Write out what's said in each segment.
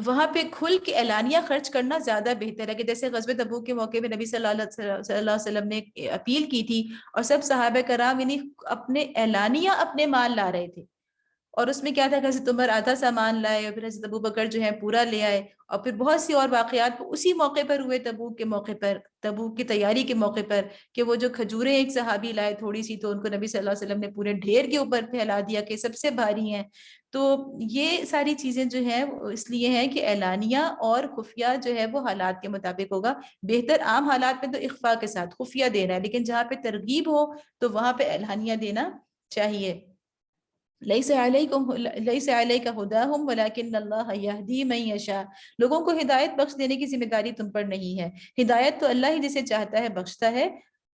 وہاں پہ کھل کے اعلانیہ خرچ کرنا زیادہ بہتر ہے، کہ جیسے غزوہ تبوک کے موقع میں نبی صلی اللہ علیہ وسلم نے اپیل کی تھی اور سب صحابہ کرام یعنی اپنے اعلانیہ اپنے مال لا رہے تھے، اور اس میں کیا تھا کہ حضرت عمر آدھا سامان لائے اور پھر حضرت ابو بکر جو ہے پورا لے آئے، اور پھر بہت سی اور واقعات اسی موقع پر ہوئے، تبوک کے موقع پر، تبوک کی تیاری کے موقع پر، کہ وہ جو کھجوریں ایک صحابی لائے تھوڑی سی، تو ان کو نبی صلی اللہ علیہ وسلم نے پورے ڈھیر کے اوپر پھیلا دیا کہ سب سے بھاری ہیں۔ تو یہ ساری چیزیں جو ہیں اس لیے ہیں کہ اعلانیہ اور خفیہ جو ہے وہ حالات کے مطابق ہوگا۔ بہتر عام حالات میں تو اخفاء کے ساتھ خفیہ دینا ہے، لیکن جہاں پہ ترغیب ہو تو وہاں پہ اعلانیہ دینا چاہیے۔ لیس علیکم لیس علیک ھداھم ولکن اللہ یہدی من یشاء، لوگوں کو ہدایت بخش دینے کی ذمہ داری تم پر نہیں ہے، ہدایت تو اللہ ہی جسے چاہتا ہے بخشتا ہے۔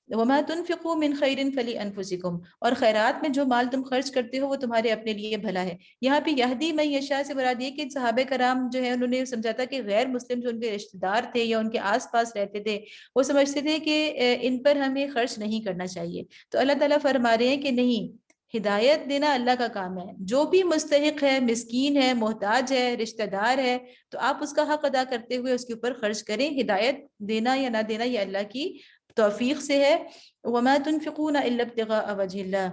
وما تنفقوا من خیر فلانفسکم، اور خیرات میں جو مال تم خرچ کرتے ہو وہ تمہارے اپنے لیے بھلا ہے۔ یہاں پہ یہدی من یشاء سے مراد یہ کہ صحابہ کرام جو ہے انہوں نے سمجھا تھا کہ غیر مسلم جو ان کے رشتہ دار تھے یا ان کے آس پاس رہتے تھے وہ سمجھتے تھے کہ ان پر ہمیں خرچ نہیں کرنا چاہیے، تو اللہ تعالیٰ فرما رہے ہیں کہ نہیں، ہدایت دینا اللہ کا کام ہے، جو بھی مستحق ہے، مسکین ہے، محتاج ہے، رشتہ دار ہے، تو آپ اس کا حق ادا کرتے ہوئے اس کے اوپر خرچ کریں۔ ہدایت دینا یا نہ دینا یہ اللہ کی توفیق سے ہے۔ وما تنفقون الا ابتغاء وجه اللہ،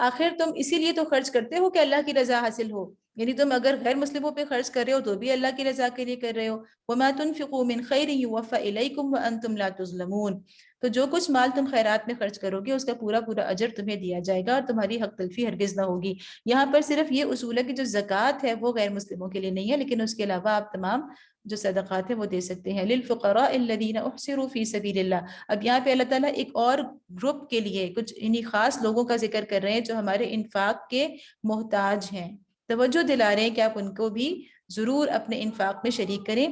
آخر تم اسی لیے تو خرچ کرتے ہو کہ اللہ کی رضا حاصل ہو، یعنی تم اگر غیر مسلموں پہ خرچ کر رہے ہو تو بھی اللہ کی رضا کے لیے کر رہے ہو۔ وما تنفقوا من خیر یوفى الیکم وانتم لا تظلمون، تو جو کچھ مال تم خیرات میں خرچ کرو گے اس کا پورا پورا اجر تمہیں دیا جائے گا اور تمہاری حق تلفی ہرگز نہ ہوگی۔ یہاں پر صرف یہ اصول ہے کہ جو زکوٰۃ ہے وہ غیر مسلموں کے لیے نہیں ہے، لیکن اس کے علاوہ آپ تمام جو صدقات ہیں وہ دے سکتے ہیں۔ للفقراء الذین احصروا فی سبیل اللہ، اب یہاں پہ اللہ تعالیٰ ایک اور گروپ کے لیے کچھ انہی خاص لوگوں کا ذکر کر رہے ہیں جو ہمارے انفاق کے محتاج ہیں، توجہ دلا رہے ہیں کہ آپ ان کو بھی ضرور اپنے انفاق میں شریک کریں۔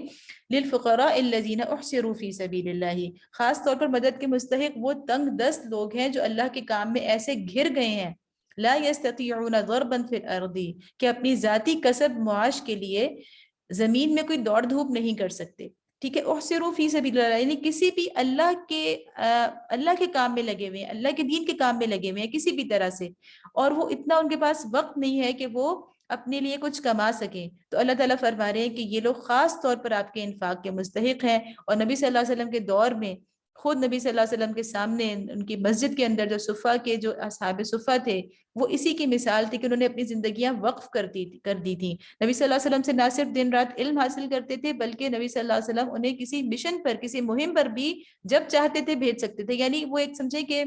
للفقراء الذین احصروا فی سبیل اللہ، خاص طور پر مدد کے مستحق وہ تنگ دست لوگ ہیں جو اللہ کے کام میں ایسے گھر گئے ہیں، لا یستطیعون ضربا فی الارض، کہ اپنی ذاتی کسب معاش کے لیے زمین میں کوئی دوڑ دھوپ نہیں کر سکتے، ٹھیک ہے۔ احصروا فی سبیل اللہ یعنی کسی بھی اللہ کے کام میں لگے ہوئے ہیں، اللہ کے دین کے کام میں لگے ہوئے ہیں کسی بھی طرح سے، اور وہ اتنا ان کے پاس وقت نہیں ہے کہ وہ اپنے لیے کچھ کما سکیں، تو اللہ تعالیٰ فرما رہے ہیں کہ یہ لوگ خاص طور پر آپ کے انفاق کے مستحق ہیں۔ اور نبی صلی اللہ علیہ وسلم کے دور میں خود نبی صلی اللہ علیہ وسلم کے سامنے ان کی مسجد کے اندر جو صفہ کے جو اصحاب صفہ تھے وہ اسی کی مثال تھی کہ انہوں نے اپنی زندگیاں وقف کر دی تھیں۔ نبی صلی اللہ علیہ وسلم سے نہ صرف دن رات علم حاصل کرتے تھے بلکہ نبی صلی اللہ علیہ وسلم انہیں کسی مشن پر، کسی مہم پر بھی جب چاہتے تھے بھیج سکتے تھے، یعنی وہ ایک سمجھے کہ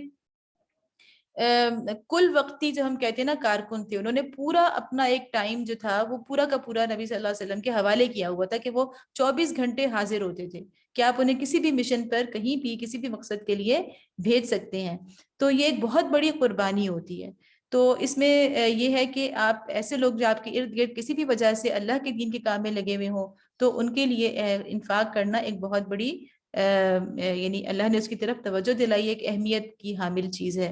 کل وقتی جو ہم کہتے ہیں نا کارکن تھے، انہوں نے پورا اپنا ایک ٹائم جو تھا وہ پورا کا پورا نبی صلی اللہ علیہ وسلم کے حوالے کیا ہوا تھا کہ وہ 24 گھنٹے حاضر ہوتے تھے کہ آپ انہیں کسی بھی مشن پر کہیں بھی کسی بھی مقصد کے لیے بھیج سکتے ہیں، تو یہ ایک بہت بڑی قربانی ہوتی ہے۔ تو اس میں یہ ہے کہ آپ ایسے لوگ جو آپ کے ارد گرد کسی بھی وجہ سے اللہ کے دین کے کام میں لگے ہوئے ہوں تو ان کے لیے انفاق کرنا ایک بہت بڑی یعنی اللہ نے اس کی طرف توجہ دلائی، ایک اہمیت کی حامل چیز ہے۔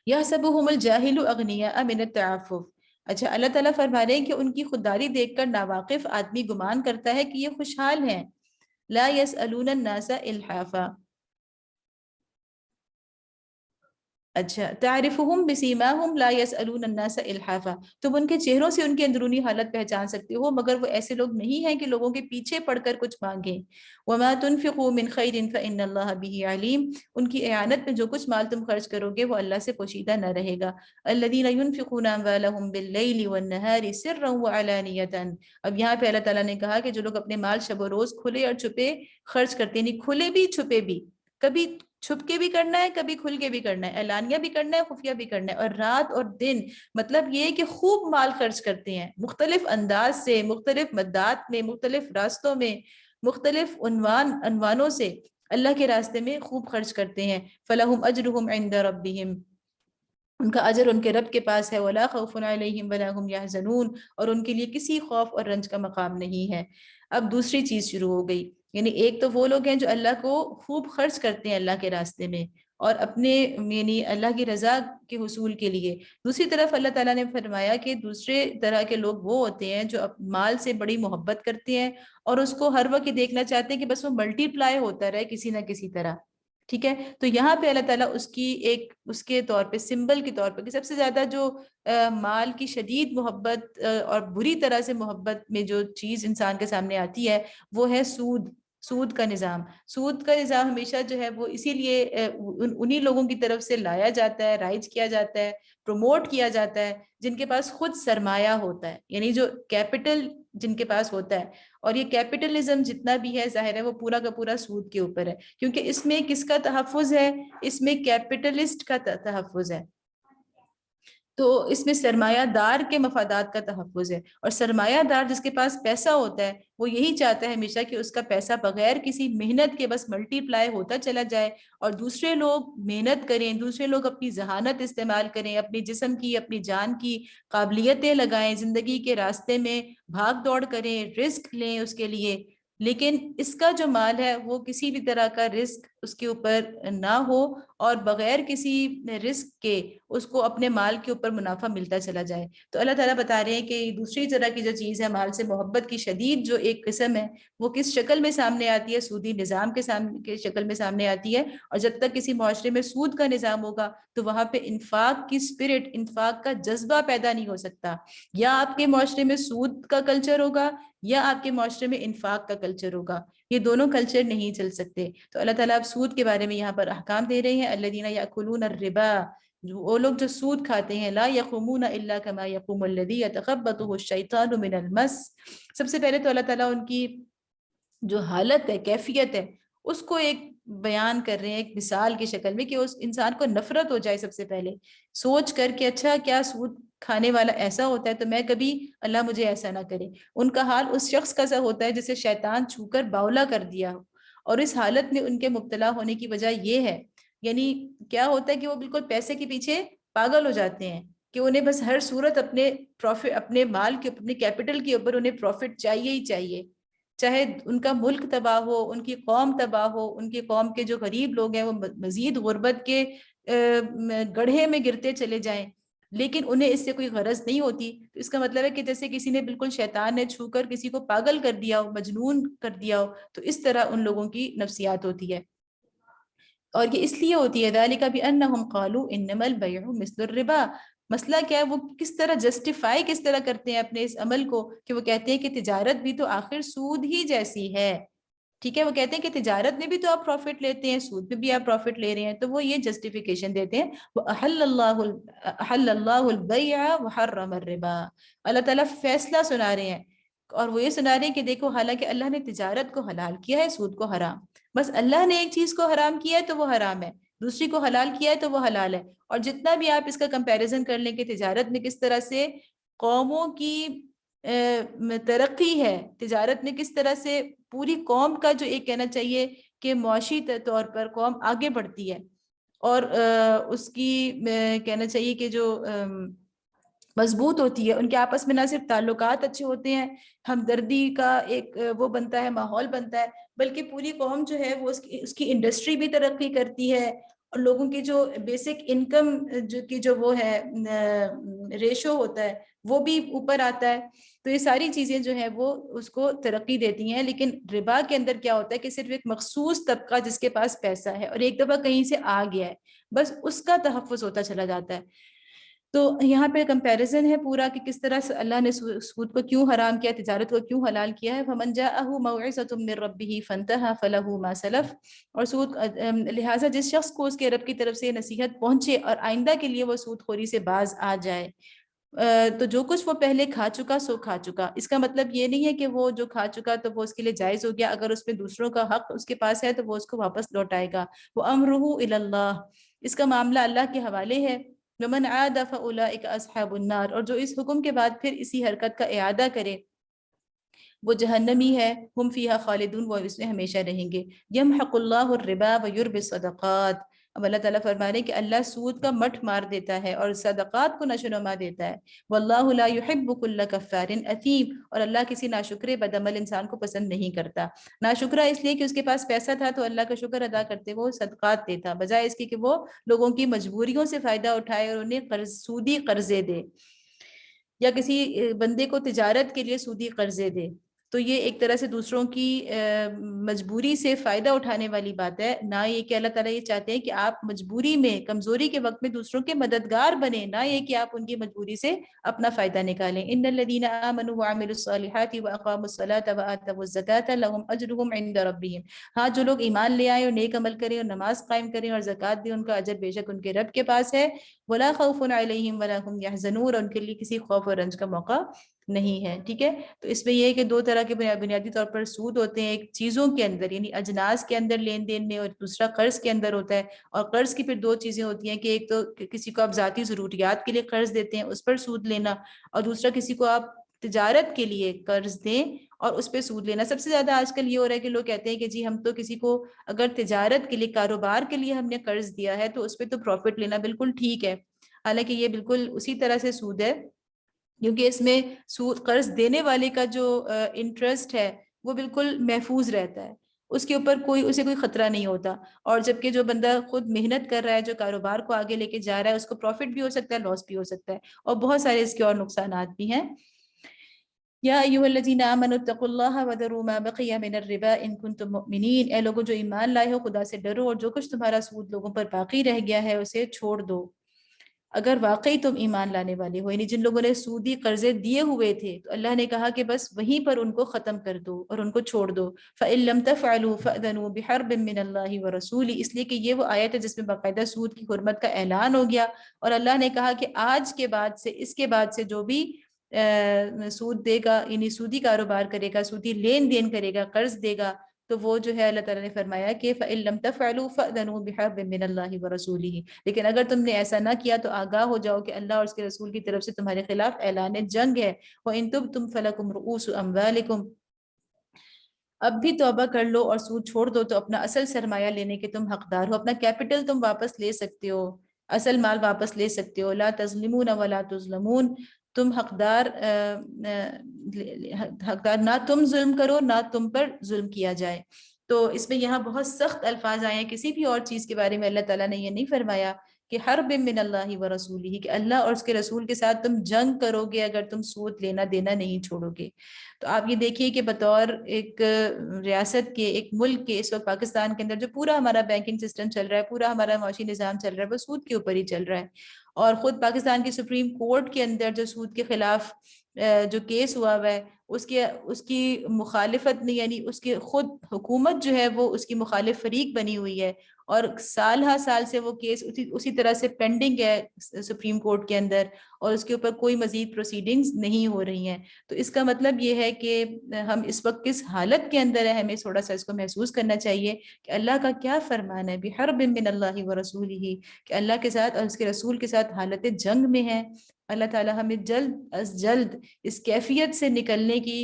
یحسبهم الجاہل اغنیاء من التعفف، اچھا اللہ تعالیٰ فرما رہے ہیں کہ ان کی خودداری دیکھ کر ناواقف آدمی گمان کرتا ہے کہ یہ خوشحال ہیں۔ لا يسألون الناس الحافا، اچھا تعرفهم بسیماهم لا يسألون الناس الحافا، تم ان کے چہروں سے ان کی اندرونی حالت پہچان سکتے ہو مگر وہ ایسے لوگ نہیں ہیں کہ لوگوں کے پیچھے پڑ کر کچھ مانگیں۔ وما تنفقوا من خیر فإن اللہ به علیم، ان کی اعانت میں جو کچھ مال تم خرچ کرو گے وہ اللہ سے پوشیدہ نہ رہے گا۔ الذین ينفقون اموالهم باللیل والنہار سرا وعلانیۃ، اب یہاں پہ اللہ تعالیٰ نے کہا کہ جو لوگ اپنے مال شب و روز کھلے اور چھپے خرچ کرتے ہیں، کھلے بھی چھپے بھی، کبھی چھپ کے بھی کرنا ہے کبھی کھل کے بھی کرنا ہے، اعلانیہ بھی کرنا ہے خفیہ بھی کرنا ہے، اور رات اور دن، مطلب یہ کہ خوب مال خرچ کرتے ہیں مختلف انداز سے، مختلف مدات میں، مختلف راستوں میں، مختلف عنوانوں سے اللہ کے راستے میں خوب خرچ کرتے ہیں۔ فَلَهُمْ أَجْرُهُمْ عِنْدَ رَبِّهِمْ، ان کا اجر ان کے رب کے پاس ہے۔ وَلَا خَوْفٌ عَلَيْهِمْ وَلَا هُمْ يَحْزَنُونَ، اور ان کے لیے کسی خوف اور رنج کا مقام نہیں ہے۔ اب دوسری چیز شروع ہو گئی، یعنی ایک تو وہ لوگ ہیں جو اللہ کو خوب خرچ کرتے ہیں اللہ کے راستے میں اور اپنے یعنی اللہ کی رضا کے حصول کے لیے، دوسری طرف اللہ تعالیٰ نے فرمایا کہ دوسرے طرح کے لوگ وہ ہوتے ہیں جو مال سے بڑی محبت کرتے ہیں اور اس کو ہر وقت دیکھنا چاہتے ہیں کہ بس وہ ملٹی پلائی ہوتا رہے کسی نہ کسی طرح، ٹھیک ہے. تو یہاں پہ اللہ تعالیٰ اس کی ایک اس کے طور پہ سمبل کے طور پہ کہ سب سے زیادہ جو مال کی شدید محبت اور بری طرح سے محبت میں جو چیز انسان کے سامنے آتی ہے وہ ہے سود. سود کا نظام. سود کا نظام ہمیشہ جو ہے وہ اسی لیے انہی لوگوں کی طرف سے لایا جاتا ہے, رائج کیا جاتا ہے, پروموٹ کیا جاتا ہے جن کے پاس خود سرمایہ ہوتا ہے, یعنی جو کیپٹل جن کے پاس ہوتا ہے. اور یہ کیپٹلزم جتنا بھی ہے ظاہر ہے وہ پورا کا پورا سود کے اوپر ہے, کیونکہ اس میں کس کا تحفظ ہے؟ اس میں کیپٹلسٹ کا تحفظ ہے. تو اس میں سرمایہ دار کے مفادات کا تحفظ ہے, اور سرمایہ دار جس کے پاس پیسہ ہوتا ہے وہ یہی چاہتا ہے ہمیشہ کہ اس کا پیسہ بغیر کسی محنت کے بس ملٹی پلائی ہوتا چلا جائے, اور دوسرے لوگ محنت کریں, دوسرے لوگ اپنی ذہانت استعمال کریں, اپنی جسم کی, اپنی جان کی قابلیتیں لگائیں, زندگی کے راستے میں بھاگ دوڑ کریں, رسک لیں اس کے لیے. لیکن اس کا جو مال ہے وہ کسی بھی طرح کا رسک اس کے اوپر نہ ہو, اور بغیر کسی رسک کے اس کو اپنے مال کے اوپر منافع ملتا چلا جائے. تو اللہ تعالیٰ بتا رہے ہیں کہ دوسری طرح کی جو چیز ہے مال سے محبت کی شدید جو ایک قسم ہے وہ کس شکل میں سامنے آتی ہے؟ سودی نظام کے شکل میں سامنے آتی ہے. اور جب تک کسی معاشرے میں سود کا نظام ہوگا تو وہاں پہ انفاق کی اسپرٹ, انفاق کا جذبہ پیدا نہیں ہو سکتا. یا آپ کے معاشرے میں سود کا کلچر ہوگا یا آپ کے معاشرے میں انفاق کا کلچر ہوگا, یہ دونوں کلچر نہیں چل سکتے. تو اللہ تعالیٰ اب سود کے بارے میں یہاں پر احکام دے رہے ہیں. الذین یأکلون الربا, وہ لوگ جو سود کھاتے ہیں, لا یقومون الا کما یقوم الذی یتخبطہ الشیطان من المس. سب سے پہلے تو اللہ تعالیٰ ان کی جو حالت ہے, کیفیت ہے, اس کو ایک بیان کر رہے ہیں ایک مثال کی شکل میں, کہ اس انسان کو نفرت ہو جائے سب سے پہلے سوچ کر کہ اچھا کیا سود کھانے والا ایسا ہوتا ہے تو میں کبھی, اللہ مجھے ایسا نہ کرے. ان کا حال اس شخص کا سا ہوتا ہے جسے شیطان چھو کر باولا کر دیا ہو, اور اس حالت میں ان کے مبتلا ہونے کی وجہ یہ ہے, یعنی کیا ہوتا ہے کہ وہ بالکل پیسے کے پیچھے پاگل ہو جاتے ہیں, کہ انہیں بس ہر صورت اپنے پروفٹ, اپنے مال کے, اپنے کیپٹل کے اوپر انہیں پروفٹ چاہیے ہی چاہیے, چاہے ان کا ملک تباہ ہو, ان کی قوم تباہ ہو, ان کی قوم کے جو غریب لوگ ہیں وہ مزید غربت کے گڑھے میں گرتے چلے جائیں, لیکن انہیں اس سے کوئی غرض نہیں ہوتی. تو اس کا مطلب ہے کہ جیسے کسی نے بالکل شیطان نے چھو کر کسی کو پاگل کر دیا ہو, مجنون کر دیا ہو, تو اس طرح ان لوگوں کی نفسیات ہوتی ہے. اور یہ اس لیے ہوتی ہے ذالک بانہم قالوا انما البیع مثل الربا. مسئلہ کیا ہے, وہ کس طرح جسٹیفائی کس طرح کرتے ہیں اپنے اس عمل کو, کہ وہ کہتے ہیں کہ تجارت بھی تو آخر سود ہی جیسی ہے. ٹھیک ہے, وہ کہتے ہیں کہ تجارت میں بھی تو آپ پروفٹ لیتے ہیں, سود میں بھی آپ پروفٹ لے رہے ہیں, تو وہ یہ جسٹیفیکیشن دیتے ہیں. احل اللہ البیع وحرم الربا. اللہ تعالیٰ فیصلہ سنا رہے ہیں, اور وہ یہ سنا رہے ہیں کہ دیکھو حالانکہ اللہ نے تجارت کو حلال کیا ہے, سود کو حرام. بس اللہ نے ایک چیز کو حرام کیا ہے تو وہ حرام ہے, دوسری کو حلال کیا ہے تو وہ حلال ہے. اور جتنا بھی آپ اس کا کمپیریزن کر لیں کہ تجارت میں کس طرح سے قوموں کی ترقی ہے, تجارت میں کس طرح سے پوری قوم کا جو ایک کہنا چاہیے کہ معاشی طور پر قوم آگے بڑھتی ہے, اور اس کی کہنا چاہیے کہ جو مضبوط ہوتی ہے, ان کے آپس میں نہ صرف تعلقات اچھے ہوتے ہیں, ہمدردی کا ایک وہ بنتا ہے, ماحول بنتا ہے, بلکہ پوری قوم جو ہے وہ اس کی انڈسٹری بھی ترقی کرتی ہے, اور لوگوں کی جو بیسک انکم جو وہ ہے ریشو ہوتا ہے وہ بھی اوپر آتا ہے. تو یہ ساری چیزیں جو ہیں وہ اس کو ترقی دیتی ہیں. لیکن ربا کے اندر کیا ہوتا ہے کہ صرف ایک مخصوص طبقہ جس کے پاس پیسہ ہے اور ایک دفعہ کہیں سے آ گیا ہے, بس اس کا تحفظ ہوتا چلا جاتا ہے. تو یہاں پہ کمپیریزن ہے پورا کہ کس طرح سے اللہ نے سود کو کیوں حرام کیا, تجارت کو کیوں حلال کیا ہے. فمن جاءہ موعظۃ من ربہ فانتہی فلہ ما سلف. اور سود لہٰذا جس شخص کو اس کے رب کی طرف سے نصیحت پہنچے اور آئندہ کے لیے وہ سود خوری سے باز آ جائے, تو جو کچھ وہ پہلے کھا چکا سو کھا چکا. اس کا مطلب یہ نہیں ہے کہ وہ جو کھا چکا تو وہ اس کے لیے جائز ہو گیا, اگر اس میں دوسروں کا حق اس کے پاس ہے تو وہ اس کو واپس لوٹائے گا. وہ امرہ الی اللہ, اس کا معاملہ اللہ کے حوالے ہے. ومن عاد فاولئک اصحاب النار, اور جو اس حکم کے بعد پھر اسی حرکت کا اعادہ کرے وہ جہنمی ہے. ہم فیہا خالدون, وہ اس میں ہمیشہ رہیں گے. یمحق اللہ الربا ویربی الصدقات. اب اللہ تعالیٰ فرما رہے ہیں کہ اللہ سود کا مٹھ مار دیتا ہے اور صدقات کو نشو و نما دیتا ہے. واللہ لا يحب كل كفار اثیم, اور اللہ کسی ناشکرے بدعمل انسان کو پسند نہیں کرتا. ناشکرا اس لیے کہ اس کے پاس پیسہ تھا تو اللہ کا شکر ادا کرتے وہ صدقات دیتا, بجائے اس کے کہ وہ لوگوں کی مجبوریوں سے فائدہ اٹھائے اور انہیں سودی قرضے دے, یا کسی بندے کو تجارت کے لیے سودی قرضے دے. تو یہ ایک طرح سے دوسروں کی مجبوری سے فائدہ اٹھانے والی بات ہے، نہ یہ کہ اللہ تعالیٰ یہ چاہتے ہیں کہ آپ مجبوری میں، کمزوری کے وقت میں دوسروں کے مددگار بنیں، نہ یہ کہ آپ ان کی مجبوری سے اپنا فائدہ نکالیں۔ ان الذین آمنوا وعملوا الصالحات واقاموا الصلاة وآتوا الزکاة لهم اجرهم عند ربهم۔ ہاں، جو لوگ ایمان لے آئے اور نیک عمل کریں اور نماز قائم کریں اور زکوٰۃ دیں، ان کا اجر بے شک ان کے رب کے پاس ہے۔ ولا خوف علیہم ولا هم يحزنون، اور ان کے لیے کسی خوف اور رنج کا موقع نہیں ہے۔ ٹھیک ہے، تو اس میں یہ ہے کہ دو طرح کے بنیادی طور پر سود ہوتے ہیں، ایک چیزوں کے اندر یعنی اجناس کے اندر لین دین میں، اور دوسرا قرض کے اندر ہوتا ہے۔ اور قرض کی پھر دو چیزیں ہوتی ہیں کہ ایک تو کسی کو آپ ذاتی ضروریات کے لیے قرض دیتے ہیں، اس پر سود لینا، اور دوسرا کسی کو آپ تجارت کے لیے قرض دیں اور اس پہ سود لینا۔ سب سے زیادہ آج کل یہ ہو رہا ہے کہ لوگ کہتے ہیں کہ جی ہم تو کسی کو اگر تجارت کے لیے، کاروبار کے لیے ہم نے قرض دیا ہے تو اس پہ تو پروفٹ لینا بالکل ٹھیک ہے، حالانکہ یہ بالکل اسی طرح سے سود ہے، کیونکہ اس میں سود قرض دینے والے کا جو انٹرسٹ ہے وہ بالکل محفوظ رہتا ہے، اس کے اوپر اسے کوئی خطرہ نہیں ہوتا، اور جبکہ جو بندہ خود محنت کر رہا ہے، جو کاروبار کو آگے لے کے جا رہا ہے، اس کو پروفٹ بھی ہو سکتا ہے، لاس بھی ہو سکتا ہے، اور بہت سارے اس کے اور نقصانات بھی ہیں۔ یا ایھا الذین آمنوا اتقوا اللہ وذروا ما بقی من الربا ان کنتم مؤمنین، اے لوگوں جو ایمان لائے ہو خدا سے ڈرو اور جو کچھ تمہارا سود لوگوں پر باقی رہ گیا ہے اسے چھوڑ دو، اگر واقعی تم ایمان لانے والے ہو۔ یعنی جن لوگوں نے سودی قرضے دیے ہوئے تھے تو اللہ نے کہا کہ بس وہیں پر ان کو ختم کر دو اور ان کو چھوڑ دو۔ فَإِن لَمْ تَفْعَلُوا فَأْذَنُوا بِحَرْبٍ مِّنَ اللَّهِ وَرَسُولِهِ، اس لیے کہ یہ وہ آیت ہے جس میں باقاعدہ سود کی حرمت کا اعلان ہو گیا، اور اللہ نے کہا کہ آج کے بعد سے، اس کے بعد سے جو بھی سود دے گا، یعنی سودی کاروبار کرے گا، سودی لین دین کرے گا، قرض دے گا، تو وہ جو ہے اللہ تعالیٰ نے فرمایا کہ فَإِن لَمْ تَفْعَلُوا فَأْذَنُوا بِحَرْبٍ مِّنَ اللَّهِ وَرَسُولِهِ، لیکن اگر تم نے ایسا نہ کیا تو آگاہ ہو جاؤ کہ اللہ اور اس کے رسول کی طرف سے تمہارے خلاف اعلان جنگ ہے۔ وَإِن تُبْتُمْ فَلَكُمْ رُءُوسُ أَمْوَالِكُمْ، اب بھی توبہ کر لو اور سود چھوڑ دو تو اپنا اصل سرمایہ لینے کے تم حقدار ہو، اپنا کیپٹل تم واپس لے سکتے ہو، اصل مال واپس لے سکتے ہو۔ لا تظلمون ولا تظلمون، تم حقدار نہ تم ظلم کرو نہ تم پر ظلم کیا جائے۔ تو اس میں یہاں بہت سخت الفاظ آئے ہیں، کسی بھی اور چیز کے بارے میں اللہ تعالیٰ نے یہ نہیں فرمایا کہ حرب من اللہ ورسولہ، کہ اللہ اور اس کے رسول کے ساتھ تم جنگ کرو گے اگر تم سود لینا دینا نہیں چھوڑو گے۔ تو آپ یہ دیکھیے کہ بطور ایک ریاست کے، ایک ملک کے، اس وقت پاکستان کے اندر جو پورا ہمارا بینکنگ سسٹم چل رہا ہے، پورا ہمارا معاشی نظام چل رہا ہے، وہ سود کے اوپر ہی چل رہا ہے، اور خود پاکستان کی سپریم کورٹ کے اندر جو سود کے خلاف جو کیس ہوا ہے اس کی مخالفت میں، یعنی اس کے خود حکومت جو ہے وہ اس کی مخالف فریق بنی ہوئی ہے، اور سال ہر سال سے وہ کیس اسی طرح سے پینڈنگ ہے سپریم کورٹ کے اندر، اور اس کے اوپر کوئی مزید پروسیڈنگز نہیں ہو رہی ہیں۔ تو اس کا مطلب یہ ہے کہ ہم اس وقت کس حالت کے اندر ہیں، ہمیں تھوڑا سا اس کو محسوس کرنا چاہیے کہ اللہ کا کیا فرمان ہے، بحرب من اللہ ورسولہ، کہ اللہ کے ساتھ اور اس کے رسول کے ساتھ حالت جنگ میں ہیں۔ اللہ تعالی ہمیں جلد از جلد اس کیفیت سے نکلنے کی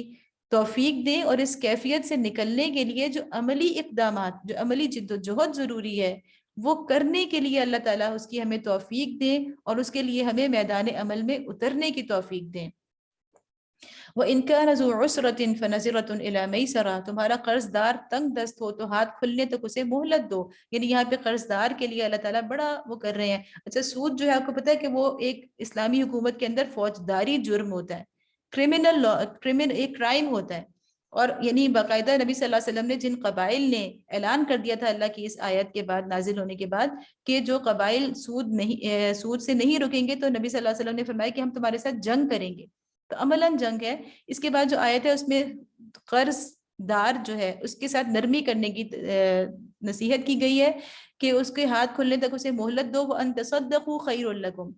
توفیق دیں، اور اس کیفیت سے نکلنے کے لیے جو عملی اقدامات، جو عملی جد و جہد ضروری ہے، وہ کرنے کے لیے اللہ تعالیٰ اس کی ہمیں توفیق دیں، اور اس کے لیے ہمیں میدان عمل میں اترنے کی توفیق دیں۔ وَإِن كَانَ ذُو عُسْرَةٍ فَنَظِرَةٌ إِلَىٰ مَيْسَرَةٍ، تمہارا قرض دار تنگ دست ہو تو ہاتھ کھلنے تک اسے مہلت دو، یعنی یہاں پہ قرض دار کے لیے اللہ تعالیٰ بڑا وہ کر رہے ہیں۔ اچھا، سود جو ہے آپ کو پتہ ہے کہ وہ ایک اسلامی حکومت کے اندر فوجداری جرم ہوتا ہے، کرمنل لا، ایک کرائم ہوتا ہے، اور یعنی باقاعدہ نبی صلی اللہ علیہ وسلم نے جن قبائل نے اعلان کر دیا تھا اللہ کی اس آیت کے بعد، نازل ہونے کے بعد، کہ جو قبائل سود سے نہیں رکیں گے تو نبی صلی اللہ علیہ وسلم نے فرمایا کہ ہم تمہارے ساتھ جنگ کریں گے، تو عملاً جنگ ہے۔ اس کے بعد جو آیت ہے اس میں قرض دار جو ہے اس کے ساتھ نرمی کرنے کی نصیحت کی گئی ہے کہ اس کے ہاتھ کھلنے تک اسے مہلت دو، وَأَن تَصَدَّقُوا خَيْرٌ لَكُمْ،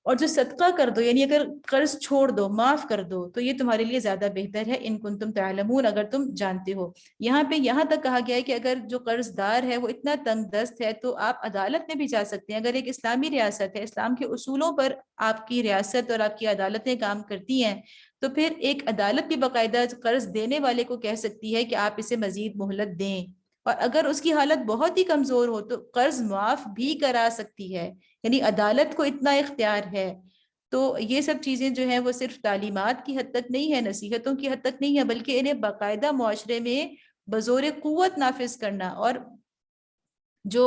اور جو صدقہ کر دو، یعنی اگر قرض چھوڑ دو، معاف کر دو، تو یہ تمہارے لیے زیادہ بہتر ہے، ان کنتم تعلمون، اگر تم جانتے ہو۔ یہاں پہ یہاں تک کہا گیا ہے کہ اگر جو قرض دار ہے وہ اتنا تنگ دست ہے تو آپ عدالت میں بھی جا سکتے ہیں، اگر ایک اسلامی ریاست ہے، اسلام کے اصولوں پر آپ کی ریاست اور آپ کی عدالتیں کام کرتی ہیں، تو پھر ایک عدالت بھی باقاعدہ قرض دینے والے کو کہہ سکتی ہے کہ آپ اسے مزید مہلت دیں، اور اگر اس کی حالت بہت ہی کمزور ہو تو قرض معاف بھی کرا سکتی ہے، یعنی عدالت کو اتنا اختیار ہے۔ تو یہ سب چیزیں جو ہیں وہ صرف تعلیمات کی حد تک نہیں ہے، نصیحتوں کی حد تک نہیں ہے، بلکہ انہیں باقاعدہ معاشرے میں بزور قوت نافذ کرنا، اور جو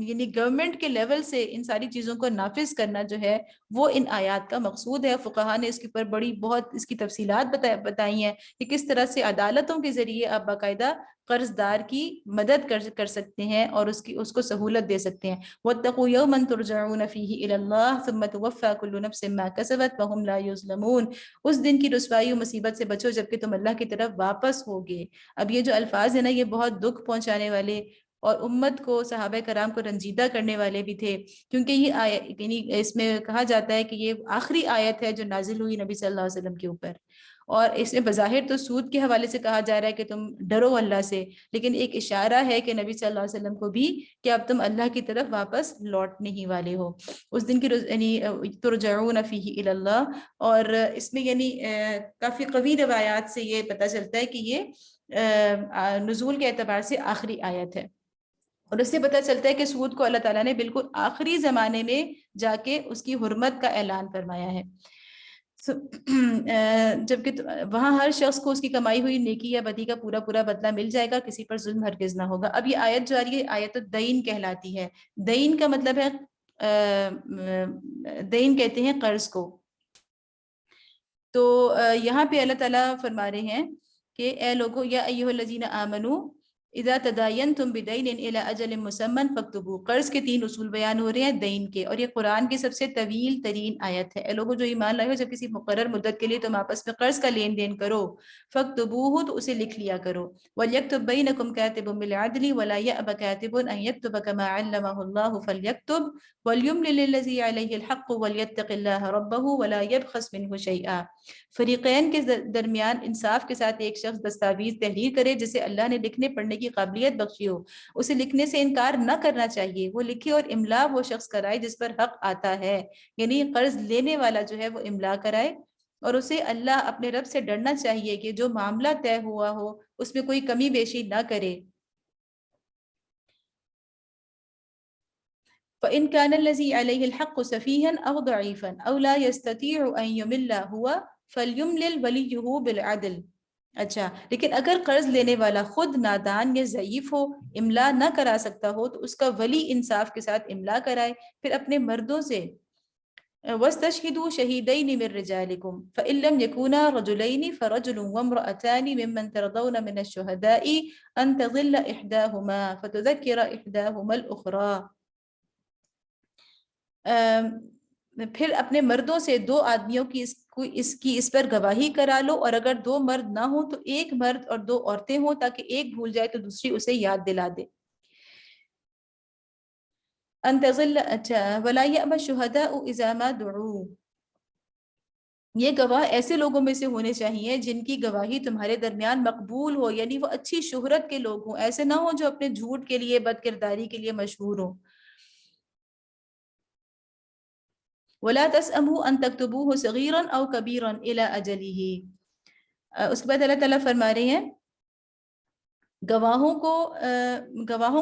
یعنی گورنمنٹ کے لیول سے ان ساری چیزوں کو نافذ کرنا جو ہے وہ ان آیات کا مقصود ہے. فقہا نے اس کے اوپر بہت اس کی تفصیلات بتائی ہیں کہ کس طرح سے عدالتوں کے ذریعے آپ باقاعدہ قرض دار کی مدد کر سکتے ہیں اور اس کو سہولت دے سکتے ہیں. وَاتَّقُوا يَوْمًا تُرْجَعُونَ فِيهِ إِلَى اللَّهِ ثُمَّ تُوَفَّى كُلُّ نَفْسٍ مَا كَسَبَتْ وَهُمْ لَا يُظْلَمُونَ. اس دن کی رسوائی و مصیبت سے بچو جبکہ تم اللہ کی طرف واپس ہوگے. اب یہ جو الفاظ ہیں نا یہ بہت دکھ پہنچانے والے اور امت کو صحابہ کرام کو رنجیدہ کرنے والے بھی تھے، کیونکہ یہ آیت یعنی اس میں کہا جاتا ہے کہ یہ آخری آیت ہے جو نازل ہوئی نبی صلی اللہ علیہ وسلم کے اوپر. اور اس میں بظاہر تو سود کے حوالے سے کہا جا رہا ہے کہ تم ڈرو اللہ سے، لیکن ایک اشارہ ہے کہ نبی صلی اللہ علیہ وسلم کو بھی کہ اب تم اللہ کی طرف واپس لوٹنے ہی والے ہو. اس دن کی یعنی ترجعون فیہ الی اللہ. اور اس میں یعنی کافی قوی روایات سے یہ پتہ چلتا ہے کہ یہ نزول کے اعتبار سے آخری آیت ہے. اور اس سے پتہ چلتا ہے کہ سود کو اللہ تعالیٰ نے بالکل آخری زمانے میں جا کے اس کی حرمت کا اعلان فرمایا ہے. جبکہ وہاں ہر شخص کو اس کی کمائی ہوئی نیکی یا بدی کا پورا پورا بدلہ مل جائے گا، کسی پر ظلم ہرگز نہ ہوگا. اب یہ آیت جو آ رہی ہے آیت الدین کہلاتی ہے. دین کا مطلب ہے دین کہتے ہیں قرض کو. تو یہاں پہ اللہ تعالیٰ فرما رہے ہیں کہ اے لوگو یا ایھا الذین آمنو اذا تداینتم بدین الی اجل مسمى فاکتبوا. قرض کے 3 اصول بیان ہو رہے ہیں دین کے، اور یہ قرآن کی سب سے طویل ترین آیت ہے. اے لوگو جو ایمان لائے ہو، جب کسی مقرر مدت کے لیے تم آپس میں قرض کا لین دین کرو، فاکتبوہ تو اسے لکھ لیا کرو. ولیکتب بینکم کاتب بالعدل ولا یأب کاتب ان یکتب کما علمہ اللہ فلیکتب ولیملل للذی علیہ الحق ولیتق اللہ ربہ ولا یبخس منہ شیئا. فریقین کے درمیان انصاف کے ساتھ ایک شخص دستاویز تحریر کرے جسے اللہ نے لکھنے پڑھنے کی قابلیت بخشی ہو. اسے لکھنے سے انکار نہ کرنا چاہیے. وہ لکھے اور املا وہ شخص کرائے جس پر حق آتا ہے، یعنی قرض لینے والا جو ہے وہ املا کرائے. اور اسے اللہ اپنے رب سے ڈرنا چاہیے کہ جو معاملہ طے ہوا ہو اس میں کوئی کمی بیشی نہ کرے. فَإِنْ كَانَ الَّذِي عَلَيْهِ الْحَقُّ سَفِيهًا أَوْ ضَعِيفًا أَوْ لَا يَسْتَطِيعُ أَنْ يُمِلَّ هُوَ فَلْيُمْلِلْ وَلِيُّهُ بِالْعَدْلِ. اچھا، لیکن اگر قرض لینے والا خود نادان یا ضعیف ہو، املا نہ کرا سکتا ہو، تو اس کا ولی انصاف کے ساتھ املا کرائے، پھر اپنے مردوں سے. وَاسْتَشْهِدُوا شَهِيدَيْنِ مِنْ رِجَالِكُمْ فَإِنْ لَمْ يَكُونَا رَجُلَيْنِ فَرَجُلٌ وَامْرَأَتَانِ مِمَّنْ تَرْضَوْنَ مِنَ الشُّهَدَاءِ أَنْ تَضِلَّ إِحْدَاهُمَا فَتُذَكِّرَ إِحْدَاهُمَا الْأُخْرَى. پھر اپنے مردوں سے 2 آدمیوں کی اس پر گواہی کرا لو، اور اگر 2 مرد نہ ہوں تو 1 مرد اور 2 عورتیں ہوں، تاکہ ایک بھول جائے تو دوسری اسے یاد دلا دے. ان تظل اچھا ولا یأبى الشهداء اذا ما دعوا. یہ گواہ ایسے لوگوں میں سے ہونے چاہیے جن کی گواہی تمہارے درمیان مقبول ہو، یعنی وہ اچھی شہرت کے لوگ ہوں، ایسے نہ ہوں جو اپنے جھوٹ کے لیے بد کرداری کے لیے مشہور ہوں. ولا تسأموا ان تكتبوه صغيرا او كبيرا الى اجله. اس کے بعد اللہ تعالیٰ فرما رہے ہیں گواہوں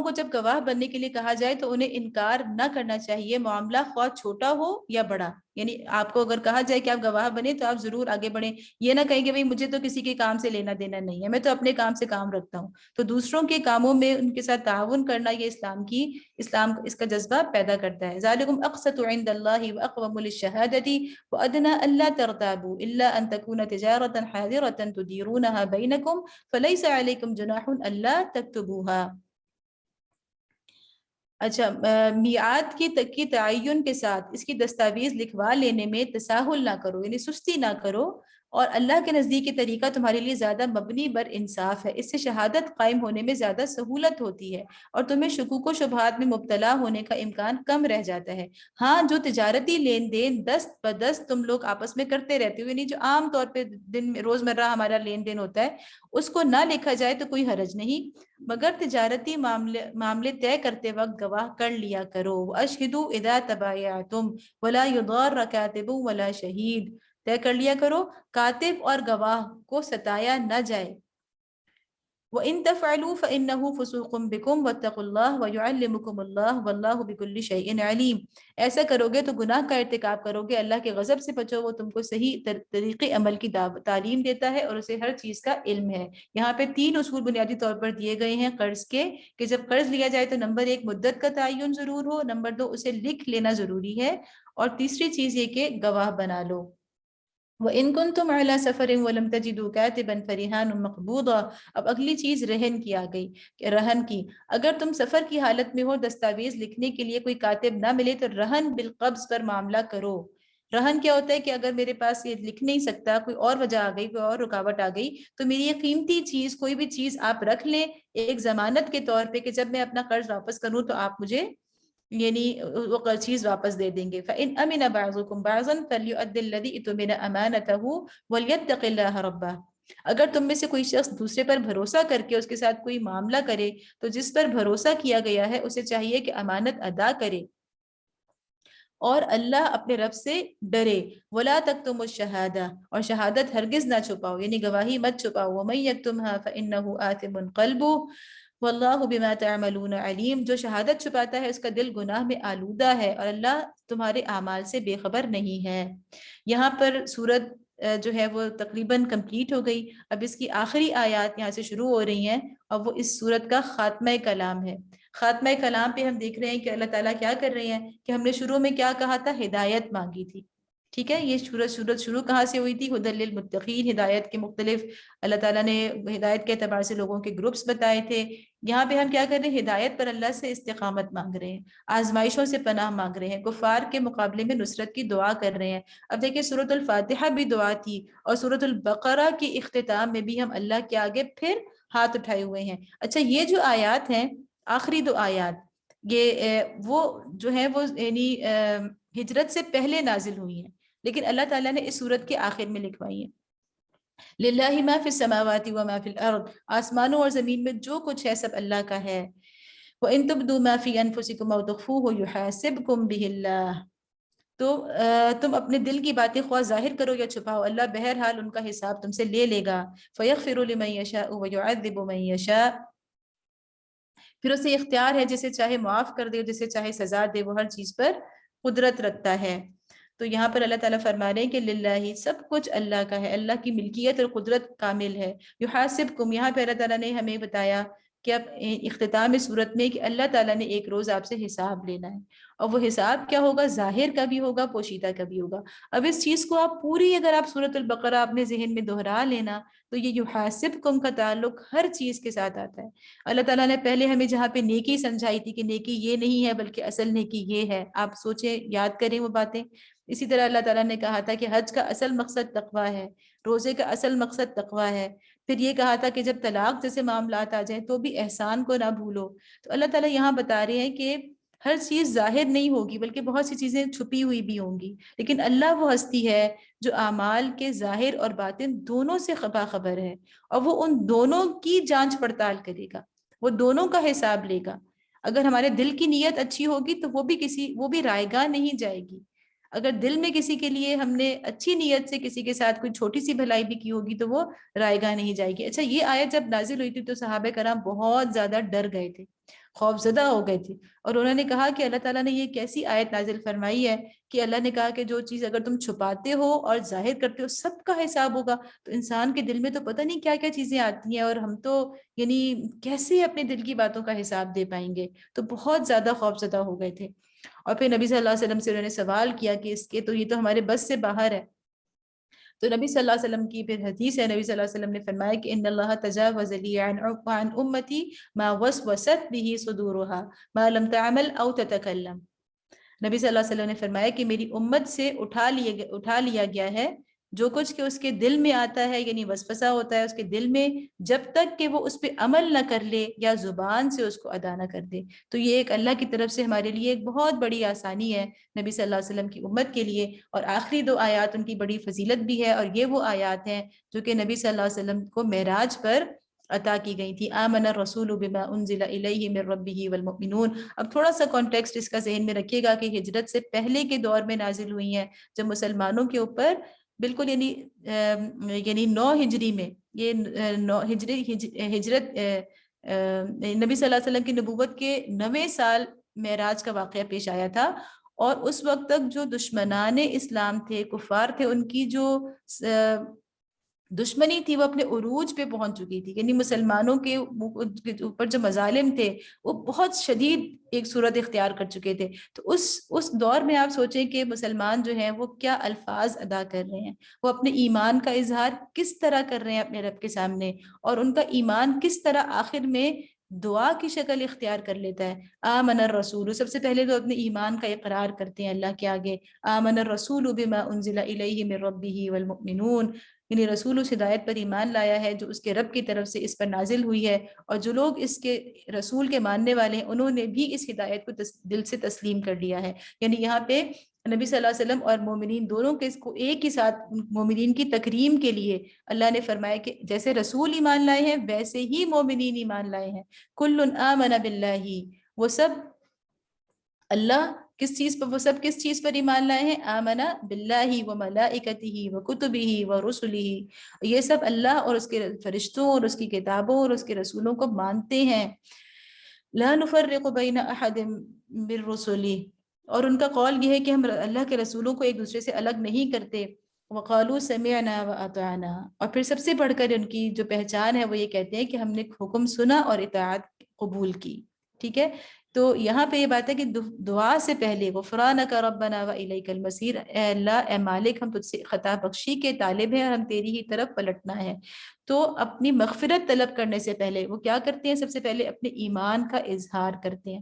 کو جب گواہ بننے کے لیے کہا جائے تو انہیں انکار نہ کرنا چاہیے، معاملہ خواہ چھوٹا ہو یا بڑا. یعنی آپ کو اگر کہا جائے کہ آپ گواہ بنے تو آپ ضرور آگے بڑھیں. یہ نہ کہیں کہ بھئی مجھے تو کسی کے کام سے لینا دینا نہیں ہے، میں تو اپنے کام سے کام رکھتا ہوں. تو دوسروں کے کاموں میں ان کے ساتھ تعاون کرنا یہ اسلام اس کا جذبہ پیدا کرتا ہے. ذالکم اقسط عند اللہ واقوم للشہادۃ وادنی الا ترتابوا الا ان تکون تجارۃ حاضرۃ تدیرونها بینکم فلیس علیکم جناح الا تکتبوها. اچھا، میعاد کی تعین کے ساتھ اس کی دستاویز لکھوا لینے میں تساہل نہ کرو، یعنی سستی نہ کرو. اور اللہ کے نزدیک یہ طریقہ تمہارے لیے زیادہ مبنی بر انصاف ہے. اس سے شہادت قائم ہونے میں زیادہ سہولت ہوتی ہے اور تمہیں شکوک و شبہات میں مبتلا ہونے کا امکان کم رہ جاتا ہے. ہاں، جو تجارتی لین دین دست بدست تم لوگ آپس میں کرتے رہتے ہو، یعنی جو عام طور پہ دن میں روزمرہ ہمارا لین دین ہوتا ہے، اس کو نہ لکھا جائے تو کوئی حرج نہیں، مگر تجارتی معاملے طے کرتے وقت گواہ کر لیا کرو. اشہدوا اذا تبایعتم ولا یضار کاتب ولا شہید. طے کر لیا کرو، کاتب اور گواہ کو ستایا نہ جائے. وَإِن تَفْعَلُوا فَإِنَّهُ فُسُوقٌ بِكُمْ وَاتَّقُوا اللَّهَ وَيُعَلِّمُكُمُ اللَّهُ وَاللَّهُ بِكُلِّ شَيْءٍ عَلِيمٌ۔ ایسا کرو گے تو گناہ کا ارتکاب کرو گے، اللہ کے غضب سے بچو، وہ تم کو صحیح طریقے عمل کی تعلیم دیتا ہے اور اسے ہر چیز کا علم ہے۔ یہاں پہ 3 اصول بنیادی طور پر دیے گئے ہیں قرض کے، کہ جب قرض لیا جائے تو نمبر 1 مدت کا تعین ضرور ہو، نمبر 2 اسے لکھ لینا ضروری ہے، اور تیسری چیز یہ کہ گواہ بنا لو۔ وَإِن كُنتُمْ عَلَى سَفَرٍ وَلَمْ تَجِدُوا كَاتِبًا فَرِهَانٌ مَقْبُوضَةٌ۔ اب اگلی چیز رہن کی آ گئی، کہ رہن کی، اگر تم سفر کی حالت میں ہو، دستاویز لکھنے کے لیے کوئی کاتب نہ ملے تو رہن بالقبض پر معاملہ کرو۔ رہن کیا ہوتا ہے کہ اگر میرے پاس یہ لکھ نہیں سکتا، کوئی اور وجہ آ گئی، کوئی اور رکاوٹ آ گئی، تو میری یہ قیمتی چیز، کوئی بھی چیز آپ رکھ لیں ایک ضمانت کے طور پہ، کہ جب میں اپنا قرض واپس کروں تو آپ مجھے یعنی وہ چیز واپس دے دیں گے۔ فَإِنْ أَمِنَ بَعْضُكُمْ بَعْضًا فَلْيُؤَدِّ الَّذِي اؤْتُمِنَ أَمَانَتَهُ وَلْيَتَّقِ اللَّهَ رَبَّهُ۔ اگر تم میں سے کوئی شخص دوسرے پر بھروسہ کر کے اس کے ساتھ کوئی معاملہ کرے، تو جس پر بھروسہ کیا گیا ہے اسے چاہیے کہ امانت ادا کرے اور اللہ اپنے رب سے ڈرے۔ وَلَا تَكْتُمُوا الشَّهَادَةَ، اور شہادت ہرگز نہ چھپاؤ، یعنی گواہی مت چھپاؤ۔ وَمَن يَكْتُمْهَا فَإِنَّهُ آثِمٌ قَلْبُهُ وَاللَّهُ بِمَا تَعْمَلُونَ عَلِيمٌ۔ جو شہادت چھپاتا ہے اس کا دل گناہ میں آلودہ ہے، اور اللہ تمہارے اعمال سے بے خبر نہیں ہے۔ یہاں پر سورت جو ہے وہ تقریباً کمپلیٹ ہو گئی۔ اب اس کی آخری آیات یہاں سے شروع ہو رہی ہیں، اور وہ اس سورت کا خاتمہ کلام ہے۔ خاتمہ کلام پہ ہم دیکھ رہے ہیں کہ اللہ تعالیٰ کیا کر رہے ہیں، کہ ہم نے شروع میں کیا کہا تھا، ہدایت مانگی تھی، ٹھیک ہے۔ یہ سورت شروع کہاں سے ہوئی تھی، ہدی للمتقین، ہدایت کے مختلف اللہ تعالیٰ نے ہدایت کے اعتبار سے لوگوں کے گروپس بتائے تھے۔ یہاں پہ ہم کیا کر رہے ہیں، ہدایت پر اللہ سے استقامت مانگ رہے ہیں، آزمائشوں سے پناہ مانگ رہے ہیں، کفار کے مقابلے میں نصرت کی دعا کر رہے ہیں۔ اب دیکھیں سورۃ الفاتحہ بھی دعا تھی، اور سورۃ البقرہ کی اختتام میں بھی ہم اللہ کے آگے پھر ہاتھ اٹھائے ہوئے ہیں۔ اچھا، یہ جو آیات ہیں، آخری 2 آیات، یہ وہ جو ہے وہ یعنی ہجرت سے پہلے نازل ہوئی ہیں، لیکن اللہ تعالیٰ نے اس سورت کے آخر میں لکھوائی ہیں۔ للہ ما فی السماوات وما فی الارض، آسمانوں اور زمین میں جو کچھ ہے سب اللہ کا ہے۔ وَإِن تُبْدُوا مَا فِي أَنفُسِكُمْ أَوْ تُخْفُوهُ يُحَاسِبْكُم بِهِ اللَّهُ۔ تو تم اپنے دل کی باتیں خواہ ظاہر کرو یا چھپاؤ، اللہ بہرحال ان کا حساب تم سے لے لے گا۔ فَيَغْفِرُ لِمَن يَشَاءُ وَيُعَذِّبُ مَن يَشَاءُ، پھر اسے اختیار ہے جسے چاہے معاف کر دے، جسے چاہے سزا دے، وہ ہر چیز پر قدرت رکھتا ہے۔ تو یہاں پر اللہ تعالیٰ فرما رہے ہیں کہ للہ، سب کچھ اللہ کا ہے، اللہ کی ملکیت اور قدرت کامل ہے۔ یحاسبکم، یہاں پہ اللہ تعالیٰ نے ہمیں بتایا کہ اب اختتام صورت میں کہ اللہ تعالیٰ نے ایک روز آپ سے حساب لینا ہے، اور وہ حساب کیا ہوگا، ظاہر کا بھی ہوگا، پوشیدہ کا بھی ہوگا۔ اب اس چیز کو آپ پوری اگر آپ سورۃ البقرہ اپنے ذہن میں دہرا لینا، تو یہ یحاسبکم کا تعلق ہر چیز کے ساتھ آتا ہے۔ اللہ تعالیٰ نے پہلے ہمیں جہاں پہ نیکی سمجھائی تھی کہ نیکی یہ نہیں ہے بلکہ اصل نیکی یہ ہے، آپ سوچیں، یاد کریں وہ باتیں۔ اسی طرح اللہ تعالیٰ نے کہا تھا کہ حج کا اصل مقصد تقویٰ ہے، روزے کا اصل مقصد تقویٰ ہے۔ پھر یہ کہا تھا کہ جب طلاق جیسے معاملات آ جائیں تو بھی احسان کو نہ بھولو۔ تو اللہ تعالیٰ یہاں بتا رہے ہیں کہ ہر چیز ظاہر نہیں ہوگی بلکہ بہت سی چیزیں چھپی ہوئی بھی ہوں گی، لیکن اللہ وہ ہستی ہے جو اعمال کے ظاہر اور باطن دونوں سے باخبر ہے، اور وہ ان دونوں کی جانچ پڑتال کرے گا، وہ دونوں کا حساب لے گا۔ اگر ہمارے دل کی نیت اچھی ہوگی تو وہ بھی رائے گاہ نہیں جائے گی۔ اگر دل میں کسی کے لیے ہم نے اچھی نیت سے کسی کے ساتھ کوئی چھوٹی سی بھلائی بھی کی ہوگی تو وہ رائے گاہ نہیں جائے گی۔ اچھا، یہ آیت جب نازل ہوئی تھی تو صحابہ کرام بہت زیادہ ڈر گئے تھے، خوف زدہ ہو گئے تھے، اور انہوں نے کہا کہ اللہ تعالیٰ نے یہ کیسی آیت نازل فرمائی ہے کہ اللہ نے کہا کہ جو چیز اگر تم چھپاتے ہو اور ظاہر کرتے ہو سب کا حساب ہوگا۔ تو انسان کے دل میں تو پتہ نہیں کیا کیا چیزیں آتی ہیں، اور ہم تو یعنی کیسے اپنے دل کی باتوں کا حساب دے پائیں گے، تو بہت زیادہ خوف زدہ ہو گئے تھے۔ اور پھر نبی صلی اللہ علیہ وسلم سے انہوں نے سوال کیا کہ اس کے تو یہ تو ہمارے بس سے باہر ہے۔ تو نبی صلی اللہ علیہ وسلم کی پھر حدیث ہے، نبی صلی اللہ علیہ وسلم نے فرمایا کہ ان اللہ تجاوز لی عن امتی ما وسوست به صدورها ما لم تعمل او تتکلم۔ نبی صلی اللہ علیہ وسلم نے فرمایا کہ میری امت سے اٹھا لیا گیا ہے جو کچھ کہ اس کے دل میں آتا ہے، یعنی وسوسہ ہوتا ہے اس کے دل میں، جب تک کہ وہ اس پہ عمل نہ کر لے یا زبان سے اس کو ادا نہ کر دے۔ تو یہ ایک اللہ کی طرف سے ہمارے لیے ایک بہت بڑی آسانی ہے نبی صلی اللہ علیہ وسلم کی امت کے لیے، اور آخری 2 آیات ان کی بڑی فضیلت بھی ہے، اور یہ وہ آیات ہیں جو کہ نبی صلی اللہ علیہ وسلم کو معراج پر عطا کی گئی تھی۔ آمن الرسول بما انزل الیہ من ربہ والمؤمنون۔ اب تھوڑا سا کانٹیکسٹ اس کا ذہن میں رکھیے گا کہ ہجرت سے پہلے کے دور میں نازل ہوئی ہیں، جب مسلمانوں کے اوپر بالکل یعنی 9 ہجری میں، یہ 9 ہجری ہجرت نبی صلی اللہ علیہ وسلم کی نبوت کے 9ویں سال معراج کا واقعہ پیش آیا تھا، اور اس وقت تک جو دشمنان اسلام تھے، کفار تھے، ان کی جو دشمنی تھی وہ اپنے عروج پہ پہنچ چکی تھی، یعنی مسلمانوں کے اوپر جو مظالم تھے وہ بہت شدید ایک صورت اختیار کر چکے تھے۔ تو اس دور میں آپ سوچیں کہ مسلمان جو ہیں وہ کیا الفاظ ادا کر رہے ہیں، وہ اپنے ایمان کا اظہار کس طرح کر رہے ہیں اپنے رب کے سامنے، اور ان کا ایمان کس طرح آخر میں دعا کی شکل اختیار کر لیتا ہے۔ آمن الرسول، سب سے پہلے تو اپنے ایمان کا اقرار کرتے ہیں اللہ کے آگے، آمن الرسول بما انزل الیہ من ربہ والمؤمنون، یعنی رسول اس ہدایت پر ایمان لایا ہے جو اس کے رب کی طرف سے اس پر نازل ہوئی ہے، اور جو لوگ اس کے رسول کے ماننے والے ہیں انہوں نے بھی اس ہدایت کو دل سے تسلیم کر لیا ہے۔ یعنی یہاں پہ نبی صلی اللہ علیہ وسلم اور مومنین دونوں کے اس کو ایک ہی ساتھ مومنین کی تکریم کے لیے اللہ نے فرمایا کہ جیسے رسول ایمان لائے ہیں ویسے ہی مومنین ایمان لائے ہیں۔ کل آمن باللہ، وہ سب اللہ کس چیز پر، وہ سب کس چیز پر ایمان لائے ہیں؟ آمنا باللہ و ملائکتہ و کتبہ و رسلہ، یہ سب اللہ اور اس کے فرشتوں اور اس کی کتابوں اور اس کے رسولوں کو مانتے ہیں۔ لا نفرق بین احد من رسلہ، اور ان کا قول یہ ہے کہ ہم اللہ کے رسولوں کو ایک دوسرے سے الگ نہیں کرتے۔ وقالوا سمعنا واطعنا، اور پھر سب سے بڑھ کر ان کی جو پہچان ہے وہ یہ کہتے ہیں کہ ہم نے حکم سنا اور اطاعت قبول کی۔ ٹھیک ہے، تو یہاں پہ یہ بات ہے کہ دعا سے پہلے غفرانک ربنا والیک المصیر، اے اللہ، اے مالک، ہم تجھ سے خطا بخشی کے طالب ہیں اور ہم تیری ہی طرف پلٹنا ہے۔ تو اپنی مغفرت طلب کرنے سے پہلے وہ کیا کرتے ہیں؟ سب سے پہلے اپنے ایمان کا اظہار کرتے ہیں۔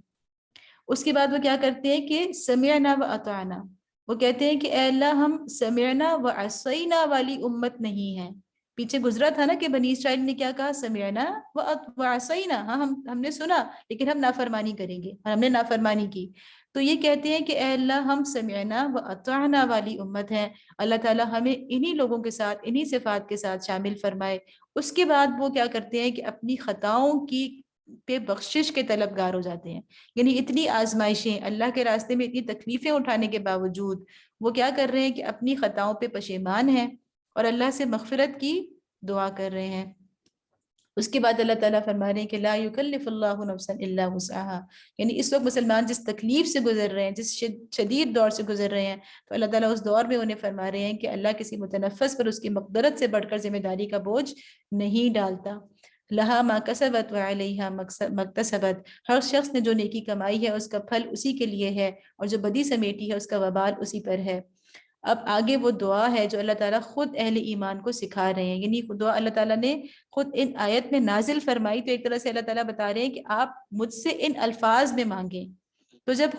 اس کے بعد وہ کیا کرتے ہیں کہ سمعنا و اطعنا، وہ کہتے ہیں کہ اے اللہ ہم سمعنا و عصینا والی امت نہیں ہیں۔ پیچھے گزرا تھا نا کہ بنی اسرائیل نے کیا کہا؟ سمعنا و عصینا، ہاں ہم نے سنا لیکن ہم نافرمانی کریں گے، اور ہم نے نافرمانی کی۔ تو یہ کہتے ہیں کہ اے اللہ ہم سمعنا و اطعنا والی امت ہیں، اللہ تعالیٰ ہمیں انہی لوگوں کے ساتھ، انہی صفات کے ساتھ شامل فرمائے۔ اس کے بعد وہ کیا کرتے ہیں کہ اپنی خطاؤں کی پہ بخشش کے طلبگار ہو جاتے ہیں۔ یعنی اتنی آزمائشیں، اللہ کے راستے میں اتنی تکلیفیں اٹھانے کے باوجود وہ کیا کر رہے ہیں کہ اپنی خطاؤں پہ پشیمان ہیں اور اللہ سے مغفرت کی دعا کر رہے ہیں۔ اس کے بعد اللہ تعالیٰ فرما رہے ہیں کہ لا یکلف اللہ نفسا الا وسعها، یعنی اس وقت مسلمان جس تکلیف سے گزر رہے ہیں، جس شدید دور سے گزر رہے ہیں، تو اللہ تعالیٰ اس دور میں انہیں فرما رہے ہیں کہ اللہ کسی متنفس پر اس کی مقدرت سے بڑھ کر ذمہ داری کا بوجھ نہیں ڈالتا۔ لہا ما کسبت وعلیہا مکتسبت، ہر شخص نے جو نیکی کمائی ہے اس کا پھل اسی کے لیے ہے، اور جو بدی سمیٹی ہے اس کا وبال اسی پر ہے۔ اب آگے وہ دعا ہے جو اللہ تعالیٰ خود اہل ایمان کو سکھا رہے ہیں، یعنی دعا اللہ تعالیٰ نے خود ان آیت میں نازل فرمائی، تو ایک طرح سے اللہ تعالیٰ بتا رہے ہیں کہ آپ مجھ سے ان الفاظ میں مانگیں۔ تو جب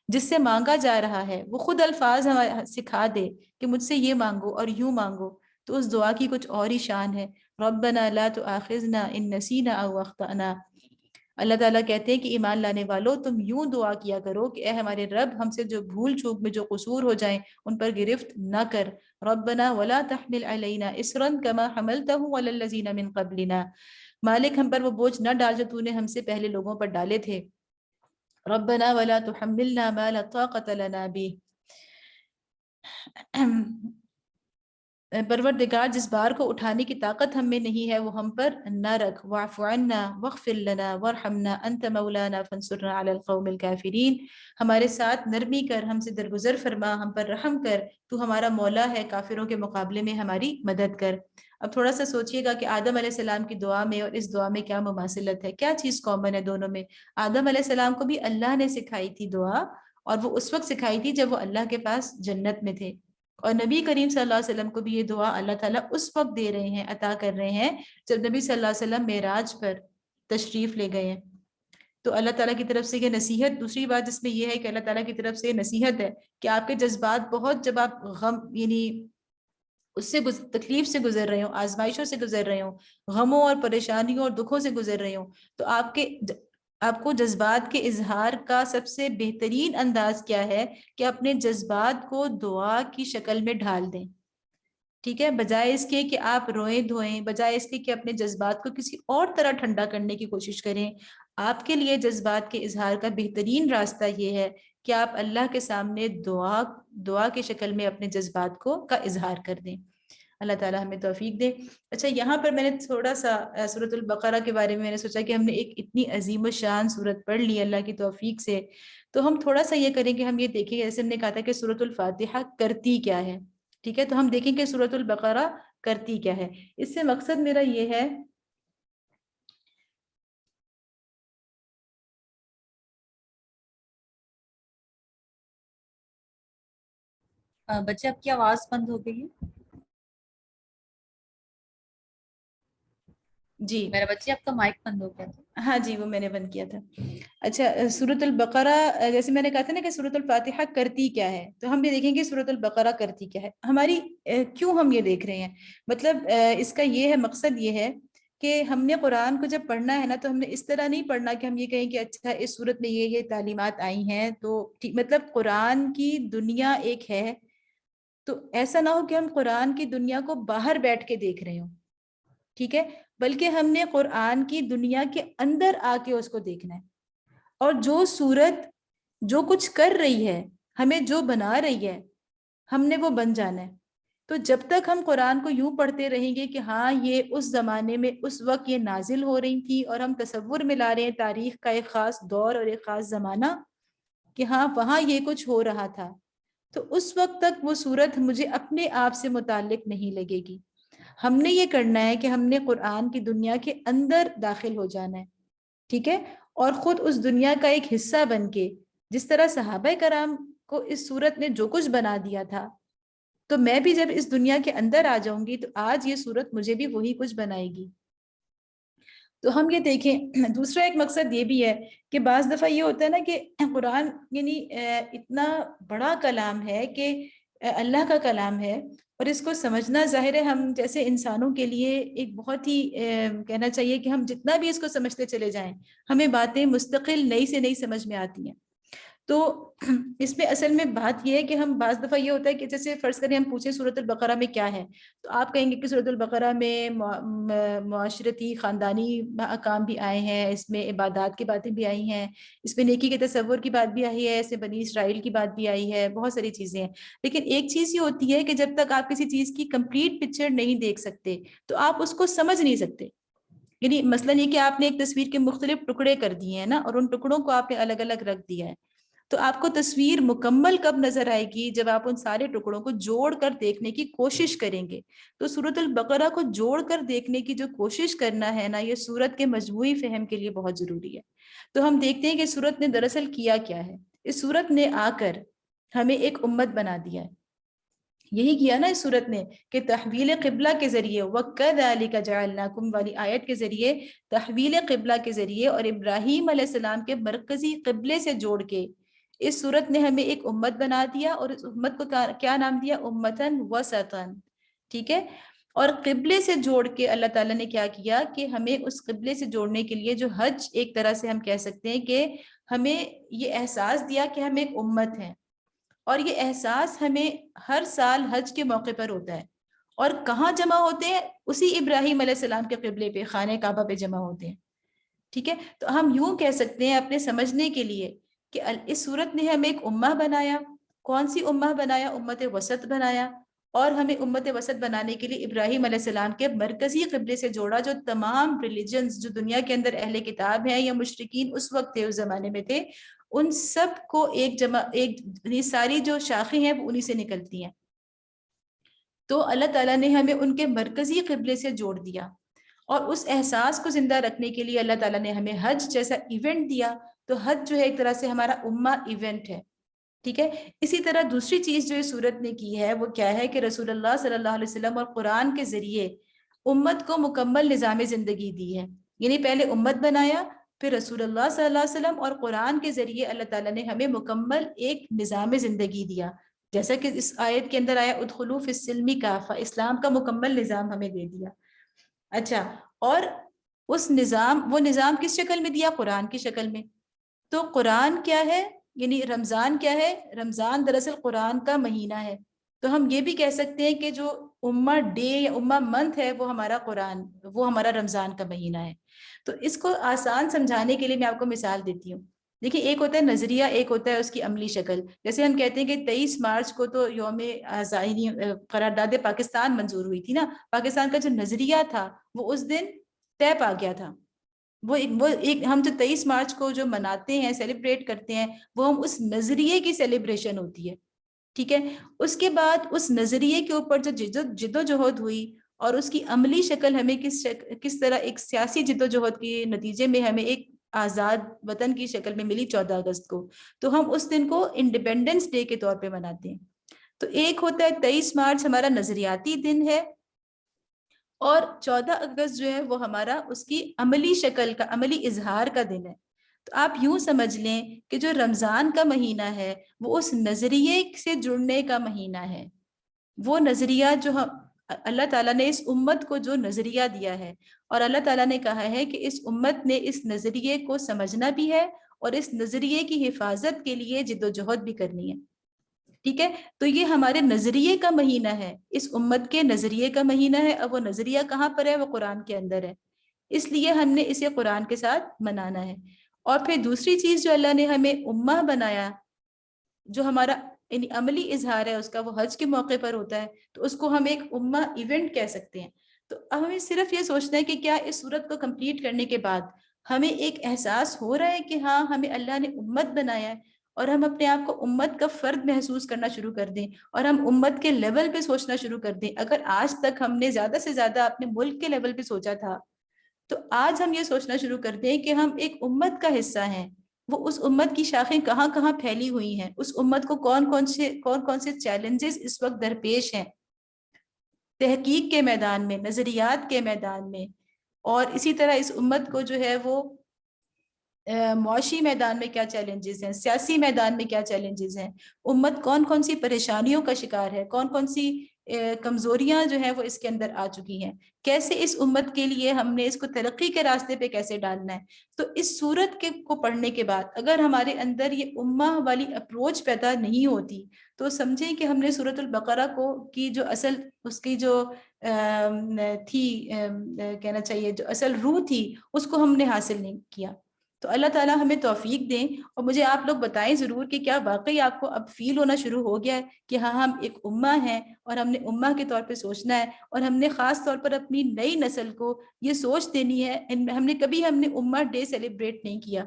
جس سے مانگا جا رہا ہے وہ خود الفاظ سکھا دے کہ مجھ سے یہ مانگو اور یوں مانگو، تو اس دعا کی کچھ اور ہی شان ہے۔ ربنا لا تؤاخذنا ان نسینا او اخطأنا، اللہ تعالیٰ کہتے ہیں کہ ایمان لانے والوں تم یوں دعا کیا کرو کہ اے ہمارے رب ہم سے جو بھول چوک میں جو قصور ہو جائیں ان پر گرفت نہ کر۔ ربنا ولا تحمل علینا اسرا کما حملته علی الذین من قبلنا، مالک ہم پر وہ بوجھ نہ ڈال جو تو نے ہم سے پہلے لوگوں پر ڈالے تھے۔ ربنا ولا تحملنا ما لا طاقت لنا به، پروردگار جس بار کو اٹھانے کی طاقت ہم میں نہیں ہے وہ ہم پر نہ رکھ۔ واعف عنا واغفر لنا وارحمنا انت مولانا فانصرنا علی القوم الکافرین، ہمارے ساتھ نرمی کر، ہم سے درگزر فرما، ہم پر رحم کر، تو ہمارا مولا ہے، کافروں کے مقابلے میں ہماری مدد کر۔ اب تھوڑا سا سوچئے گا کہ آدم علیہ السلام کی دعا میں اور اس دعا میں کیا مماثلت ہے، کیا چیز کامن ہے دونوں میں؟ آدم علیہ السلام کو بھی اللہ نے سکھائی تھی دعا، اور وہ اس وقت سکھائی تھی جب وہ اللہ کے پاس جنت میں تھے، اور نبی کریم صلی اللہ علیہ وسلم کو بھی یہ دعا اللہ تعالیٰ اس وقت دے رہے ہیں، عطا کر رہے ہیں جب نبی صلی اللہ علیہ وسلم معراج پر تشریف لے گئے ہیں۔ تو اللہ تعالیٰ کی طرف سے یہ نصیحت، دوسری بات جس میں یہ ہے کہ اللہ تعالیٰ کی طرف سے یہ نصیحت ہے کہ آپ کے جذبات بہت، جب آپ غم یعنی اس سے تکلیف سے گزر رہے ہوں، آزمائشوں سے گزر رہے ہوں، غموں اور پریشانیوں اور دکھوں سے گزر رہے ہوں، تو آپ کو جذبات کے اظہار کا سب سے بہترین انداز کیا ہے کہ اپنے جذبات کو دعا کی شکل میں ڈھال دیں۔ ٹھیک ہے، بجائے اس کے کہ آپ روئیں دھوئیں، بجائے اس کے کہ اپنے جذبات کو کسی اور طرح ٹھنڈا کرنے کی کوشش کریں، آپ کے لیے جذبات کے اظہار کا بہترین راستہ یہ ہے کہ آپ اللہ کے سامنے دعا کی شکل میں اپنے جذبات کا اظہار کر دیں. اللہ تعالیٰ ہمیں توفیق دے. اچھا یہاں پر میں نے تھوڑا سا سورۃ البقرہ کے بارے میں نے سوچا کہ ہم نے ایک اتنی عظیم الشان سورت پڑھ لی اللہ کی توفیق سے، تو ہم تھوڑا سا یہ کریں کہ ہم یہ دیکھیں، جیسے ہم نے کہا تھا کہ سورۃ الفاتحہ کرتی کیا ہے. ٹھیک ہے، تو ہم دیکھیں کہ سورۃ البقرہ کرتی کیا ہے. اس سے مقصد میرا یہ ہے بچے آپ کی آواز بند ہو گئی ہے. جی میرا بچے آپ کا مائک بند ہو گیا تھا. ہاں جی، وہ میں نے بند کیا تھا. اچھا سورۃ البقرہ، جیسے میں نے کہا تھا نا کہ سورۃ الفاتحہ کرتی کیا ہے، تو ہم یہ دیکھیں گے سورۃ البقرہ کرتی کیا ہے. ہماری کیوں ہم یہ دیکھ رہے ہیں، مطلب اس کا یہ ہے، مقصد یہ ہے کہ ہم نے قرآن کو جب پڑھنا ہے نا، تو ہم نے اس طرح نہیں پڑھنا کہ ہم یہ کہیں کہ اچھا اس صورت میں یہ تعلیمات آئی ہیں تو مطلب قرآن کی دنیا ایک ہے، تو ایسا نہ ہو کہ ہم قرآن کی دنیا کو باہر بیٹھ کے دیکھ رہے ہوں. ٹھیک ہے، بلکہ ہم نے قرآن کی دنیا کے اندر آ کے اس کو دیکھنا ہے، اور جو صورت جو کچھ کر رہی ہے، ہمیں جو بنا رہی ہے، ہم نے وہ بن جانا ہے. تو جب تک ہم قرآن کو یوں پڑھتے رہیں گے کہ ہاں یہ اس زمانے میں اس وقت یہ نازل ہو رہی تھی، اور ہم تصور میں لا رہے ہیں تاریخ کا ایک خاص دور اور ایک خاص زمانہ کہ ہاں وہاں یہ کچھ ہو رہا تھا، تو اس وقت تک وہ صورت مجھے اپنے آپ سے متعلق نہیں لگے گی. ہم نے یہ کرنا ہے کہ ہم نے قرآن کی دنیا کے اندر داخل ہو جانا ہے. ٹھیک ہے، اور خود اس دنیا کا ایک حصہ بن کے، جس طرح صحابہ کرام کو اس صورت نے جو کچھ بنا دیا تھا، تو میں بھی جب اس دنیا کے اندر آ جاؤں گی تو آج یہ صورت مجھے بھی وہی کچھ بنائے گی. تو ہم یہ دیکھیں، دوسرا ایک مقصد یہ بھی ہے کہ بعض دفعہ یہ ہوتا ہے نا کہ قرآن یعنی اتنا بڑا کلام ہے کہ اللہ کا کلام ہے، اور اس کو سمجھنا ظاہر ہے ہم جیسے انسانوں کے لیے ایک بہت ہی کہنا چاہیے کہ ہم جتنا بھی اس کو سمجھتے چلے جائیں، ہمیں باتیں مستقل نئی سے نئی سمجھ میں آتی ہیں. تو اس میں اصل میں بات یہ ہے کہ ہم بعض دفعہ یہ ہوتا ہے کہ جیسے فرض کریں ہم پوچھیں سورۃ البقرہ میں کیا ہے، تو آپ کہیں گے کہ سورۃ البقرہ میں معاشرتی خاندانی احکام بھی آئے ہیں، اس میں عبادات کی باتیں بھی آئی ہیں، اس میں نیکی کے تصور کی بات بھی آئی ہے، اس میں بنی اسرائیل کی بات بھی آئی ہے، بہت ساری چیزیں ہیں. لیکن ایک چیز یہ ہوتی ہے کہ جب تک آپ کسی چیز کی کمپلیٹ پکچر نہیں دیکھ سکتے تو آپ اس کو سمجھ نہیں سکتے. یعنی مثلا یہ کہ آپ نے ایک تصویر کے مختلف ٹکڑے کر دیے ہیں نا، اور ان ٹکڑوں کو آپ نے الگ الگ رکھ دیا ہے، تو آپ کو تصویر مکمل کب نظر آئے گی، جب آپ ان سارے ٹکڑوں کو جوڑ کر دیکھنے کی کوشش کریں گے. تو سورۃ البقرہ کو جوڑ کر دیکھنے کی جو کوشش کرنا ہے نا، یہ سورت کے مجموعی فہم کے لیے بہت ضروری ہے. تو ہم دیکھتے ہیں کہ سورت نے دراصل کیا کیا ہے. اس سورت نے آ کر ہمیں ایک امت بنا دیا ہے. یہی کیا نا اس سورت نے کہ تحویل قبلہ کے ذریعے، وَكَذَلِكَ جَعَلْنَاكُمْ والی آیت کے ذریعے، تحویل قبلہ کے ذریعے اور ابراہیم علیہ السلام کے مرکزی قبلے سے جوڑ کے اس سورت نے ہمیں ایک امت بنا دیا، اور اس امت کو کیا نام دیا؟ امتاً وسطاً. ٹھیک ہے، اور قبلے سے جوڑ کے اللہ تعالیٰ نے کیا کیا کہ ہمیں اس قبلے سے جوڑنے کے لیے جو حج، ایک طرح سے ہم کہہ سکتے ہیں کہ ہمیں یہ احساس دیا کہ ہم ایک امت ہیں، اور یہ احساس ہمیں ہر سال حج کے موقع پر ہوتا ہے. اور کہاں جمع ہوتے ہیں؟ اسی ابراہیم علیہ السلام کے قبلے پہ، خانہ کعبہ پہ جمع ہوتے ہیں. ٹھیک ہے، تو ہم یوں کہہ سکتے ہیں اپنے سمجھنے کے لیے کہ اس صورت نے ہمیں ایک امہ بنایا. کون سی امہ بنایا؟ امت وسط بنایا. اور ہمیں امت وسط بنانے کے لیے ابراہیم علیہ السلام کے مرکزی قبلے سے جوڑا، جو تمام ریلیجنز جو دنیا کے اندر اہل کتاب ہیں یا مشرکین اس وقت تھے، اس زمانے میں تھے، ان سب کو ایک ساری جو شاخیں ہیں وہ انہی سے نکلتی ہیں. تو اللہ تعالیٰ نے ہمیں ان کے مرکزی قبلے سے جوڑ دیا، اور اس احساس کو زندہ رکھنے کے لیے اللہ تعالیٰ نے ہمیں حج جیسا ایونٹ دیا. تو حج جو ہے ایک طرح سے ہمارا امہ ایونٹ ہے. ٹھیک ہے، اسی طرح دوسری چیز جو اس صورت نے کی ہے وہ کیا ہے کہ رسول اللہ صلی اللہ علیہ وسلم اور قرآن کے ذریعے امت کو مکمل نظام زندگی دی ہے. یعنی پہلے امت بنایا، پھر رسول اللہ صلی اللہ علیہ وسلم اور قرآن کے ذریعے اللہ تعالیٰ نے ہمیں مکمل ایک نظام زندگی دیا. جیسا کہ اس آیت کے اندر آیا ادخلوا فی السلم کافہ، اسلام کا مکمل نظام ہمیں دے دیا. اچھا، اور اس وہ نظام کس شکل میں دیا؟ قرآن کی شکل میں. تو قرآن کیا ہے؟ یعنی رمضان کیا ہے؟ رمضان دراصل قرآن کا مہینہ ہے. تو ہم یہ بھی کہہ سکتے ہیں کہ جو امہ ڈے یا امہ منتھ ہے وہ ہمارا قرآن، وہ ہمارا رمضان کا مہینہ ہے. تو اس کو آسان سمجھانے کے لیے میں آپ کو مثال دیتی ہوں دیکھیں ایک ہوتا ہے نظریہ، ایک ہوتا ہے اس کی عملی شکل. جیسے ہم کہتے ہیں کہ 23 مارچ کو تو یوم آزادی قرارداد پاکستان منظور ہوئی تھی نا. پاکستان کا جو نظریہ تھا وہ اس دن طے پا گیا تھا. وہ ایک ہم جو 23 مارچ کو جو مناتے ہیں، سیلیبریٹ کرتے ہیں، وہ ہم اس نظریے کی سیلیبریشن ہوتی ہے. ٹھیک ہے. اس کے بعد اس نظریے کے اوپر جو جد و جہد ہوئی اور اس کی عملی شکل ہمیں کس طرح ایک سیاسی جد و جہد کے نتیجے میں ہمیں ایک آزاد وطن کی شکل میں ملی 14 اگست کو، تو ہم اس دن کو انڈیپینڈنس ڈے کے طور پہ مناتے ہیں. تو ایک ہوتا ہے 23 مارچ ہمارا نظریاتی دن ہے، اور 14 اگست جو ہے وہ ہمارا اس کی عملی شکل کا، عملی اظہار کا دن ہے. تو آپ یوں سمجھ لیں کہ جو رمضان کا مہینہ ہے وہ اس نظریے سے جڑنے کا مہینہ ہے. وہ نظریہ جو اللہ تعالیٰ نے اس امت کو جو نظریہ دیا ہے، اور اللہ تعالیٰ نے کہا ہے کہ اس امت نے اس نظریے کو سمجھنا بھی ہے اور اس نظریے کی حفاظت کے لیے جد و جہد بھی کرنی ہے. ٹھیک ہے. تو یہ ہمارے نظریے کا مہینہ ہے، اس امت کے نظریے کا مہینہ ہے. اب وہ نظریہ کہاں پر ہے؟ وہ قرآن کے اندر ہے. اس لیے ہم نے اسے قرآن کے ساتھ منانا ہے. اور پھر دوسری چیز جو اللہ نے ہمیں امہ بنایا، جو ہمارا یعنی عملی اظہار ہے اس کا، وہ حج کے موقع پر ہوتا ہے، تو اس کو ہم ایک امہ ایونٹ کہہ سکتے ہیں. تو اب ہمیں صرف یہ سوچنا ہے کہ کیا اس صورت کو کمپلیٹ کرنے کے بعد ہمیں ایک احساس ہو رہا ہے کہ ہاں ہمیں اللہ نے امت بنایا ہے، اور ہم اپنے آپ کو امت کا فرد محسوس کرنا شروع کر دیں اور ہم امت کے لیول پہ سوچنا شروع کر دیں. اگر آج تک ہم نے زیادہ سے زیادہ اپنے ملک کے لیول پہ سوچا تھا، تو آج ہم یہ سوچنا شروع کر دیں کہ ہم ایک امت کا حصہ ہیں. وہ اس امت کی شاخیں کہاں کہاں پھیلی ہوئی ہیں، اس امت کو کون کون سے چیلنجز اس وقت درپیش ہیں تحقیق کے میدان میں، نظریات کے میدان میں، اور اسی طرح اس امت کو جو ہے وہ معاشی میدان میں کیا چیلنجز ہیں، سیاسی میدان میں کیا چیلنجز ہیں، امت کون کون سی پریشانیوں کا شکار ہے، کون کون سی کمزوریاں جو ہیں وہ اس کے اندر آ چکی ہیں، کیسے اس امت کے لیے ہم نے اس کو ترقی کے راستے پہ کیسے ڈالنا ہے. تو اس صورت کو پڑھنے کے بعد اگر ہمارے اندر یہ امہ والی اپروچ پیدا نہیں ہوتی، تو سمجھیں کہ ہم نے سورۃ البقرہ کو کی جو اصل اس کی جو تھی کہنا چاہیے جو اصل روح تھی، اس کو ہم نے حاصل نہیں کیا. تو اللہ تعالیٰ ہمیں توفیق دیں. اور مجھے آپ لوگ بتائیں ضرور کہ کیا واقعی آپ کو اب فیل ہونا شروع ہو گیا ہے کہ ہاں ہم ایک امہ ہیں اور ہم نے امہ کے طور پہ سوچنا ہے، اور ہم نے خاص طور پر اپنی نئی نسل کو یہ سوچ دینی ہے. ہم نے امہ ڈے سیلیبریٹ نہیں کیا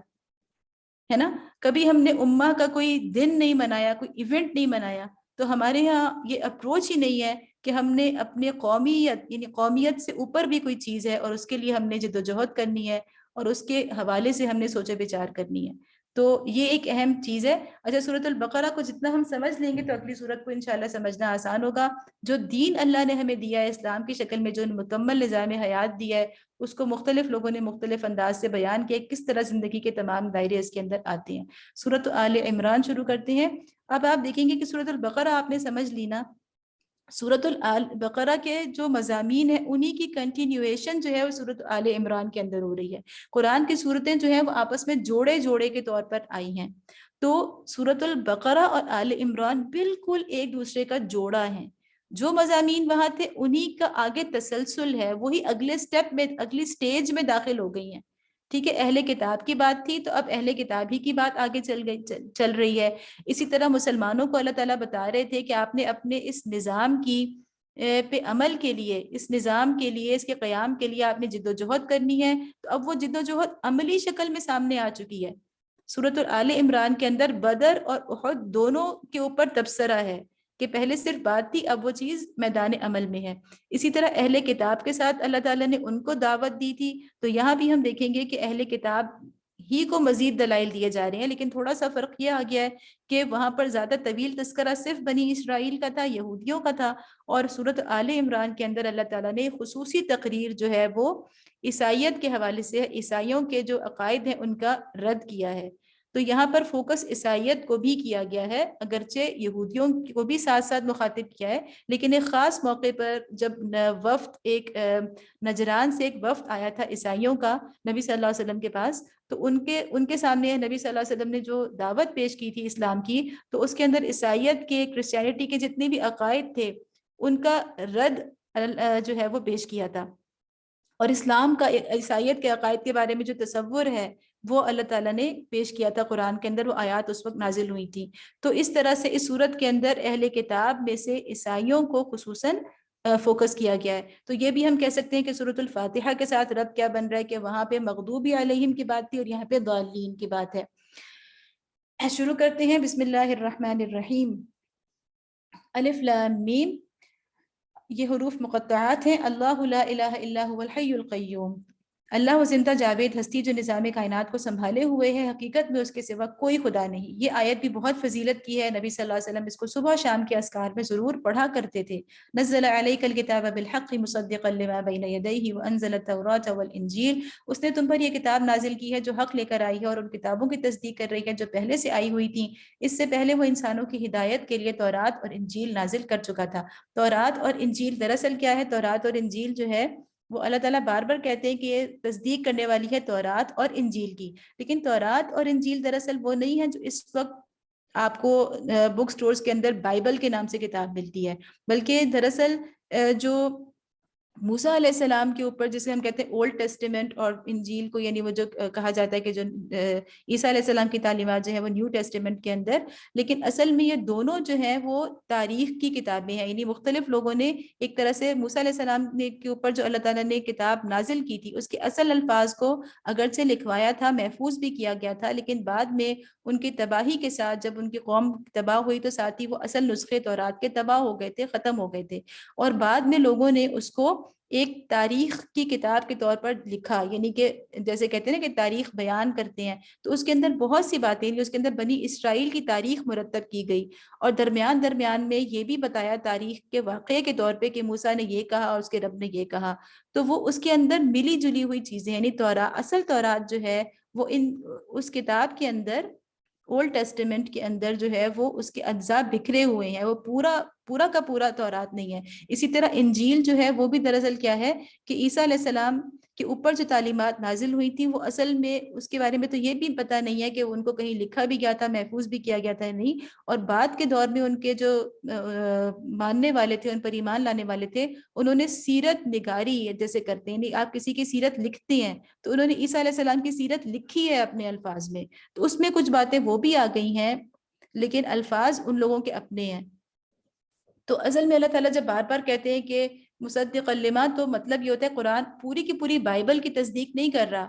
ہے نا، کبھی ہم نے امہ کا کوئی دن نہیں منایا، کوئی ایونٹ نہیں منایا. تو ہمارے ہاں یہ اپروچ ہی نہیں ہے کہ ہم نے اپنے قومیت یعنی قومیت سے اوپر بھی کوئی چیز ہے اور اس کے لیے ہم نے جد و جہد کرنی ہے اور اس کے حوالے سے ہم نے سوچ بچار کرنی ہے. تو یہ ایک اہم چیز ہے. اچھا، سورۃ البقرہ کو جتنا ہم سمجھ لیں گے تو اگلی سورت کو انشاءاللہ سمجھنا آسان ہوگا. جو دین اللہ نے ہمیں دیا ہے اسلام کی شکل میں، جو مکمل نظام حیات دیا ہے، اس کو مختلف لوگوں نے مختلف انداز سے بیان کیا، کس طرح زندگی کے تمام دائرے اس کے اندر آتے ہیں. سورۃ آل عمران شروع کرتے ہیں. اب آپ دیکھیں گے کہ سورۃ البقرہ آپ نے سمجھ لی نا، سورۃ البقرہ کے جو مضامین ہیں انہی کی کنٹینیویشن جو ہے وہ سورۃ آل عمران کے اندر ہو رہی ہے. قرآن کی صورتیں جو ہیں وہ آپس میں جوڑے جوڑے کے طور پر آئی ہیں. تو سورۃ البقرہ اور آل عمران بالکل ایک دوسرے کا جوڑا ہیں. جو مضامین وہاں تھے انہی کا آگے تسلسل ہے، وہی اگلے سٹیپ میں، اگلی سٹیج میں داخل ہو گئی ہیں. ٹھیک ہے. اہل کتاب کی بات تھی تو اب اہل کتاب ہی کی بات آگے چل رہی ہے. اسی طرح مسلمانوں کو اللہ تعالیٰ بتا رہے تھے کہ آپ نے اپنے اس نظام کی پہ عمل کے لیے، اس نظام کے لیے، اس کے قیام کے لیے آپ نے جد و جہد کرنی ہے. تو اب وہ جد و جہد عملی شکل میں سامنے آ چکی ہے. سورۃ آل عمران کے اندر بدر اور احد دونوں کے اوپر تبصرہ ہے کہ پہلے صرف بات تھی، اب وہ چیز میدان عمل میں ہے. اسی طرح اہل کتاب کے ساتھ اللہ تعالیٰ نے ان کو دعوت دی تھی. تو یہاں بھی ہم دیکھیں گے کہ اہل کتاب ہی کو مزید دلائل دیے جا رہے ہیں، لیکن تھوڑا سا فرق یہ آ گیا ہے کہ وہاں پر زیادہ طویل تذکرہ صرف بنی اسرائیل کا تھا، یہودیوں کا تھا. اور سورۃ آل عمران کے اندر اللہ تعالیٰ نے خصوصی تقریر جو ہے وہ عیسائیت کے حوالے سے، عیسائیوں کے جو عقائد ہیں ان کا رد کیا ہے. تو یہاں پر فوکس عیسائیت کو بھی کیا گیا ہے، اگرچہ یہودیوں کو بھی ساتھ ساتھ مخاطب کیا ہے، لیکن ایک خاص موقع پر جب وفد ایک نجران سے ایک وفد آیا تھا عیسائیوں کا نبی صلی اللہ علیہ وسلم کے پاس، تو ان کے سامنے نبی صلی اللہ علیہ وسلم نے جو دعوت پیش کی تھی اسلام کی، تو اس کے اندر عیسائیت کے، کرسچینٹی کے جتنے بھی عقائد تھے ان کا رد جو ہے وہ پیش کیا تھا. اور اسلام کا عیسائیت کے عقائد کے بارے میں جو تصور ہے وہ اللہ تعالیٰ نے پیش کیا تھا قرآن کے اندر، وہ آیات اس وقت نازل ہوئی تھی. تو اس طرح سے اس صورت کے اندر اہل کتاب میں سے عیسائیوں کو خصوصاً فوکس کیا گیا ہے. تو یہ بھی ہم کہہ سکتے ہیں کہ سورۃ الفاتحہ کے ساتھ ربط کیا بن رہا ہے کہ وہاں پہ مغضوب علیہم کی بات تھی اور یہاں پہ ضالین کی بات ہے. شروع کرتے ہیں. بسم اللہ الرحمن الرحیم. الف لام میم، یہ حروف مقطعات ہیں. اللہ لا الہ الا هو الحی القیوم. اللہ وہ زندہ جاوید ہستی جو نظام کائنات کو سنبھالے ہوئے ہے، حقیقت میں اس کے سوا کوئی خدا نہیں. یہ آیت بھی بہت فضیلت کی ہے. نبی صلی اللہ علیہ وسلم اس کو صبح شام کے اذکار میں ضرور پڑھا کرتے تھے. نزل علیک الکتاب بالحق مصدقا لما بین یدیہ وانزل التوراۃ والانجیل. اس نے تم پر یہ کتاب نازل کی ہے جو حق لے کر آئی ہے اور ان کتابوں کی تصدیق کر رہی ہے جو پہلے سے آئی ہوئی تھیں. اس سے پہلے وہ انسانوں کی ہدایت کے لیے تورات اور انجیل نازل کر چکا تھا. تورات اور انجیل دراصل کیا ہے؟ تورات اور انجیل جو ہے وہ اللہ تعالیٰ بار بار کہتے ہیں کہ یہ تصدیق کرنے والی ہے تورات اور انجیل کی. لیکن تورات اور انجیل دراصل وہ نہیں ہے جو اس وقت آپ کو بک سٹورز کے اندر بائبل کے نام سے کتاب ملتی ہے، بلکہ دراصل جو موسیٰ علیہ السلام کے اوپر جسے ہم کہتے ہیں اولڈ ٹیسٹیمنٹ، اور انجیل کو یعنی وہ جو کہا جاتا ہے کہ جو عیسیٰ علیہ السلام کی تعلیمات جو ہیں وہ نیو ٹیسٹیمنٹ کے اندر، لیکن اصل میں یہ دونوں جو ہیں وہ تاریخ کی کتابیں ہیں. یعنی مختلف لوگوں نے ایک طرح سے موسیٰ علیہ السلام کے اوپر جو اللہ تعالیٰ نے کتاب نازل کی تھی اس کے اصل الفاظ کو اگرچہ لکھوایا تھا، محفوظ بھی کیا گیا تھا، لیکن بعد میں ان کی تباہی کے ساتھ جب ان کی قوم تباہ ہوئی تو ساتھ ہی وہ اصل نسخے تورات کے تباہ ہو گئے تھے، ختم ہو گئے تھے. اور بعد میں لوگوں نے اس کو ایک تاریخ کی کتاب کے طور پر لکھا، یعنی کہ جیسے کہتے ہیں نا کہ تاریخ بیان کرتے ہیں، تو اس کے اندر بہت سی باتیں، اس کے اندر بنی اسرائیل کی تاریخ مرتب کی گئی اور درمیان میں یہ بھی بتایا تاریخ کے واقعے کے طور پہ کہ موسیٰ نے یہ کہا اور اس کے رب نے یہ کہا. تو وہ اس کے اندر ملی جلی ہوئی چیزیں، یعنی اصل تورات جو ہے وہ اس کتاب کے اندر اولڈ ٹیسٹیمنٹ کے اندر جو ہے وہ اس کے اجزاء بکھرے ہوئے ہیں، وہ پورا کا پورا تورات نہیں ہے. اسی طرح انجیل جو ہے وہ بھی دراصل کیا ہے کہ عیسیٰ علیہ السلام کے اوپر جو تعلیمات نازل ہوئی تھی وہ اصل میں اس کے بارے میں تو یہ بھی پتہ نہیں ہے کہ ان کو کہیں لکھا بھی گیا تھا، محفوظ بھی کیا گیا تھا نہیں. اور بعد کے دور میں ان کے جو ماننے والے تھے، ان پر ایمان لانے والے تھے، انہوں نے سیرت نگاری جیسے کرتے ہیں، آپ کسی کی سیرت لکھتے ہیں تو انہوں نے عیسیٰ علیہ السلام کی سیرت لکھی ہے اپنے الفاظ میں، تو اس میں کچھ باتیں وہ بھی آ گئی ہیں لیکن الفاظ ان لوگوں کے اپنے ہیں. تو اصل میں اللہ تعالیٰ جب بار بار کہتے ہیں کہ مصدق لما، تو مطلب یہ ہوتا ہے قرآن پوری کی پوری بائبل کی تصدیق نہیں کر رہا،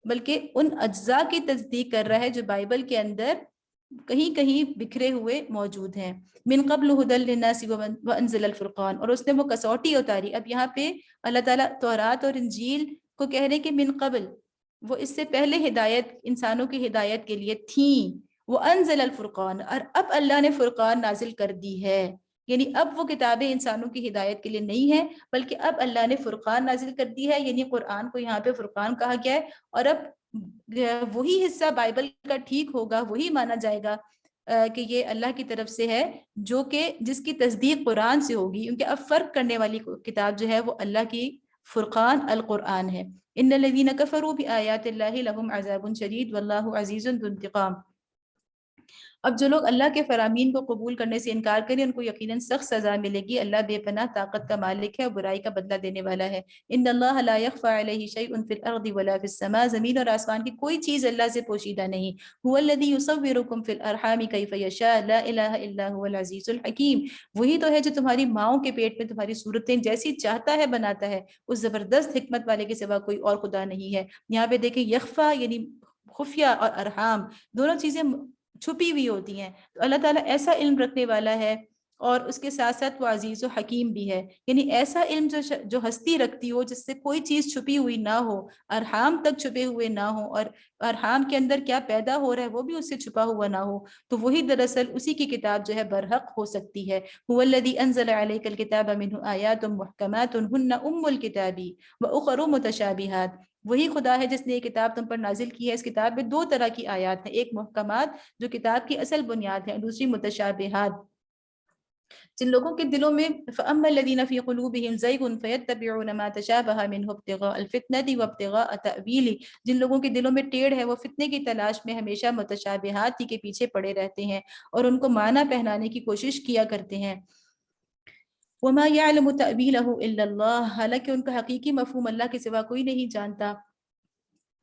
بلکہ ان اجزاء کی تصدیق کر رہا ہے جو بائبل کے اندر کہیں کہیں بکھرے ہوئے موجود ہیں. من قبل ھدی للناس وانزل الفرقان، اور اس نے وہ کسوٹی اتاری. اب یہاں پہ اللہ تعالیٰ تورات اور انجیل کو کہہ رہے کہ من قبل، وہ اس سے پہلے ہدایت انسانوں کی ہدایت کے لیے تھیں. وانزل الفرقان، اور اب اللہ نے فرقان نازل کر دی ہے. یعنی اب وہ کتابیں انسانوں کی ہدایت کے لیے نہیں ہیں بلکہ اب اللہ نے فرقان نازل کر دی ہے. یعنی قرآن کو یہاں پہ فرقان کہا گیا ہے، اور اب وہی حصہ بائبل کا ٹھیک ہوگا، وہی مانا جائے گا کہ یہ اللہ کی طرف سے ہے، جو کہ جس کی تصدیق قرآن سے ہوگی. کیونکہ اب فرق کرنے والی کتاب جو ہے وہ اللہ کی فرقان القرآن ہے. ان الذین کفروا بآیات اللہ لهم عذاب شدید واللہ عزیز ذو انتقام. اب جو لوگ اللہ کے فرامین کو قبول کرنے سے انکار کریں ان کو یقیناً سخت سزا ملے گی. اللہ بے پناہ طاقت کا مالک ہے اور برائی کا بدلہ دینے والا ہے. ان اللہ لا يخفى علیہ شیء فی الارض ولا فی السماء، زمین اور آسمان کی کوئی چیز اللہ سے پوشیدہ نہیں. هو الذی یصورکم فی الارحام کیف یشاء لا الہ الا هو العزیز الحکیم. وہی تو ہے جو تمہاری ماؤں کے پیٹ میں تمہاری صورتیں جیسی چاہتا ہے بناتا ہے، اس زبردست حکمت والے کے سوا کوئی اور خدا نہیں ہے. یہاں پہ دیکھیں یخفا یعنی خفیہ اور ارحام دونوں چیزیں چھپی ہوئی ہوتی ہیں. تو اللہ تعالیٰ ایسا علم رکھنے والا ہے اور اس کے ساتھ ساتھ وہ عزیز و حکیم بھی ہے. یعنی ایسا علم جو ہستی رکھتی ہو جس سے کوئی چیز چھپی ہوئی نہ ہو، ارحام تک چھپے ہوئے نہ ہو، اور ارحام کے اندر کیا پیدا ہو رہا ہے وہ بھی اس سے چھپا ہوا نہ ہو، تو وہی دراصل اسی کی کتاب جو ہے برحق ہو سکتی ہے. هو الذی انزل علیک الکتاب منہ آیات محکمات ہن ام الکتاب واخر متشابہات. وہی خدا ہے جس نے یہ کتاب تم پر نازل کی ہے. اس کتاب میں دو طرح کی آیات ہیں، ایک محکمات جو کتاب کی اصل بنیاد ہے، دوسری متشابہات جن لوگوں کے دلوں میں فَأَمَّا الَّذِينَ فِي قُلُوبِهِمْ زَيْغٌ فَيَتَّبِعُونَ مَا تَشَابَهَ مِنْهُ ابْتِغَاءَ الْفِتْنَةِ وَابْتِغَاءَ تَأْوِيلِهِ. جن لوگوں کے دلوں میں ٹیڑھ ہے وہ فتنے کی تلاش میں ہمیشہ متشابہات ہی کے پیچھے پڑے رہتے ہیں اور ان کو معنی پہنانے کی کوشش کیا کرتے ہیں. وَمَا يَعْلَمُ تَأْوِيلَهُ إِلَّا اللَّهُ، حالانکہ ان کا حقیقی مفہوم اللہ کے سوا کوئی نہیں جانتا.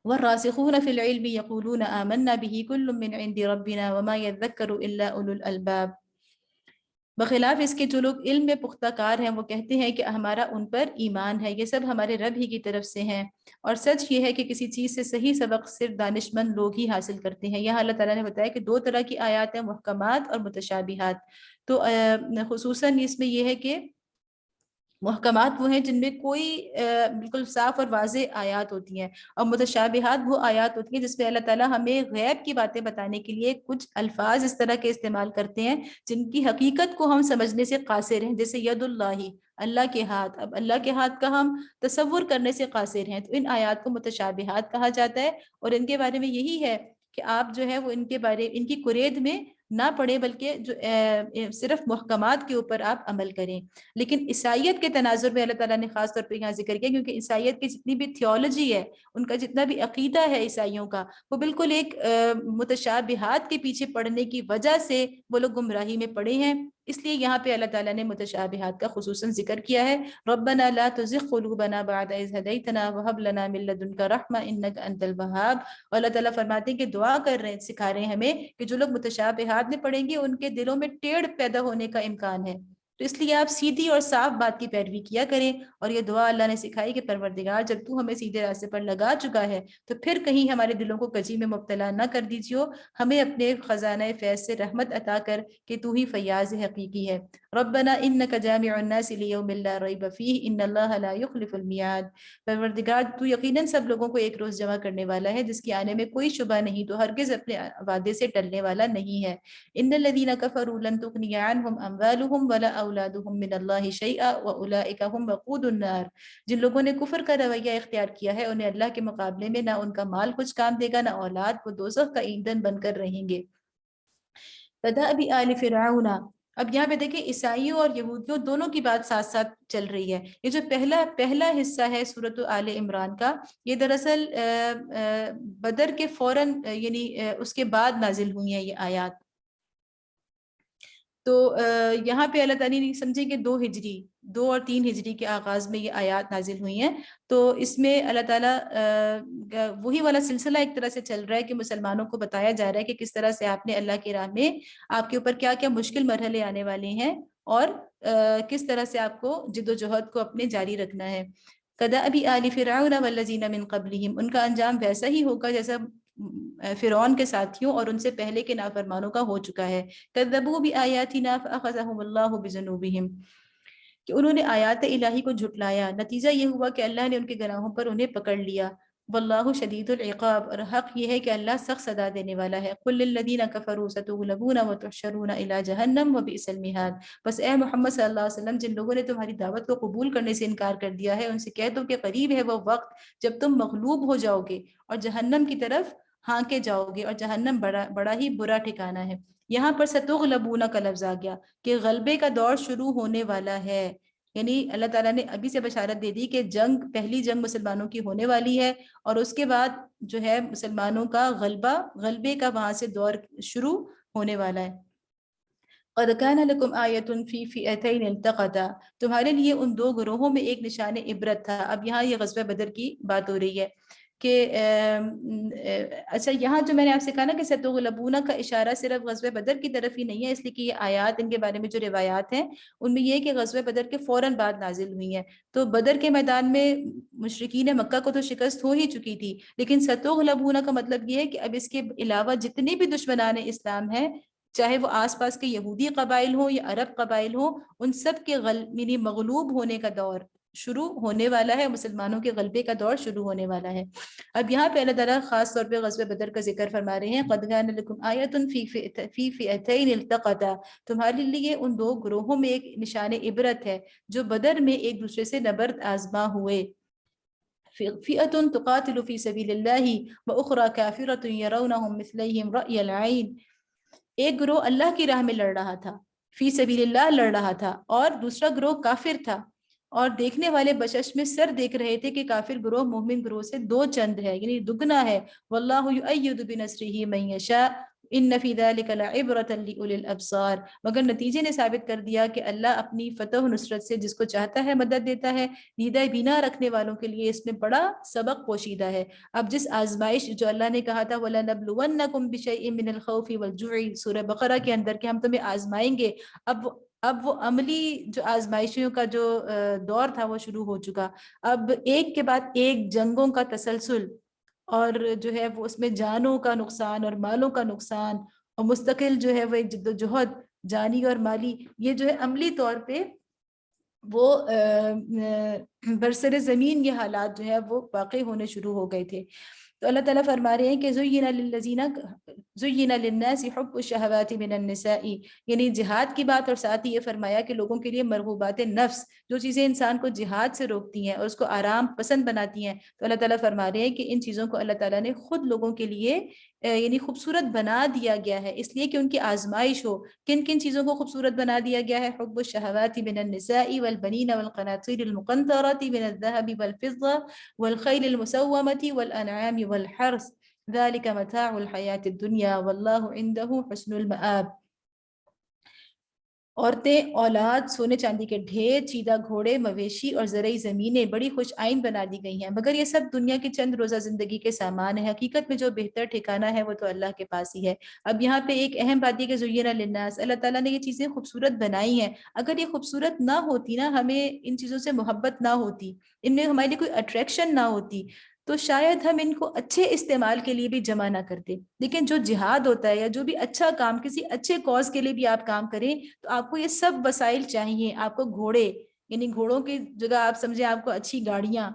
والراسخون في العلم يقولون آمنا به كل من عند ربنا وما يذكر إلا أولو الألباب. بخلاف اس کے جو لوگ علم میں پختہ کار ہیں وہ کہتے ہیں کہ ہمارا ان پر ایمان ہے، یہ سب ہمارے رب ہی کی طرف سے ہیں، اور سچ یہ ہے کہ کسی چیز سے صحیح سبق صرف دانش مند لوگ ہی حاصل کرتے ہیں۔ یہاں اللہ تعالیٰ نے بتایا کہ دو طرح کی آیات ہیں، محکمات اور متشابہات۔ تو خصوصاً اس میں یہ ہے کہ محکمات وہ ہیں جن میں کوئی بالکل صاف اور واضح آیات ہوتی ہیں، اور متشابہات وہ آیات ہوتی ہیں جس میں اللہ تعالیٰ ہمیں غیب کی باتیں بتانے کے لیے کچھ الفاظ اس طرح کے استعمال کرتے ہیں جن کی حقیقت کو ہم سمجھنے سے قاصر ہیں، جیسے ید اللہ، اللہ کے ہاتھ۔ اب اللہ کے ہاتھ کا ہم تصور کرنے سے قاصر ہیں، تو ان آیات کو متشابہات کہا جاتا ہے، اور ان کے بارے میں یہی ہے کہ آپ جو ہے وہ ان کی قرید میں نہ پڑھیں، بلکہ جو صرف محکمات کے اوپر آپ عمل کریں۔ لیکن عیسائیت کے تناظر میں اللہ تعالیٰ نے خاص طور پہ یہاں ذکر کیا، کیونکہ عیسائیت کی جتنی بھی تھیولوجی ہے، ان کا جتنا بھی عقیدہ ہے عیسائیوں کا، وہ بالکل ایک متشابہات کے پیچھے پڑنے کی وجہ سے وہ لوگ گمراہی میں پڑے ہیں۔ اس لیے یہاں پہ اللہ تعالیٰ نے متشابہات کا خصوصاً ذکر کیا ہے۔ ربنا لا تزغ قلوبنا بعد اذ هديتنا وهب لنا من لدنك رحمة انك انت الوهاب۔ اور اللہ تعالیٰ فرماتے ہیں کہ دعا کر رہے ہیں، سکھا رہے ہیں ہمیں کہ جو لوگ متشابہات میں پڑیں گے ان کے دلوں میں ٹیڑھ پیدا ہونے کا امکان ہے، تو اس لیے آپ سیدھی اور صاف بات کی پیروی کیا کریں۔ اور یہ دعا اللہ نے سکھائی کہ پروردگار جب تو ہمیں سیدھے راستے پر لگا چکا ہے تو پھر کہیں ہمارے دلوں کو کجی میں مبتلا نہ کر دیجیے، ہمیں اپنے خزانہ فیض سے رحمت عطا کر کہ تو ہی فیاض حقیقی ہے۔ ربنا انک جامع الناس لیوم لا ریب فیہ ان اللہ لا یخلف المیعاد۔ پروردگار تو یقیناً سب لوگوں کو ایک روز جمع کرنے والا ہے جس کے آنے میں کوئی شبہ نہیں، تو ہرگز اپنے وعدے سے ٹلنے والا نہیں ہے۔ ان الذین کفروا لن تغنی عنہم اموالہم ولا اولادہم من اللہ شیئا واولئک هم وقود النار۔ جن لوگوں نے کفر کا رویہ اختیار کیا ہے انہیں اللہ کے مقابلے میں نہ ان کا مال کچھ کام دے گا نہ اولاد، وہ دوزخ کا ایندھن بن کر رہیں گے۔ کدأب آل فرعون۔ اب یہاں پہ دیکھیں عیسائیوں اور یہودیوں دونوں کی بات ساتھ ساتھ چل رہی ہے۔ یہ جو پہلا حصہ ہے سورۃ آل عمران کا، یہ دراصل بدر کے فوراً یعنی اس کے بعد نازل ہوئی ہیں یہ آیات۔ تو یہاں پہ اللہ تعالیٰ نے سمجھے کہ 2 اور 3 ہجری کے آغاز میں یہ آیات نازل ہوئی ہیں، تو اس میں اللہ تعالیٰ وہی والا سلسلہ ایک طرح سے چل رہا ہے کہ مسلمانوں کو بتایا جا رہا ہے کہ کس طرح سے آپ نے اللہ کی راہ میں آپ کے اوپر کیا کیا مشکل مرحلے آنے والے ہیں، اور کس طرح سے آپ کو جد و جہد کو اپنے جاری رکھنا ہے۔ کدأب آل فرعون والذین من قبلہم، ان کا انجام ویسا ہی ہوگا جیسا فرعون کے ساتھیوں اور ان سے پہلے کے نافرمانوں کا ہو چکا ہے۔ کذبوا بآیاتنا فأخذهم اللہ بذنوبہم، کہ انہوں نے آیات الہی کو جھٹلایا، نتیجہ یہ ہوا کہ اللہ نے ان کے گناہوں پر انہیں پکڑ لیا۔ واللہ شدید العقاب، اور حق یہ ہے کہ اللہ سخت سزا دینے والا ہے۔ قل للذین کفروا ستغلبون وتحشرون الی جہنم وبئس المہاد۔ بس اے محمد صلی اللہ علیہ وسلم، جن لوگوں نے تمہاری دعوت کو قبول کرنے سے انکار کر دیا ہے ان سے کہہ دو کہ قریب ہے وہ وقت جب تم مغلوب ہو جاؤ گے اور جہنم کی طرف ہانکے جاؤ گے، اور جہنم بڑا ہی برا ٹھکانہ ہے۔ یہاں پر ستغلبون کا لفظ آ گیا کہ غلبے کا دور شروع ہونے والا ہے، یعنی اللہ تعالیٰ نے ابھی سے بشارت دے دی کہ پہلی جنگ مسلمانوں کی ہونے والی ہے، اور اس کے بعد جو ہے مسلمانوں کا غلبے کا وہاں سے دور شروع ہونے والا ہے۔ قد کان لکم آیۃ فی فئتین التقطا، تمہارے لیے ان 2 گروہوں میں ایک نشان عبرت تھا۔ اب یہاں یہ غزوہ بدر کی بات ہو رہی ہے کہ اچھا یہاں جو میں نے آپ سے کہا نا کہ ستغلبون کا اشارہ صرف غزوہ بدر کی طرف ہی نہیں ہے، اس لیے کہ یہ آیات ان کے بارے میں جو روایات ہیں ان میں یہ ہے کہ غزوہ بدر کے فوراً بعد نازل ہوئی ہیں۔ تو بدر کے میدان میں مشرکین مکہ کو تو شکست ہو ہی چکی تھی، لیکن ستغلبون کا مطلب یہ ہے کہ اب اس کے علاوہ جتنے بھی دشمنان اسلام ہیں، چاہے وہ آس پاس کے یہودی قبائل ہوں یا عرب قبائل ہوں، ان سب کے یعنی مغلوب ہونے کا دور شروع ہونے والا ہے، مسلمانوں کے غلبے کا دور شروع ہونے والا ہے۔ اب یہاں پہ اللہ تعالیٰ خاص طور پہ غزوہ بدر کا ذکر فرما رہے ہیں۔ قد کان لکم آیۃ فی فئتین التقطا، تمہارے لیے ان 2 گروہوں میں ایک نشان عبرت ہے جو بدر میں ایک دوسرے سے نبرد آزما ہوئے۔ فئۃ تقاتل فی سبیل اللہ واخری کافرۃ یرونہم مثلیہم رأی العین، ایک گروہ اللہ کی راہ میں لڑ رہا تھا، فی سبیل اللہ لڑ رہا تھا، اور دوسرا گروہ کافر تھا، اور دیکھنے والے بشش میں سر دیکھ رہے تھے کہ کافر گروہ مومن گروہ سے 2 چند ہے، یعنی دگنا ہے۔ واللہ یؤید بنصرہ من یشاء، ان فی ذلک لعبرۃ لأولی الابصار، مگر نتیجے نے ثابت کر دیا کہ اللہ اپنی فتح و نصرت سے جس کو چاہتا ہے مدد دیتا ہے، دیدہ بینا رکھنے والوں کے لیے اس میں بڑا سبق پوشیدہ ہے۔ اب جس آزمائش جو اللہ نے کہا تھا وَلَنَبْلُوَنَّكُمْ بِشَيْءٍ مِّنَ الْخَوْفِ وَالْجُوعِ، سورہ بقرہ کے اندر کہ ہم تمہیں آزمائیں گے، اب وہ عملی جو آزمائشوں کا جو دور تھا وہ شروع ہو چکا۔ اب ایک کے بعد ایک جنگوں کا تسلسل، اور جو ہے وہ اس میں جانوں کا نقصان اور مالوں کا نقصان، اور مستقل جو ہے وہ ایک جد و جہد جانی اور مالی، یہ جو ہے عملی طور پہ وہ برسر زمین یہ حالات جو ہے وہ واقع ہونے شروع ہو گئے تھے۔ تو اللہ تعالیٰ فرما رہے ہیں کہ زُيِّنَ لِلنَّاسِ حُبُّ الشَّهَوَاتِ مِنَ النِّسَاءِ، یعنی جہاد کی بات، اور ساتھ ہی یہ فرمایا کہ لوگوں کے لیے مرغوبات نفس، جو چیزیں انسان کو جہاد سے روکتی ہیں اور اس کو آرام پسند بناتی ہیں، تو اللہ تعالیٰ فرما رہے ہیں کہ ان چیزوں کو اللہ تعالیٰ نے خود لوگوں کے لیے یعنی خوبصورت بنا دیا گیا ہے، اس لیے کہ ان کی آزمائش ہو۔ کن کن چیزوں کو خوبصورت بنا دیا گیا ہے؟ حب الشہوات من النساء والبنین والقناطیر المقنطرۃ من الذهب والفضة والخیل المسومۃ والانعام والحرث ذلك متاع الحیاۃ الدنیا واللہ عنده حسن المآب۔ عورتیں، اولاد، سونے چاندی کے ڈھیر، چیدہ گھوڑے، مویشی اور زرعی زمینیں بڑی خوش آئند بنا دی گئی ہیں، مگر یہ سب دنیا کی چند روزہ زندگی کے سامان ہے، حقیقت میں جو بہتر ٹھکانہ ہے وہ تو اللہ کے پاس ہی ہے۔ اب یہاں پہ ایک اہم بات یہ کہ زُيِّنَ لِلنَّاسِ، اللہ تعالیٰ نے یہ چیزیں خوبصورت بنائی ہیں، اگر یہ خوبصورت نہ ہوتی نا، ہمیں ان چیزوں سے محبت نہ ہوتی، ان میں ہمارے لیے کوئی اٹریکشن نہ ہوتی، تو شاید ہم ان کو اچھے استعمال کے لیے بھی جمع نہ کرتے۔ لیکن جو جہاد ہوتا ہے یا جو بھی اچھا کام، کسی اچھے کاز کے لیے بھی آپ کام کریں، تو آپ کو یہ سب وسائل چاہیے۔ آپ کو گھوڑے، یعنی گھوڑوں کی جگہ آپ سمجھیں آپ کو اچھی گاڑیاں،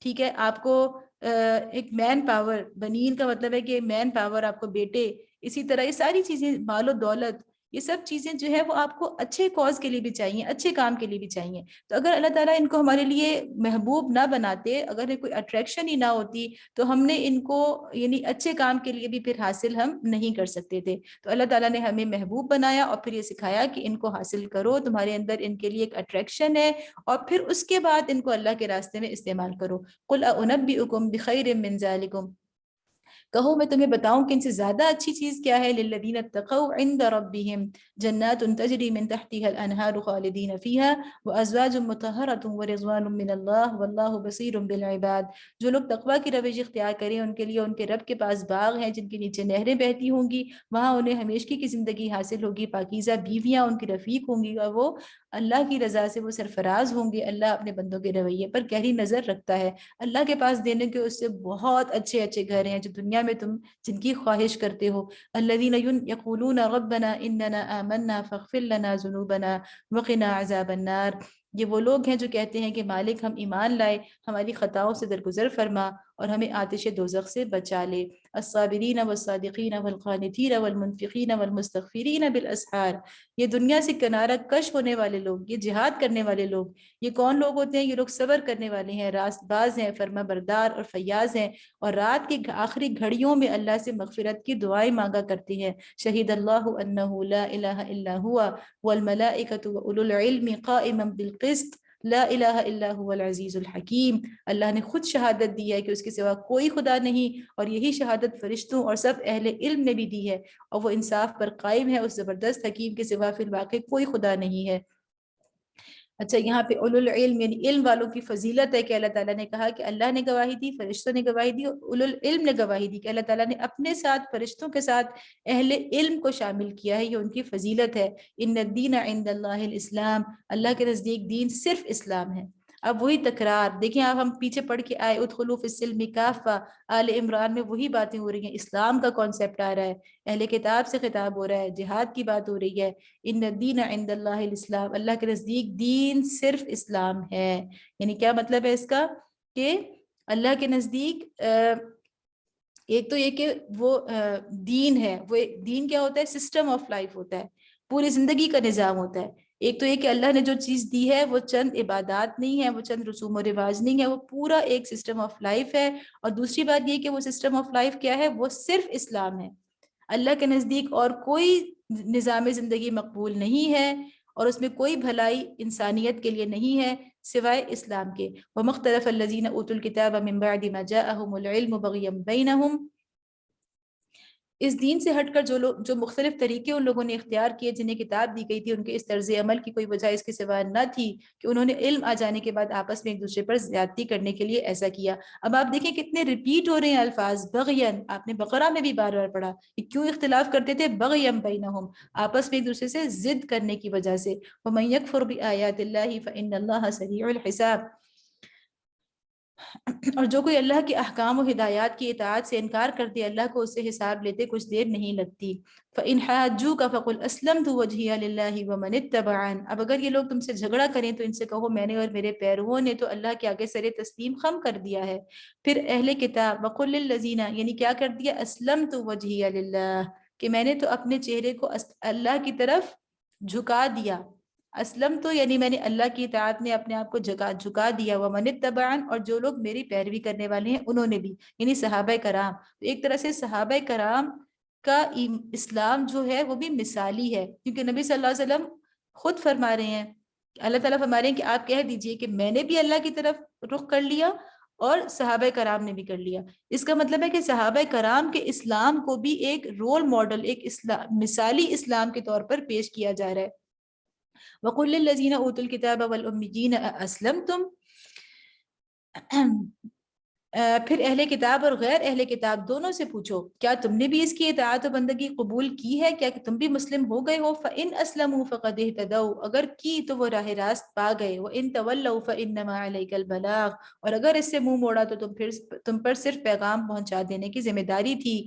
ٹھیک ہے، آپ کو ایک مین پاور، بنین کا مطلب ہے کہ مین پاور، آپ کو بیٹے، اسی طرح یہ ساری چیزیں، مال و دولت، یہ سب چیزیں جو ہے وہ آپ کو اچھے کاز کے لیے بھی چاہیے، اچھے کام کے لیے بھی چاہیے۔ تو اگر اللہ تعالیٰ ان کو ہمارے لیے محبوب نہ بناتے، اگر کوئی اٹریکشن ہی نہ ہوتی، تو ہم نے ان کو یعنی اچھے کام کے لیے بھی پھر حاصل ہم نہیں کر سکتے تھے۔ تو اللہ تعالیٰ نے ہمیں محبوب بنایا اور پھر یہ سکھایا کہ ان کو حاصل کرو، تمہارے اندر ان کے لیے ایک اٹریکشن ہے، اور پھر اس کے بعد ان کو اللہ کے راستے میں استعمال کرو۔ قُلْ أَنَبِّئُكُمْ بِخَيْرٍ مِّن ذَلِكُمْ، کہو میں تمہیں بتاؤں کہ ان سے زیادہ اچھی چیز کیا ہے؟ للذین اتقوا عند ربهم جنات تجری من تحتها الانہار خالدین فیہا وازواج مطہرۃ ورضوان من اللہ واللہ بصیر بالعباد۔ جو لوگ تقوی کی روش اختیار کریں ان کے لیے ان کے رب کے پاس باغ ہیں جن کے نیچے نہریں بہتی ہوں گی، وہاں انہیں ہمیشگی کی زندگی حاصل ہوگی، پاکیزہ بیویاں ان کی رفیق ہوں گی، اور وہ اللہ کی رضا سے وہ سرفراز ہوں گے۔ اللہ اپنے بندوں کے رویے پر گہری نظر رکھتا ہے۔ اللہ کے پاس دینے کے اس سے بہت اچھے اچھے گھر ہیں جو دنیا میں تم جن کی خواہش کرتے ہو۔ الذین یقولون ربنا اننا آمنا فاغفر لنا ذنوبنا وقنا عذاب النار، یہ وہ لوگ ہیں جو کہتے ہیں کہ مالک ہم ایمان لائے، ہماری خطاؤں سے درگزر فرما اور ہمیں آتش دوزخ سے بچا لے۔ الصابرین والصادقین والقانتین والمنفقین والمستغفرین بالاسحار، یہ دنیا سے کنارہ کش ہونے والے لوگ، یہ جہاد کرنے والے لوگ، یہ کون لوگ ہوتے ہیں؟ یہ لوگ صبر کرنے والے ہیں، راست باز ہیں، فرما بردار اور فیاض ہیں، اور رات کی آخری گھڑیوں میں اللہ سے مغفرت کی دعائیں مانگا کرتے ہیں۔ شہید اللہ انہ لا الہ الا ہوا والملائکۃ واولو العلم قائما بالقسط لا الہ الا هو العزیز الحکیم، اللہ نے خود شہادت دی ہے کہ اس کے سوا کوئی خدا نہیں، اور یہی شہادت فرشتوں اور سب اہل علم نے بھی دی ہے، اور وہ انصاف پر قائم ہے، اس زبردست حکیم کے سوا فی الواقع کوئی خدا نہیں ہے۔ اچھا، یہاں پہ اولو العلم یعنی علم والوں کی فضیلت ہے کہ اللہ تعالیٰ نے کہا کہ اللہ نے گواہی دی، فرشتوں نے گواہی دی، اور اولو العلم نے گواہی دی، کہ اللہ تعالیٰ نے اپنے ساتھ فرشتوں کے ساتھ اہل علم کو شامل کیا ہے، یہ ان کی فضیلت ہے۔ ان الدین عند اللہ الاسلام، اللہ کے نزدیک دین صرف اسلام ہے۔ اب وہی تکرار دیکھیں آپ، ہم پیچھے پڑھ کے آئے ادخلوا فی السلم کافہ، آل عمران میں وہی باتیں ہو رہی ہیں، اسلام کا کانسیپٹ آ رہا ہے، اہل کتاب سے خطاب ہو رہا ہے، جہاد کی بات ہو رہی ہے۔ ان الدین عند اللہ الاسلام، اللہ کے نزدیک دین صرف اسلام ہے۔ یعنی کیا مطلب ہے اس کا؟ کہ اللہ کے نزدیک ایک تو یہ کہ وہ دین ہے، وہ دین کیا ہوتا ہے؟ سسٹم آف لائف ہوتا ہے، پوری زندگی کا نظام ہوتا ہے۔ ایک تو یہ کہ اللہ نے جو چیز دی ہے وہ چند عبادات نہیں ہے، وہ چند رسوم و رواج نہیں ہے، وہ پورا ایک سسٹم آف لائف ہے۔ اور دوسری بات یہ کہ وہ سسٹم آف لائف کیا ہے؟ وہ صرف اسلام ہے۔ اللہ کے نزدیک اور کوئی نظام زندگی مقبول نہیں ہے، اور اس میں کوئی بھلائی انسانیت کے لیے نہیں ہے سوائے اسلام کے۔ وَمَا اخْتَلَفَ الَّذِينَ أُوتُوا الْكِتَابَ مِن بَعْدِ مَا جَاءَهُمُ الْعِلْمُ بَغْيًا بَيْنَهُمْ، اس دین سے ہٹ کر جو مختلف طریقے ان لوگوں نے اختیار کیے جنہیں کتاب دی گئی تھی، ان کے اس طرز عمل کی کوئی وجہ اس کے سوا نہ تھی کہ انہوں نے علم آ جانے کے بعد آپس میں ایک دوسرے پر زیادتی کرنے کے لیے ایسا کیا۔ اب آپ دیکھیں کتنے ریپیٹ ہو رہے ہیں الفاظ، بغین، آپ نے بقرہ میں بھی بار بار پڑھا کہ کیوں اختلاف کرتے تھے، بغیم بینہم، آپس میں ایک دوسرے سے ضد کرنے کی وجہ سے۔ ومن یکفر بآیات اللہ فإن اللہ سریع الحساب، اور جو کوئی اللہ کے احکام و ہدایات کی اطاعت سے انکار کر دے، اللہ کو اس سے حساب لیتے کچھ دیر نہیں لگتی۔ فَإِنْ حَاجُّوكَ فَقُلْ أَسْلَمْتُ وَجْهِيَ لِلَّهِ وَمَنِ اتَّبَعَنِ، اب اگر یہ لوگ تم سے جھگڑا کریں تو ان سے کہو میں نے اور میرے پیرووں نے تو اللہ کے آگے سر تسلیم خم کر دیا ہے۔ پھر اہل کتاب وَقُلْ لِلَّذِينَ، یعنی کیا کر دیا، أَسْلَمْتُ وَجْهِيَ لِلَّهِ، کہ میں نے تو اپنے چہرے کو اللہ کی طرف جھکا دیا۔ اسلم تو یعنی میں نے اللہ کی اطاعت میں اپنے آپ کو جھکا دیا، ومن اتبعن، اور جو لوگ میری پیروی کرنے والے ہیں انہوں نے بھی، یعنی صحابہ کرام۔ تو ایک طرح سے صحابہ کرام کا اسلام جو ہے وہ بھی مثالی ہے، کیونکہ نبی صلی اللہ علیہ وسلم خود فرما رہے ہیں، اللہ تعالیٰ فرما رہے ہیں کہ آپ کہہ دیجئے کہ میں نے بھی اللہ کی طرف رخ کر لیا اور صحابہ کرام نے بھی کر لیا۔ اس کا مطلب ہے کہ صحابہ کرام کے اسلام کو بھی ایک رول ماڈل، ایک مثالی اسلام کے طور پر پیش کیا جا رہا ہے۔ وَقُلْ لِلَّذِينَ أُوتُوا الْكِتَابَ وَالْأُمِّيِّينَ أَأَسْلَمْتُمْ، پھر اہل کتاب اور غیر اہل کتاب دونوں سے پوچھو کیا تم نے بھی اس کی اطاعت و بندگی قبول کی ہے، کیا کہ تم بھی مسلم ہو گئے ہو؟ فَإِنْ أَسْلَمُوا فَقَدْ اهْتَدَوْا، اگر کی تو وہ راہ راست پا گئے۔ وَإِنْ تَوَلَّوْا فَإِنَّمَا عَلَيْكَ الْبَلَاغُ، اور اگر اس سے منہ موڑا تو تم پر صرف پیغام پہنچا دینے کی ذمہ داری تھی۔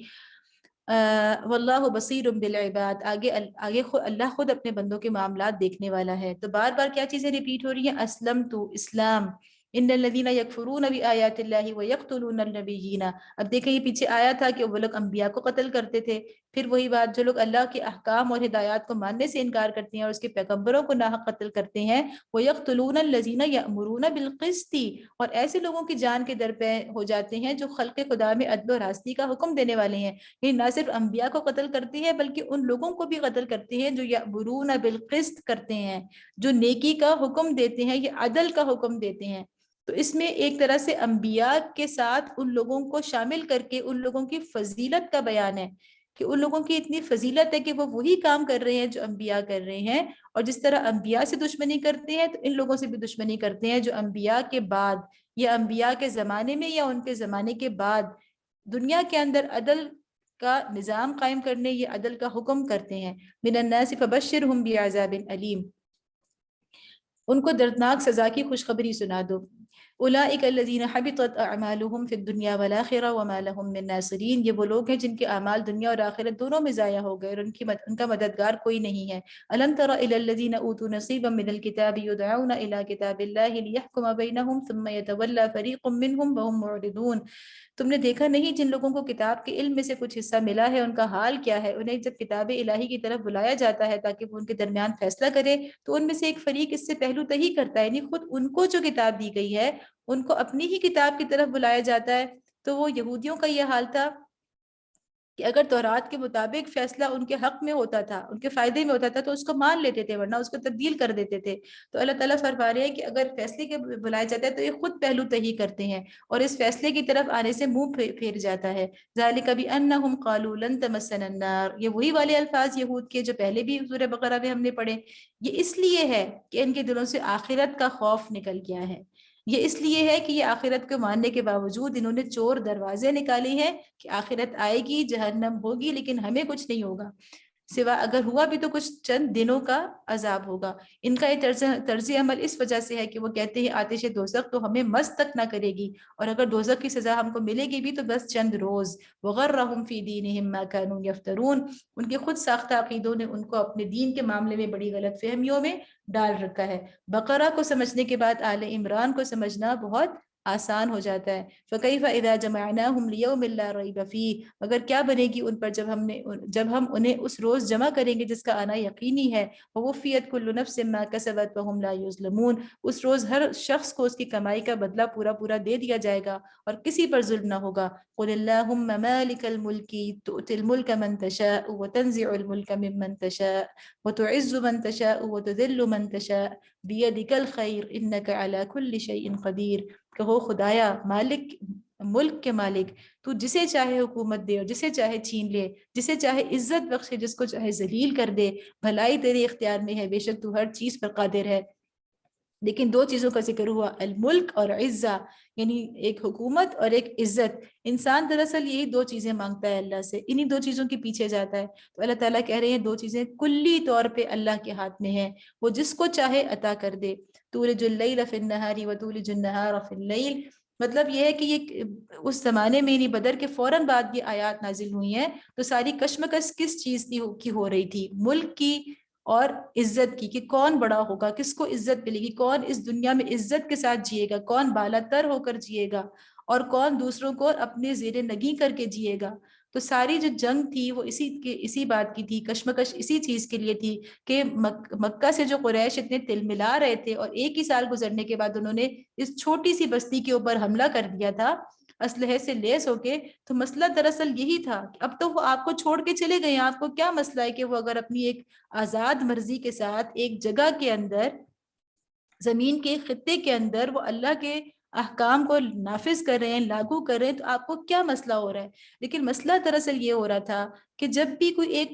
واللہ بصیر بالعباد، آگے اللہ خود اپنے بندوں کے معاملات دیکھنے والا ہے۔ تو بار بار کیا چیزیں ریپیٹ ہو رہی ہیں، اسلمت، اسلام، ان الذین یکفرون بآیات اللہ ویقتلون النبیین۔ اب دیکھیں یہ پیچھے آیا تھا کہ وہ لوگ انبیاء کو قتل کرتے تھے، پھر وہی بات جو لوگ اللہ کے احکام اور ہدایات کو ماننے سے انکار کرتے ہیں اور اس کے پیغمبروں کو ناحق قتل کرتے ہیں، ویقتلون الذین یأمرون بالقسط، اور ایسے لوگوں کی جان کے درپے ہو جاتے ہیں جو خلق خدا میں عدل و راستی کا حکم دینے والے ہیں۔ یہ نہ صرف انبیاء کو قتل کرتے ہیں بلکہ ان لوگوں کو بھی قتل کرتے ہیں جو یأمرون بالقسط کرتے ہیں، جو نیکی کا حکم دیتے ہیں، یہ عدل کا حکم دیتے ہیں۔ تو اس میں ایک طرح سے انبیاء کے ساتھ ان لوگوں کو شامل کر کے ان لوگوں کی فضیلت کا بیان ہے کہ ان لوگوں کی اتنی فضیلت ہے کہ وہ وہی کام کر رہے ہیں جو انبیاء کر رہے ہیں، اور جس طرح انبیاء سے دشمنی کرتے ہیں تو ان لوگوں سے بھی دشمنی کرتے ہیں جو انبیاء کے بعد یا انبیاء کے زمانے میں یا ان کے زمانے کے بعد دنیا کے اندر عدل کا نظام قائم کرنے، یہ عدل کا حکم کرتے ہیں۔ من الناس فبشرہم بعذاب علیم، ان کو دردناک سزا کی خوشخبری سنا دو۔ اولئک الذین حبطت اعمالهم فی الدنیا والآخرہ وما لهم من ناصرین، یہ وہ لوگ ہیں جن کے اعمال دنیا اور آخرت دونوں میں ضائع ہو گئے اور ان کا مددگار کوئی نہیں ہے۔ الم تر الی الذین اوتوا نصیبا من الکتاب یدعون الی کتاب اللہ لیحکم بینہم ثم یتولی فریق منہم وهم معرضون، تم نے دیکھا نہیں جن لوگوں کو کتاب کے علم میں سے کچھ حصہ ملا ہے ان کا حال کیا ہے؟ انہیں جب کتاب الہی کی طرف بلایا جاتا ہے تاکہ وہ ان کے درمیان فیصلہ کرے تو ان میں سے ایک فریق اس سے پہلو تہی کرتا ہے، یعنی خود ان کو جو کتاب دی گئی ہے ان کو اپنی ہی کتاب کی طرف بلایا جاتا ہے۔ تو وہ یہودیوں کا یہ حال تھا کہ اگر تورات کے مطابق فیصلہ ان کے حق میں ہوتا تھا، ان کے فائدے میں ہوتا تھا تو اس کو مان لیتے تھے، ورنہ اس کو تبدیل کر دیتے تھے۔ تو اللہ تعالیٰ فرما رہے ہیں کہ اگر فیصلے کے بلائے جاتا ہے تو یہ خود پہلو تہی کرتے ہیں اور اس فیصلے کی طرف آنے سے منہ پھیر جاتا ہے۔ ذالک بانہم قالوا لن تمسنا النار، یہ وہی والے الفاظ یہود کے جو پہلے بھی سورہ بقرہ میں ہم نے پڑھے۔ یہ اس لیے ہے کہ ان کے دلوں سے آخرت کا خوف نکل گیا ہے، یہ اس لیے ہے کہ یہ آخرت کو ماننے کے باوجود انہوں نے چور دروازے نکالے ہیں کہ آخرت آئے گی، جہنم ہوگی، لیکن ہمیں کچھ نہیں ہوگا، سوا اگر ہوا بھی تو کچھ چند دنوں کا عذاب ہوگا۔ ان کا یہ طرز عمل اس وجہ سے ہے کہ وہ کہتے ہیں آتش دوزخ تو ہمیں مس تک نہ کرے گی، اور اگر دوزخ کی سزا ہم کو ملے گی بھی تو بس چند روز۔ وغرہم فی دینہم ما کانوا یفترون، ان کے خود ساختہ عقیدوں نے ان کو اپنے دین کے معاملے میں بڑی غلط فہمیوں میں ڈال رکھا ہے۔ بقرہ کو سمجھنے کے بعد آل عمران کو سمجھنا بہت آسان ہو جاتا ہے۔ فَكَيْفَ إِذَا جَمَعْنَاهُمْ لِيَوْمٍ لَا رَيْبَ فِيهِ، مگر کیا بنے گی ان پر جب ہم انہیں اس روز جمع کریں گے جس کا آنا یقینی ہے۔ وَوُفِّيَتْ كُلُّ نَفْسٍ مَا كَسَبَتْ وَهُمْ لَا يُظْلَمُونَ، اس روز ہر شخص کو اس کی کمائی کا بدلہ پورا دے دیا جائے گا اور کسی پر ظلم نہ ہوگا۔ قُلِ اللَّهُمَّ مَالِكَ الْمُلْكِ تُؤْتِي الْمُلْكَ مَنْ تَشَاءُ وَتَنْزِعُ الْمُلْكَ مِمَّنْ تَشَاءُ وَتُعِزُّ مَنْ تَشَاءُ وَتُذِلُّ مَنْ تَشَاءُ بِيَدِكَ الْخَيْرُ إِنَّكَ عَلَى كُلِّ شَيْءٍ قَدِيرٌ، کہو خدایا مالک ملک کے مالک، تو جسے چاہے حکومت دے اور جسے چاہے چھین لے، جسے چاہے عزت بخشے، جس کو چاہے ذلیل کر دے، بھلائی تیرے اختیار میں ہے، بے شک تو ہر چیز پر قادر ہے۔ لیکن دو چیزوں کا ذکر ہوا، الملک اور عزہ، یعنی ایک حکومت اور ایک عزت۔ انسان دراصل یہی دو چیزیں مانگتا ہے اللہ سے، انہی دو چیزوں کے پیچھے جاتا ہے۔ تو اللہ تعالیٰ کہہ رہے ہیں دو چیزیں کلی طور پہ اللہ کے ہاتھ میں ہیں، وہ جس کو چاہے عطا کر دے۔ تولج اللیل فی النہار وتولج النہار فی اللیل، مطلب یہ ہے کہ یہ اس زمانے میں، یعنی بدر کے فوراً بعد یہ آیات نازل ہوئی ہیں، تو ساری کشمکش کس چیز کی ہو رہی تھی؟ ملک کی اور عزت کی، کہ کون بڑا ہوگا، کس کو عزت ملے گی، کون اس دنیا میں عزت کے ساتھ جیے گا، کون بالا تر ہو کر جیے گا، اور کون دوسروں کو اپنے زیر نگیں کر کے جیے گا۔ تو ساری جو جنگ تھی وہ اسی بات کی تھی، کشمکش اسی چیز کے لیے تھی کہ مکہ سے جو قریش اتنے تل ملا رہے تھے، اور ایک ہی سال گزرنے کے بعد انہوں نے اس چھوٹی سی بستی کے اوپر حملہ کر دیا تھا اسلحے سے لیس ہو کے۔ تو مسئلہ دراصل یہی تھا کہ اب تو وہ آپ کو چھوڑ کے چلے گئے ہیں، آپ کو کیا مسئلہ ہے کہ وہ اگر اپنی ایک آزاد مرضی کے ساتھ ایک جگہ کے اندر، زمین کے خطے کے اندر، وہ اللہ کے احکام کو نافذ کر رہے ہیں، لاگو کر رہے ہیں، تو آپ کو کیا مسئلہ ہو رہا ہے؟ لیکن مسئلہ دراصل یہ ہو رہا تھا کہ جب بھی کوئی ایک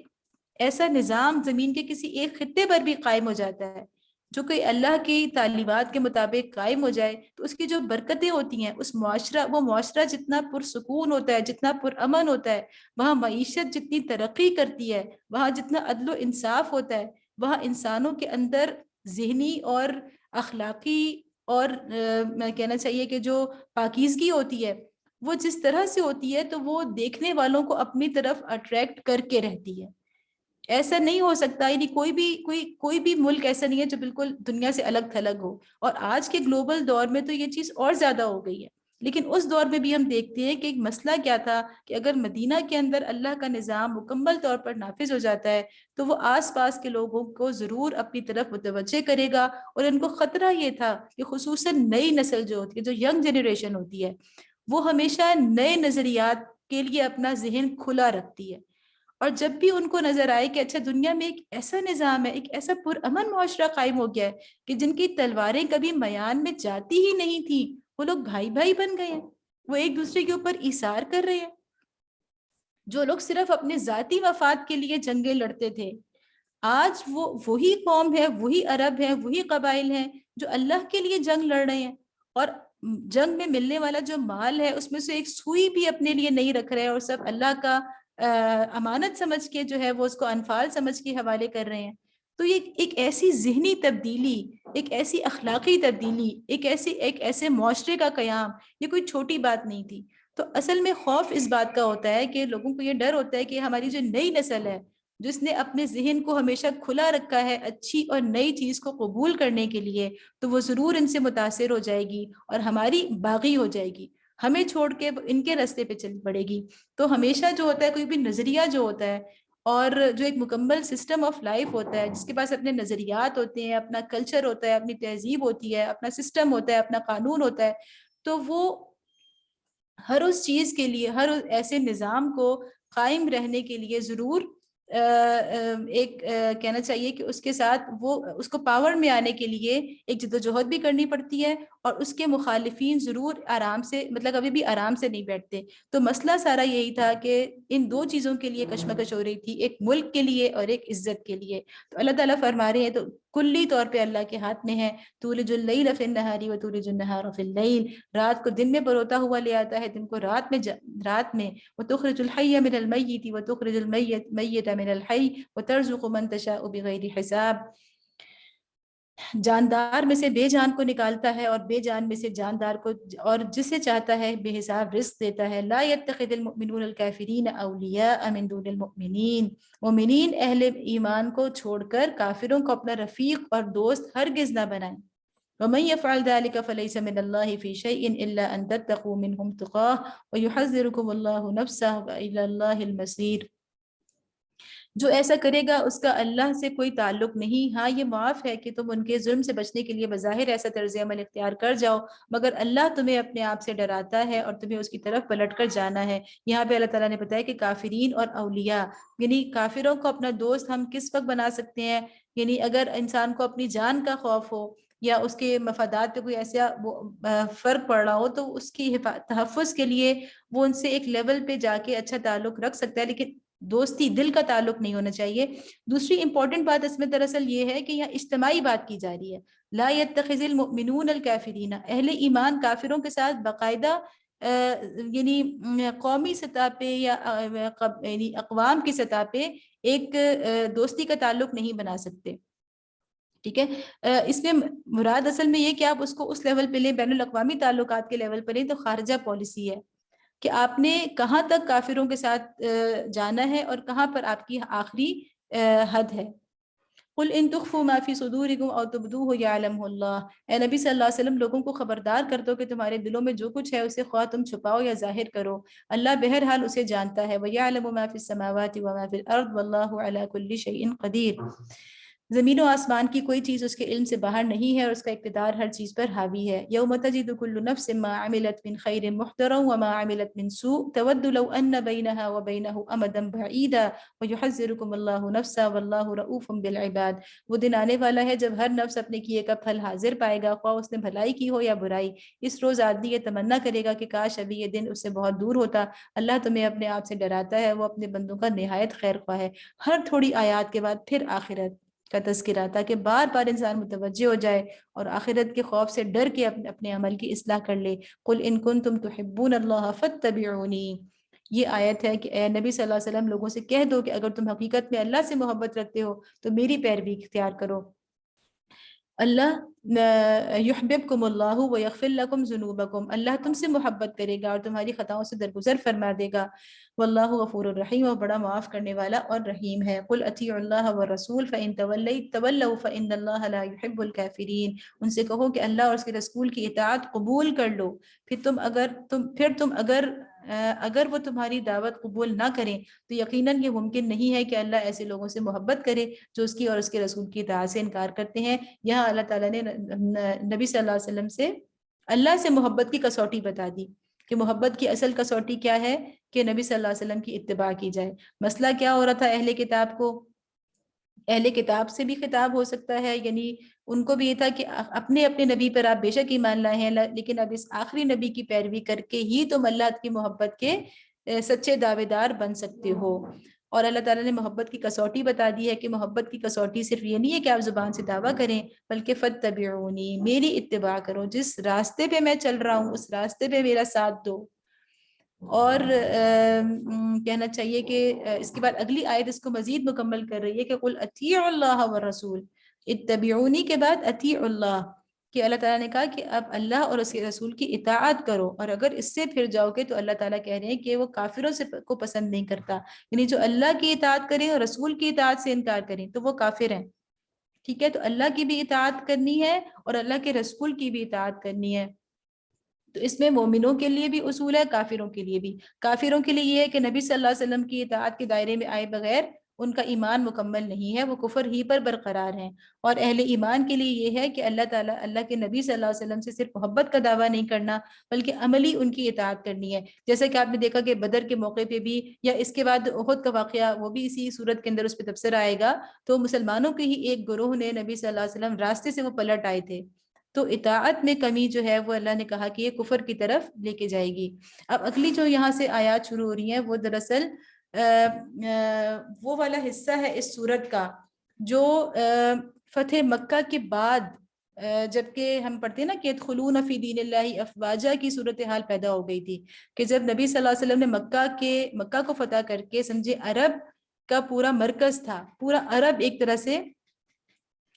ایسا نظام زمین کے کسی ایک خطے پر بھی قائم ہو جاتا ہے جو کہ اللہ کی تعلیمات کے مطابق قائم ہو جائے، تو اس کی جو برکتیں ہوتی ہیں، وہ معاشرہ جتنا پرسکون ہوتا ہے، جتنا پرامن ہوتا ہے، وہاں معیشت جتنی ترقی کرتی ہے، وہاں جتنا عدل و انصاف ہوتا ہے، وہاں انسانوں کے اندر ذہنی اور اخلاقی اور میں کہنا چاہیے کہ جو پاکیزگی ہوتی ہے، وہ جس طرح سے ہوتی ہے تو وہ دیکھنے والوں کو اپنی طرف اٹریکٹ کر کے رہتی ہے۔ ایسا نہیں ہو سکتا، یعنی کوئی بھی ملک ایسا نہیں ہے جو بالکل دنیا سے الگ تھلگ ہو، اور آج کے گلوبل دور میں تو یہ چیز اور زیادہ ہو گئی ہے۔ لیکن اس دور میں بھی ہم دیکھتے ہیں کہ ایک مسئلہ کیا تھا کہ اگر مدینہ کے اندر اللہ کا نظام مکمل طور پر نافذ ہو جاتا ہے تو وہ آس پاس کے لوگوں کو ضرور اپنی طرف متوجہ کرے گا، اور ان کو خطرہ یہ تھا کہ خصوصاً نئی نسل جو ہوتی ہے، جو ینگ جنریشن ہوتی ہے، وہ ہمیشہ نئے نظریات کے لیے اپنا ذہن کھلا رکھتی ہے، اور جب بھی ان کو نظر آئے کہ اچھا دنیا میں ایک ایسا نظام ہے، ایک ایسا پرامن معاشرہ قائم ہو گیا ہے کہ جن کی تلواریں کبھی میان میں جاتی ہی نہیں تھی، وہ لوگ بھائی بھائی بن گئے ہیں، وہ ایک دوسرے کے اوپر ایثار کر رہے ہیں۔ جو لوگ صرف اپنے ذاتی مفاد کے لیے جنگیں لڑتے تھے، آج وہ وہی قوم ہے، وہی عرب ہیں، وہی قبائل ہیں جو اللہ کے لیے جنگ لڑ رہے ہیں، اور جنگ میں ملنے والا جو مال ہے اس میں سے ایک سوئی بھی اپنے لیے نہیں رکھ رہے ہیں، اور سب اللہ کا امانت سمجھ کے جو ہے وہ اس کو انفال سمجھ کے حوالے کر رہے ہیں۔ تو یہ ایک ایسی ذہنی تبدیلی، ایک ایسی اخلاقی تبدیلی، ایک ایسے معاشرے کا قیام، یہ کوئی چھوٹی بات نہیں تھی۔ تو اصل میں خوف اس بات کا ہوتا ہے کہ لوگوں کو یہ ڈر ہوتا ہے کہ ہماری جو نئی نسل ہے، جس نے اپنے ذہن کو ہمیشہ کھلا رکھا ہے اچھی اور نئی چیز کو قبول کرنے کے لیے، تو وہ ضرور ان سے متاثر ہو جائے گی اور ہماری باغی ہو جائے گی، ہمیں چھوڑ کے ان کے راستے پہ چل پڑے گی۔ تو ہمیشہ جو ہوتا ہے، کوئی بھی نظریہ جو ہوتا ہے اور جو ایک مکمل سسٹم آف لائف ہوتا ہے، جس کے پاس اپنے نظریات ہوتے ہیں، اپنا کلچر ہوتا ہے، اپنی تہذیب ہوتی ہے، اپنا سسٹم ہوتا ہے، اپنا قانون ہوتا ہے، تو وہ ہر اس چیز کے لیے، ہر ایسے نظام کو قائم رہنے کے لیے ضرور ایک کہنا چاہیے کہ اس کے ساتھ وہ اس کو پاور میں آنے کے لیے ایک جدوجہد بھی کرنی پڑتی ہے، اور اس کے مخالفین ضرور آرام سے، مطلب کبھی بھی آرام سے نہیں بیٹھتے۔ تو مسئلہ سارا یہی تھا کہ ان دو چیزوں کے لیے کشمکش ہو رہی تھی، ایک ملک کے لیے اور ایک عزت کے لیے۔ تو اللہ تعالیٰ فرما رہے ہیں تو کلی طور پہ اللہ کے ہاتھ میں ہے، تولج اللیل فی النہار وتولج النہار فی اللیل، رات کو دن میں پروتا ہوا لے آتا ہے، دن کو رات میں، وتخرج الحی من المیت وتخرج المیت من الحی وترزق من تشاء بغیر حساب، جاندار میں سے بے جان کو نکالتا ہے اور بے جان میں سے جاندار کو، اور جسے چاہتا ہے بے حساب رزق دیتا ہے۔ لا يتخذ المؤمنون الکافرین اولیاء من دون المؤمنین، مومنین اہل ایمان کو چھوڑ کر کافروں کو اپنا رفیق اور دوست ہرگز نہ بنائیں۔ ومن يفعل ذلك فليس من الله في شيء الا ان تتقوا منهم تقاه ويحذركم الله نفسه والى الله المصير، جو ایسا کرے گا اس کا اللہ سے کوئی تعلق نہیں، ہاں یہ معاف ہے کہ تم ان کے ظلم سے بچنے کے لیے بظاہر ایسا طرز عمل اختیار کر جاؤ، مگر اللہ تمہیں اپنے آپ سے ڈراتا ہے اور تمہیں اس کی طرف پلٹ کر جانا ہے۔ یہاں پہ اللہ تعالیٰ نے بتایا کہ کافرین اور اولیاء، یعنی کافروں کو اپنا دوست ہم کس وقت بنا سکتے ہیں؟ یعنی اگر انسان کو اپنی جان کا خوف ہو، یا اس کے مفادات پہ کوئی ایسا فرق پڑ رہا ہو تو اس کی تحفظ کے لیے وہ ان سے ایک لیول پہ جا کے اچھا تعلق رکھ سکتا ہے، لیکن دوستی دل کا تعلق نہیں ہونا چاہیے۔ دوسری امپورٹنٹ بات اس میں دراصل یہ ہے کہ یہاں اجتماعی بات کی جا رہی ہے، لا يتخذ المؤمنون الکافرین، اہل ایمان کافروں کے ساتھ باقاعدہ یعنی قومی سطح پہ یا یعنی اقوام کی سطح پہ ایک دوستی کا تعلق نہیں بنا سکتے، ٹھیک ہے۔ اس میں مراد اصل میں یہ کہ آپ اس کو اس لیول پہ لیں، بین الاقوامی تعلقات کے لیول پہ لیں تو خارجہ پالیسی ہے کہ آپ نے کہاں تک کافروں کے ساتھ جانا ہے اور کہاں پر آپ کی آخری حد ہے۔ قل ان تخفوا ما فی صدورکم او تبدوہ یعلمہ اللہ، اے نبی صلی اللہ علیہ وسلم لوگوں کو خبردار کر دو کہ تمہارے دلوں میں جو کچھ ہے اسے خواہ تم چھپاؤ یا ظاہر کرو، اللہ بہرحال اسے جانتا ہے۔ وَيَعْلَمُ مَا فِي السَّمَاوَاتِ وَمَا فِي الْأَرْضِ وَاللَّهُ عَلَى كُلِّ شَيْءٍ قَدِيرٌ، زمین و آسمان کی کوئی چیز اس کے علم سے باہر نہیں ہے اور اس کا اقتدار ہر چیز پر حاوی ہے۔ یوم تجد کل نفس ما عملت من خیر محضرا وما عملت من سوء تود لو ان بینها وبینه امدا بعیدا ویحذرکم اللہ نفسا واللہ رؤوف بالعباد، وہ دن آنے والا ہے جب ہر نفس اپنے کیے کا پھل حاضر پائے گا، خواہ اس نے بھلائی کی ہو یا برائی۔ اس روز آدمی یہ تمنا کرے گا کہ کاش ابھی یہ دن اس سے بہت دور ہوتا۔ اللہ تمہیں اپنے آپ سے ڈراتا ہے، وہ اپنے بندوں کا نہایت خیر خواہ ہے۔ ہر تھوڑی آیات کے بعد پھر آخرت کا تذکرہ، تاکہ بار بار انسان متوجہ ہو جائے اور آخرت کے خوف سے ڈر کے اپنے عمل کی اصلاح کر لے۔ قل ان کنتم تحبون اللہ فاتبعونی، یہ آیت ہے کہ اے نبی صلی اللہ علیہ وسلم لوگوں سے کہہ دو کہ اگر تم حقیقت میں اللہ سے محبت رکھتے ہو تو میری پیروی اختیار کرو۔ اللہ یحببکم اللہ ویغفر لکم ذنوبکم، اللہ تم سے محبت کرے گا اور تمہاری خطاؤں سے درگزر فرما دے گا۔ واللہ غفور الرحیم، اور بڑا معاف کرنے والا اور رحیم ہے۔ قل اطیعوا اللہ والرسول فإن تولوا فإن اللہ لا يحب الکافرین، ان سے کہو کہ اللہ اور اس کے رسول کی اطاعت قبول کر لو، پھر تم اگر وہ تمہاری دعوت قبول نہ کریں تو یقیناً یہ ممکن نہیں ہے کہ اللہ ایسے لوگوں سے محبت کرے جو اس کی اور اس کے رسول کی اطاعت سے انکار کرتے ہیں۔ یہاں اللہ تعالیٰ نے نبی صلی اللہ علیہ وسلم سے اللہ سے محبت کی کسوٹی بتا دی کہ محبت کی اصل کسوٹی کیا ہے، کہ نبی صلی اللہ علیہ وسلم کی اتباع کی جائے۔ مسئلہ کیا ہو رہا تھا اہل کتاب کو؟ اہل کتاب سے بھی خطاب ہو سکتا ہے، یعنی ان کو بھی یہ تھا کہ اپنے نبی پر آپ بے شک ایمان لائے ہیں، لیکن اب اس آخری نبی کی پیروی کر کے ہی تم اللہ کی محبت کے سچے دعوے دار بن سکتے ہو۔ اور اللہ تعالیٰ نے محبت کی کسوٹی بتا دی ہے کہ محبت کی کسوٹی صرف یہ نہیں ہے کہ آپ زبان سے دعویٰ کریں، بلکہ فاتبعونی، میری اتباع کرو، جس راستے پہ میں چل رہا ہوں اس راستے پہ میرا ساتھ دو۔ اور کہنا چاہیے کہ اس کے بعد اگلی آیت اس کو مزید مکمل کر رہی ہے کہ قل اطیعوا اللہ والرسول، اتبعونی کے بعد اطیعوا اللہ، کہ اللہ تعالیٰ نے کہا کہ اب اللہ اور اس کے رسول کی اطاعت کرو، اور اگر اس سے پھر جاؤ گے تو اللہ تعالیٰ کہہ رہے ہیں کہ وہ کافروں سے کو پسند نہیں کرتا، یعنی جو اللہ کی اطاعت کریں اور رسول کی اطاعت سے انکار کریں تو وہ کافر ہیں، ٹھیک ہے۔ تو اللہ کی بھی اطاعت کرنی ہے اور اللہ کے رسول کی بھی اطاعت کرنی ہے۔ تو اس میں مومنوں کے لیے بھی اصول ہے، کافروں کے لیے بھی۔ کافروں کے لیے یہ ہے کہ نبی صلی اللہ علیہ وسلم کی اطاعت کے دائرے میں آئے بغیر ان کا ایمان مکمل نہیں ہے، وہ کفر ہی پر برقرار ہیں۔ اور اہل ایمان کے لیے یہ ہے کہ اللہ تعالیٰ اللہ کے نبی صلی اللہ علیہ وسلم سے صرف محبت کا دعویٰ نہیں کرنا بلکہ عملی ان کی اطاعت کرنی ہے، جیسا کہ آپ نے دیکھا کہ بدر کے موقع پہ بھی، یا اس کے بعد احد کا واقعہ وہ بھی اسی صورت کے اندر اس پہ تبصرہ آئے گا، تو مسلمانوں کے ہی ایک گروہ نے نبی صلی اللہ علیہ وسلم راستے سے وہ پلٹ آئے تھے، تو اطاعت میں کمی جو ہے وہ اللہ نے کہا کہ یہ کفر کی طرف لے کے جائے گی۔ اب اگلی جو یہاں سے آیات شروع ہو رہی ہیں وہ دراصل وہ والا حصہ ہے اس سورت کا جو فتح مکہ کے بعد جبکہ ہم پڑھتے ہیں نا کہ ادخلون فی دین اللہ افواجا کی صورتحال پیدا ہو گئی تھی، کہ جب نبی صلی اللہ علیہ وسلم نے مکہ کو فتح کر کے، سمجھے عرب کا پورا مرکز تھا، پورا عرب ایک طرح سے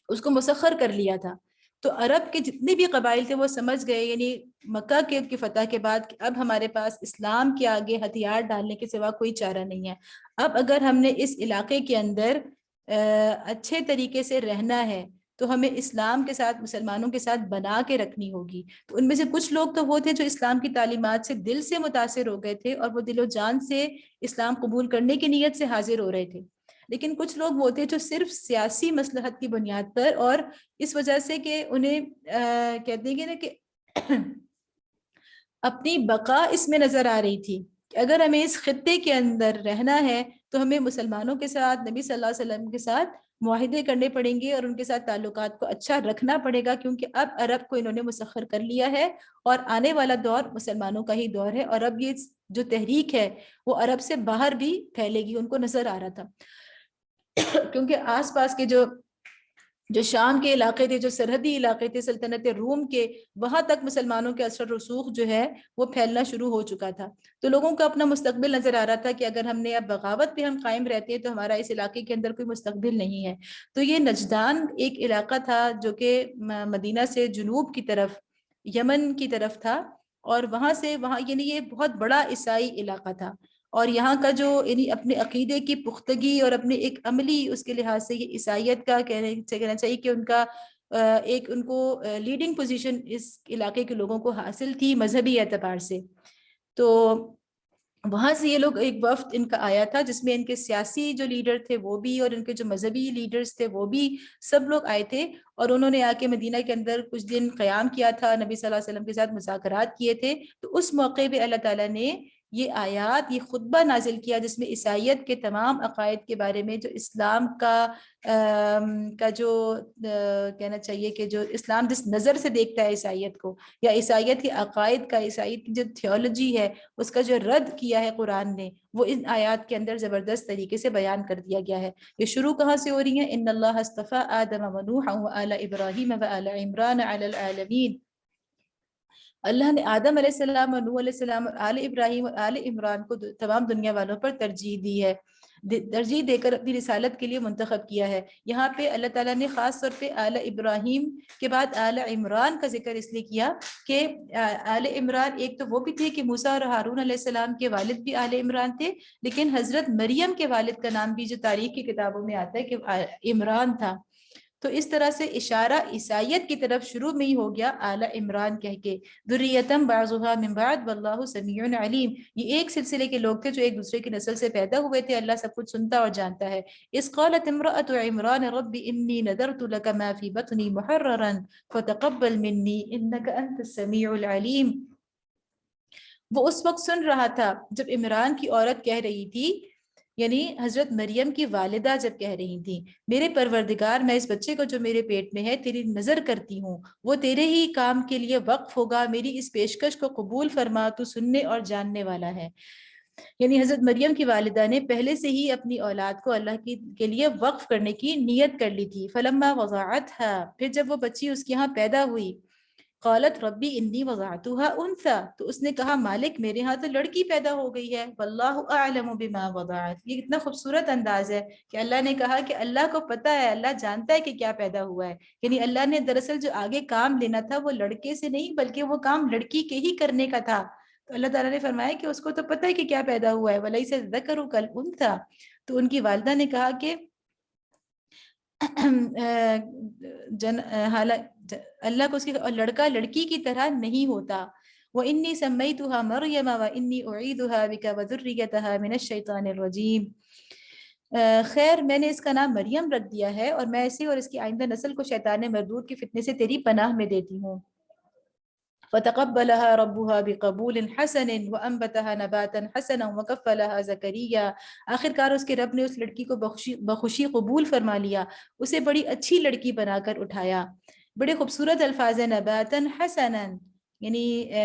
اس کو مسخر کر لیا تھا، تو عرب کے جتنے بھی قبائل تھے وہ سمجھ گئے، یعنی مکہ کی فتح کے بعد کہ اب ہمارے پاس اسلام کے آگے ہتھیار ڈالنے کے سوا کوئی چارہ نہیں ہے۔ اب اگر ہم نے اس علاقے کے اندر اچھے طریقے سے رہنا ہے تو ہمیں اسلام کے ساتھ، مسلمانوں کے ساتھ بنا کے رکھنی ہوگی۔ تو ان میں سے کچھ لوگ تو وہ تھے جو اسلام کی تعلیمات سے دل سے متاثر ہو گئے تھے اور وہ دل و جان سے اسلام قبول کرنے کی نیت سے حاضر ہو رہے تھے، لیکن کچھ لوگ وہ تھے جو صرف سیاسی مصلحت کی بنیاد پر، اور اس وجہ سے کہ انہیں کہتے ہیں نا کہ اپنی بقا اس میں نظر آ رہی تھی کہ اگر ہمیں اس خطے کے اندر رہنا ہے تو ہمیں مسلمانوں کے ساتھ، نبی صلی اللہ علیہ وسلم کے ساتھ معاہدے کرنے پڑیں گے اور ان کے ساتھ تعلقات کو اچھا رکھنا پڑے گا، کیونکہ اب عرب کو انہوں نے مسخر کر لیا ہے اور آنے والا دور مسلمانوں کا ہی دور ہے، اور اب یہ جو تحریک ہے وہ عرب سے باہر بھی پھیلے گی، ان کو نظر آ رہا تھا کیونکہ آس پاس کے جو شام کے علاقے تھے، جو سرحدی علاقے تھے سلطنت روم کے، وہاں تک مسلمانوں کے اثر رسوخ جو ہے وہ پھیلنا شروع ہو چکا تھا۔ تو لوگوں کو اپنا مستقبل نظر آ رہا تھا کہ اگر ہم نے اب بغاوت پہ ہم قائم رہتے ہیں تو ہمارا اس علاقے کے اندر کوئی مستقبل نہیں ہے۔ تو یہ نجدان ایک علاقہ تھا جو کہ مدینہ سے جنوب کی طرف یمن کی طرف تھا، اور وہاں سے وہاں یعنی یہ بہت بڑا عیسائی علاقہ تھا، اور یہاں کا جو یعنی اپنے عقیدے کی پختگی اور اپنے ایک عملی اس کے لحاظ سے یہ عیسائیت کا کہنا چاہیے کہ ان کا ایک ان کو لیڈنگ پوزیشن اس علاقے کے لوگوں کو حاصل تھی مذہبی اعتبار سے۔ تو وہاں سے یہ لوگ ایک وفد ان کا آیا تھا جس میں ان کے سیاسی جو لیڈر تھے وہ بھی، اور ان کے جو مذہبی لیڈرز تھے وہ بھی، سب لوگ آئے تھے، اور انہوں نے آ کے مدینہ کے اندر کچھ دن قیام کیا تھا، نبی صلی اللہ علیہ وسلم کے ساتھ مذاکرات کیے تھے۔ تو اس موقع پہ اللہ تعالیٰ نے یہ آیات، یہ خطبہ نازل کیا جس میں عیسائیت کے تمام عقائد کے بارے میں، جو اسلام کا جو کہنا چاہیے کہ جو اسلام جس نظر سے دیکھتا ہے عیسائیت کو، یا عیسائیت کے عقائد کا، عیسائیت کی جو تھیولوجی ہے اس کا جو رد کیا ہے قرآن نے، وہ ان آیات کے اندر زبردست طریقے سے بیان کر دیا گیا ہے۔ یہ شروع کہاں سے ہو رہی ہیں؟ ان اللہ اصطفى آدم ونوحا وآل ابراہیم وآل عمران علی العالمین۔ اللہ نے آدم علیہ السلام اور نوح علیہ السلام اور آل ابراہیم اور آل عمران کو تمام دنیا والوں پر ترجیح دی ہے، ترجیح دے کر اپنی رسالت کے لیے منتخب کیا ہے۔ یہاں پہ اللہ تعالیٰ نے خاص طور پہ آل ابراہیم کے بعد آل عمران کا ذکر اس لیے کیا کہ آل عمران ایک تو وہ بھی تھے کہ موسیٰ اور ہارون علیہ السلام کے والد بھی آل عمران تھے، لیکن حضرت مریم کے والد کا نام بھی جو تاریخ کی کتابوں میں آتا ہے کہ عمران تھا۔ تو اس طرح سے اشارہ عیسائیت کی طرف شروع میں ہی ہو گیا اعلی عمران کہہ کے، ذریۃ بعضها من بعد واللہ سمیع علیم۔ یہ ایک سلسلے کے لوگ تھے جو ایک دوسرے کی نسل سے پیدا ہوئے تھے، اللہ سب کچھ سنتا اور جانتا ہے۔ اذ قالت امرأة عمران رب انی نذرت لك ما في بطنی محررا فتقبل منی انك انت السمیع العلیم۔ وہ اس وقت سن رہا تھا جب عمران کی عورت کہہ رہی تھی، یعنی حضرت مریم کی والدہ جب کہہ رہی تھی، میرے پروردگار میں اس بچے کو جو میرے پیٹ میں ہے تیری نظر کرتی ہوں، وہ تیرے ہی کام کے لیے وقف ہوگا، میری اس پیشکش کو قبول فرما، تو سننے اور جاننے والا ہے۔ یعنی حضرت مریم کی والدہ نے پہلے سے ہی اپنی اولاد کو اللہ کے لیے وقف کرنے کی نیت کر لی تھی۔ فلما وضعتها، پھر جب وہ بچی اس کے ہاں پیدا ہوئی، قالت ربی انی وضعتها انثى، تو اس نے کہا مالک میرے ہاں تو لڑکی پیدا ہو گئی ہے، واللہ اعلم بما وضعت۔ یہ کتنا خوبصورت انداز ہے کہ اللہ نے کہا کہ اللہ کو پتہ ہے، اللہ جانتا ہے کہ کیا پیدا ہوا ہے، یعنی اللہ نے دراصل جو آگے کام لینا تھا وہ لڑکے سے نہیں بلکہ وہ کام لڑکی کے ہی کرنے کا تھا۔ تو اللہ تعالیٰ نے فرمایا کہ اس کو تو پتہ ہے کہ کیا پیدا ہوا ہے، ولیس الذکر کالانثی۔ تو ان کی والدہ نے کہا کہ اللہ کو اس کی لڑکا لڑکی کی طرح نہیں ہوتا۔ وَإِنِّي سَمَّيْتُهَا مَرْيَمَ وَإِنِّي أُعِيذُهَا بِكَ وَذُرِّيَّتَهَا مِنَ الشَّيْطَانِ الرَّجِيمِ۔ خیر میں نے اس کا نام مریم رکھ دیا ہے، اور میں اسے اور اس کی آئندہ نسل کو شیطان مردود کے فتنے سے تیری پناہ میں دیتی ہوں۔ فتقبلها ربها بقبول حسن وانبتها نباتا حسنا وكفلها زكريا۔ آخرکار اس کے رب نے اس لڑکی کو بخوشی قبول فرما لیا، اسے بڑی اچھی لڑکی بنا کر اٹھایا۔ بڑے خوبصورت الفاظ ہیں، نباتا حسنا، یعنی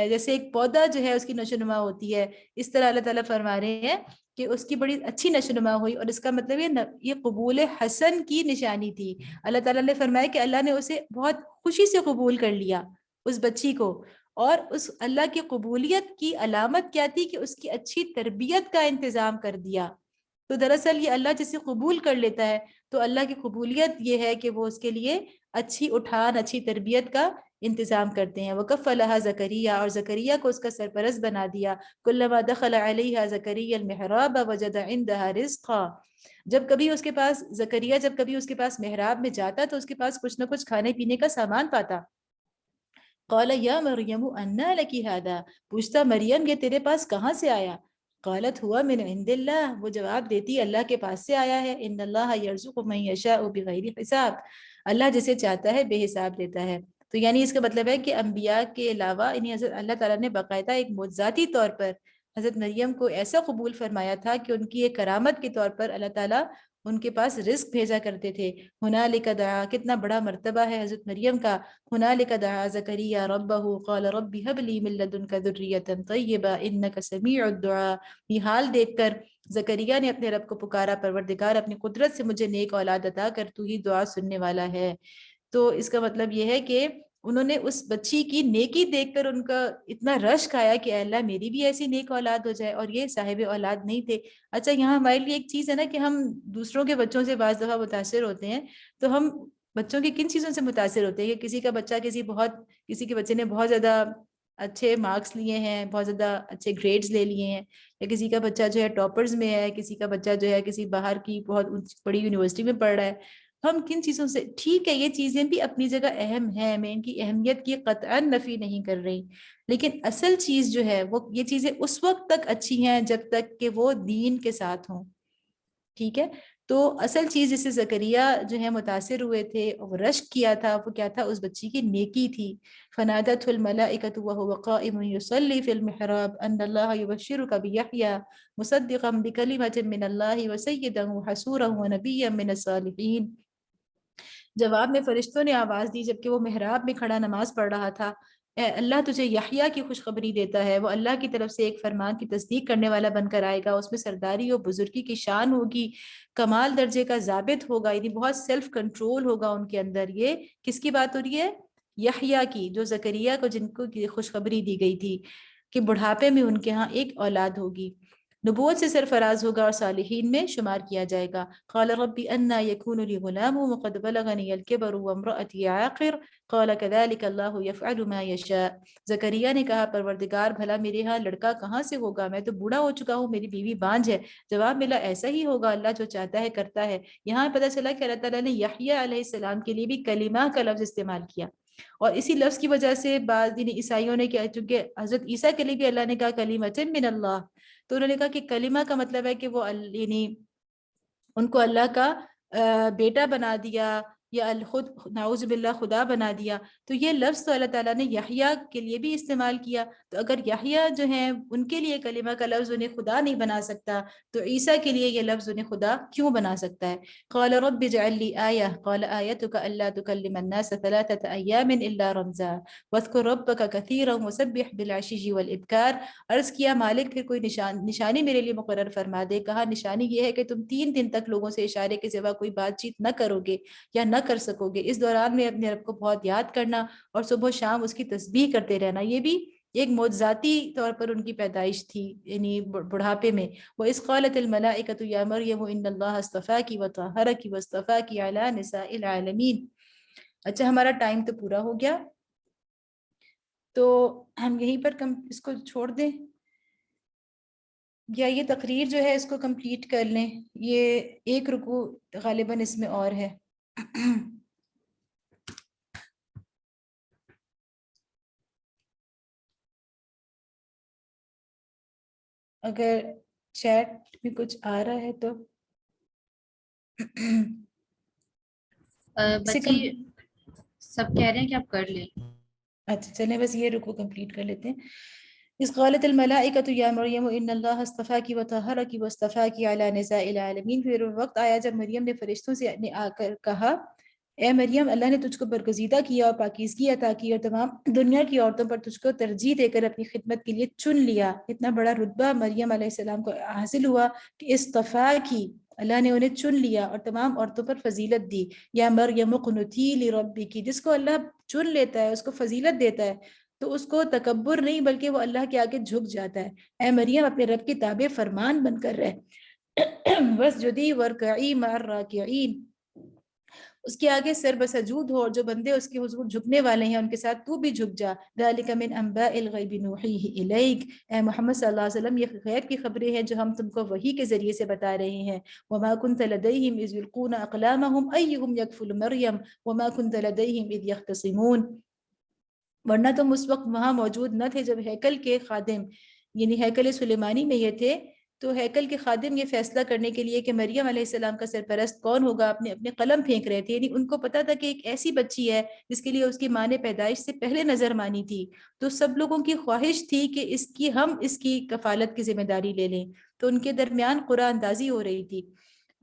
جیسے ایک پودا جو ہے اس کی نشو نما ہوتی ہے، اس طرح اللہ تعالیٰ فرما رہے ہیں کہ اس کی بڑی اچھی نشو نما ہوئی، اور اس کا مطلب یہ قبول حسن کی نشانی تھی۔ اللہ تعالیٰ نے فرمایا کہ اللہ نے اسے بہت خوشی سے قبول کر لیا اس بچی کو، اور اس اللہ کی قبولیت کی علامت کیا تھی کہ اس کی اچھی تربیت کا انتظام کر دیا۔ تو دراصل یہ اللہ جسے قبول کر لیتا ہے تو اللہ کی قبولیت یہ ہے کہ وہ اس کے لیے اچھی اٹھان، اچھی تربیت کا انتظام کرتے ہیں۔ وَكَفَّلَهَا زَكَرِيَّا، اور زکریا کو اس کا سرپرست بنا دیا۔ كُلَّمَا دَخَلَ عَلَيْهَا زَكَرِيَّا الْمِحْرَابَ وَجَدَ عِندَهَا رِزْقًا، جب کبھی اس کے پاس زکریا جب کبھی اس کے پاس محراب میں جاتا تو اس کے پاس کچھ نہ کچھ کھانے پینے کا سامان پاتا۔ قال یا مریم انا لکی ھذا، پوچھتا مریم یہ تیرے پاس کہاں سے آیا؟ قالت ہوا من عند اللہ، وہ جواب دیتی اللہ کے پاس سے آیا ہے۔ ان اللہ یرزق من یشاء بغیر حساب، اللہ جسے چاہتا ہے بے حساب دیتا ہے۔ تو یعنی اس کا مطلب ہے کہ انبیاء کے علاوہ یعنی حضرت اللہ تعالیٰ نے باقاعدہ ایک معجزاتی طور پر حضرت مریم کو ایسا قبول فرمایا تھا کہ ان کی ایک کرامت کے طور پر اللہ تعالیٰ ان کے پاس رزق بھیجا کرتے تھے. ہنالک دعا، کتنا بڑا مرتبہ ہے حضرت مریم کا. ہنالک دعا زکریا ربہ قال رب هب لي من لدنك ذریة طیبہ انک سمیع الدعاء. یہ حال دیکھ کر زکریا نے اپنے رب کو پکارا، پروردگار اپنی قدرت سے مجھے نیک اولاد عطا کر، تو ہی دعا سننے والا ہے. تو اس کا مطلب یہ ہے کہ انہوں نے اس بچی کی نیکی دیکھ کر ان کا اتنا رشک آیا کہ اے اللہ میری بھی ایسی نیک اولاد ہو جائے، اور یہ صاحب اولاد نہیں تھے. اچھا یہاں ہمارے لیے ایک چیز ہے نا کہ ہم دوسروں کے بچوں سے بعض دفعہ متاثر ہوتے ہیں، تو ہم بچوں کی کن چیزوں سے متاثر ہوتے ہیں کہ کسی کا بچہ کسی کے بچے نے بہت زیادہ اچھے مارکس لیے ہیں، بہت زیادہ اچھے گریڈز لے لیے ہیں، یا کسی کا بچہ جو ہے ٹاپرز میں ہے، کسی کا بچہ جو ہے کسی باہر کی بہت بڑی یونیورسٹی میں پڑھ رہا ہے. ہم کن چیزوں سے، ٹھیک ہے یہ چیزیں بھی اپنی جگہ اہم ہیں، میں ان کی اہمیت کی قطعاً نفی نہیں کر رہی، لیکن اصل چیز جو ہے وہ یہ چیزیں اس وقت تک اچھی ہیں جب تک کہ وہ دین کے ساتھ ہوں. ٹھیک ہے، تو اصل چیز جس سے زکریا جو ہے متاثر ہوئے تھے اور رشک کیا تھا وہ کیا تھا؟ اس بچی کی نیکی تھی. فنادته الملائکۃ وهو قائم یصلی فی المحراب ان اللہ یبشرک بیحییٰ مصدقا بکلمۃ من اللہ وسیدا وحسورا ونبیا من الصالحین. جواب میں فرشتوں نے آواز دی جبکہ وہ محراب میں کھڑا نماز پڑھ رہا تھا، اے اللہ تجھے یحییٰ کی خوشخبری دیتا ہے، وہ اللہ کی طرف سے ایک فرمان کی تصدیق کرنے والا بن کر آئے گا، اس میں سرداری و بزرگی کی شان ہوگی، کمال درجے کا ضابط ہوگا، یعنی بہت سیلف کنٹرول ہوگا ان کے اندر. یہ کس کی بات ہو رہی ہے؟ یحییٰ کی، جو زکریا کو جن کو خوشخبری دی گئی تھی کہ بڑھاپے میں ان کے ہاں ایک اولاد ہوگی، نبوت سے سرفراز ہوگا اور صالحین میں شمار کیا جائے گا. قال رب انا يكون لي غلام وقد بلغني الكبر وامرأتي عاقر قال كذلك الله يفعل ما يشاء. زکریا نے کہا پروردگار بھلا میرے ہاں لڑکا کہاں سے ہوگا، میں تو بوڑھا ہو چکا ہوں، میری بیوی بانجھ ہے. جواب ملا ایسا ہی ہوگا، اللہ جو چاہتا ہے کرتا ہے. یہاں پتہ چلا کہ اللہ تعالیٰ نے یحییٰ علیہ السلام کے لیے بھی کلمہ کا لفظ استعمال کیا، اور اسی لفظ کی وجہ سے بعض دین عیسائیوں نے کیا، چونکہ حضرت عیسیٰ کے لیے بھی اللہ نے کہا کلمۃ من اللہ، تو انہوں نے کہا کہ کلمہ کا مطلب ہے کہ وہ یعنی ان کو اللہ کا بیٹا بنا دیا یا خود نعوذ باللہ خدا بنا دیا. تو یہ لفظ تو اللہ تعالیٰ نے یحییٰ کے لیے بھی استعمال کیا، تو اگر یحییٰ جو ہیں ان کے لیے کلمہ کا لفظ انہیں خدا نہیں بنا سکتا تو عیسیٰ کے لیے یہ لفظ انہیں خدا کیوں بنا سکتا ہے؟ قال رب اجعل لي آیہ قال آیتک الا تکلم الناس ثلاثة ایام الا رمزا واذکر ربک کثیرا وسبح بالعشی والابکار. عرض کیا مالک پھر کوئی نشانی میرے لیے مقرر فرما دے. کہا نشانی یہ ہے کہ تم 3 دن تک لوگوں سے اشارے کے سوا کوئی بات چیت نہ کرو گے یا نہ کر سکو گے، اس دوران میں اپنے رب کو بہت یاد کرنا اور صبح و شام اس کی تسبیح کرتے رہنا. یہ بھی ایک معجزاتی طور پر ان کی پیدائش تھی، یعنی بڑھاپے میں. وَإِذْ قَالَتِ الْمَلَائِكَةُ يَا مَرْيَمُ إِنَّ اللَّهَ اصْطَفَاكِ وَطَهَّرَكِ وَاصْطَفَاكِ عَلَى نِسَاءِ الْعَالَمِينَ. اچھا ہمارا ٹائم تو پورا ہو گیا، تو ہم یہیں پر اس کو چھوڑ دیں یا یہ تقریر جو ہے اس کو کمپلیٹ کر لیں. یہ ایک رکوع غالباً اس میں اور ہے. اگر چیٹ میں کچھ آ رہا ہے تو بچی سب کہہ رہے ہیں کہ آپ کر لیں. اچھا چلیں بس یہ رکوع کمپلیٹ کر لیتے ہیں. اذ قالت الملائکۃ یا مریم ان اللہ اصطفاک وطہرک واصطفاک علی نساء العالمین. پھر وقت آیا جب مریم نے فرشتوں سے آ کر کہا اے مریم اللہ نے تجھ کو برگزیدہ کیا اور پاکیزگی عطا کی اور تمام دنیا کی عورتوں پر تجھ کو ترجیح دے کر اپنی خدمت کے لیے چن لیا. اتنا بڑا رتبہ مریم علیہ السلام کو حاصل ہوا کہ اصطفاکی، اللہ نے انہیں چن لیا اور تمام عورتوں پر فضیلت دی. یا مریم اقنتی لربکی، جس کو اللہ چن لیتا ہے اس کو فضیلت دیتا ہے تو اس کو تکبر نہیں بلکہ وہ اللہ کے آگے جھک جاتا ہے. اے مریم اپنے رب کی تابع فرمان بن کر رہ، واسجدی وارکعی مع الراکعین، اس کے آگے سر بسجود ہو اور جو بندے اس کے حضور جھکنے والے ہیں ان کے ساتھ تو بھی جھک جا. ذالک من انباء الغیب نوحیہ الیک، اے محمد صلی اللہ علیہ وسلم یہ غیب کی خبریں ہیں جو ہم تم کو وحی کے ذریعے سے بتا رہے ہیں. وما كنت لدیہم اذ یلقون اقلامہم ایہم یکفل مریم وما كنت لدیہم اذ یختصمون. ورنہ تم اس وقت وہاں موجود نہ تھے جب ہیکل کے خادم، یعنی ہیکل سلیمانی میں یہ تھے، تو ہیکل کے خادم یہ فیصلہ کرنے کے لیے کہ مریم علیہ السلام کا سرپرست کون ہوگا اپنے اپنے قلم پھینک رہے تھے. یعنی ان کو پتا تھا کہ ایک ایسی بچی ہے جس کے لیے اس کی ماں نے پیدائش سے پہلے نظر مانی تھی، تو سب لوگوں کی خواہش تھی کہ ہم اس کی کفالت کی ذمہ داری لے لیں. تو ان کے درمیان قرآن اندازی ہو رہی تھی.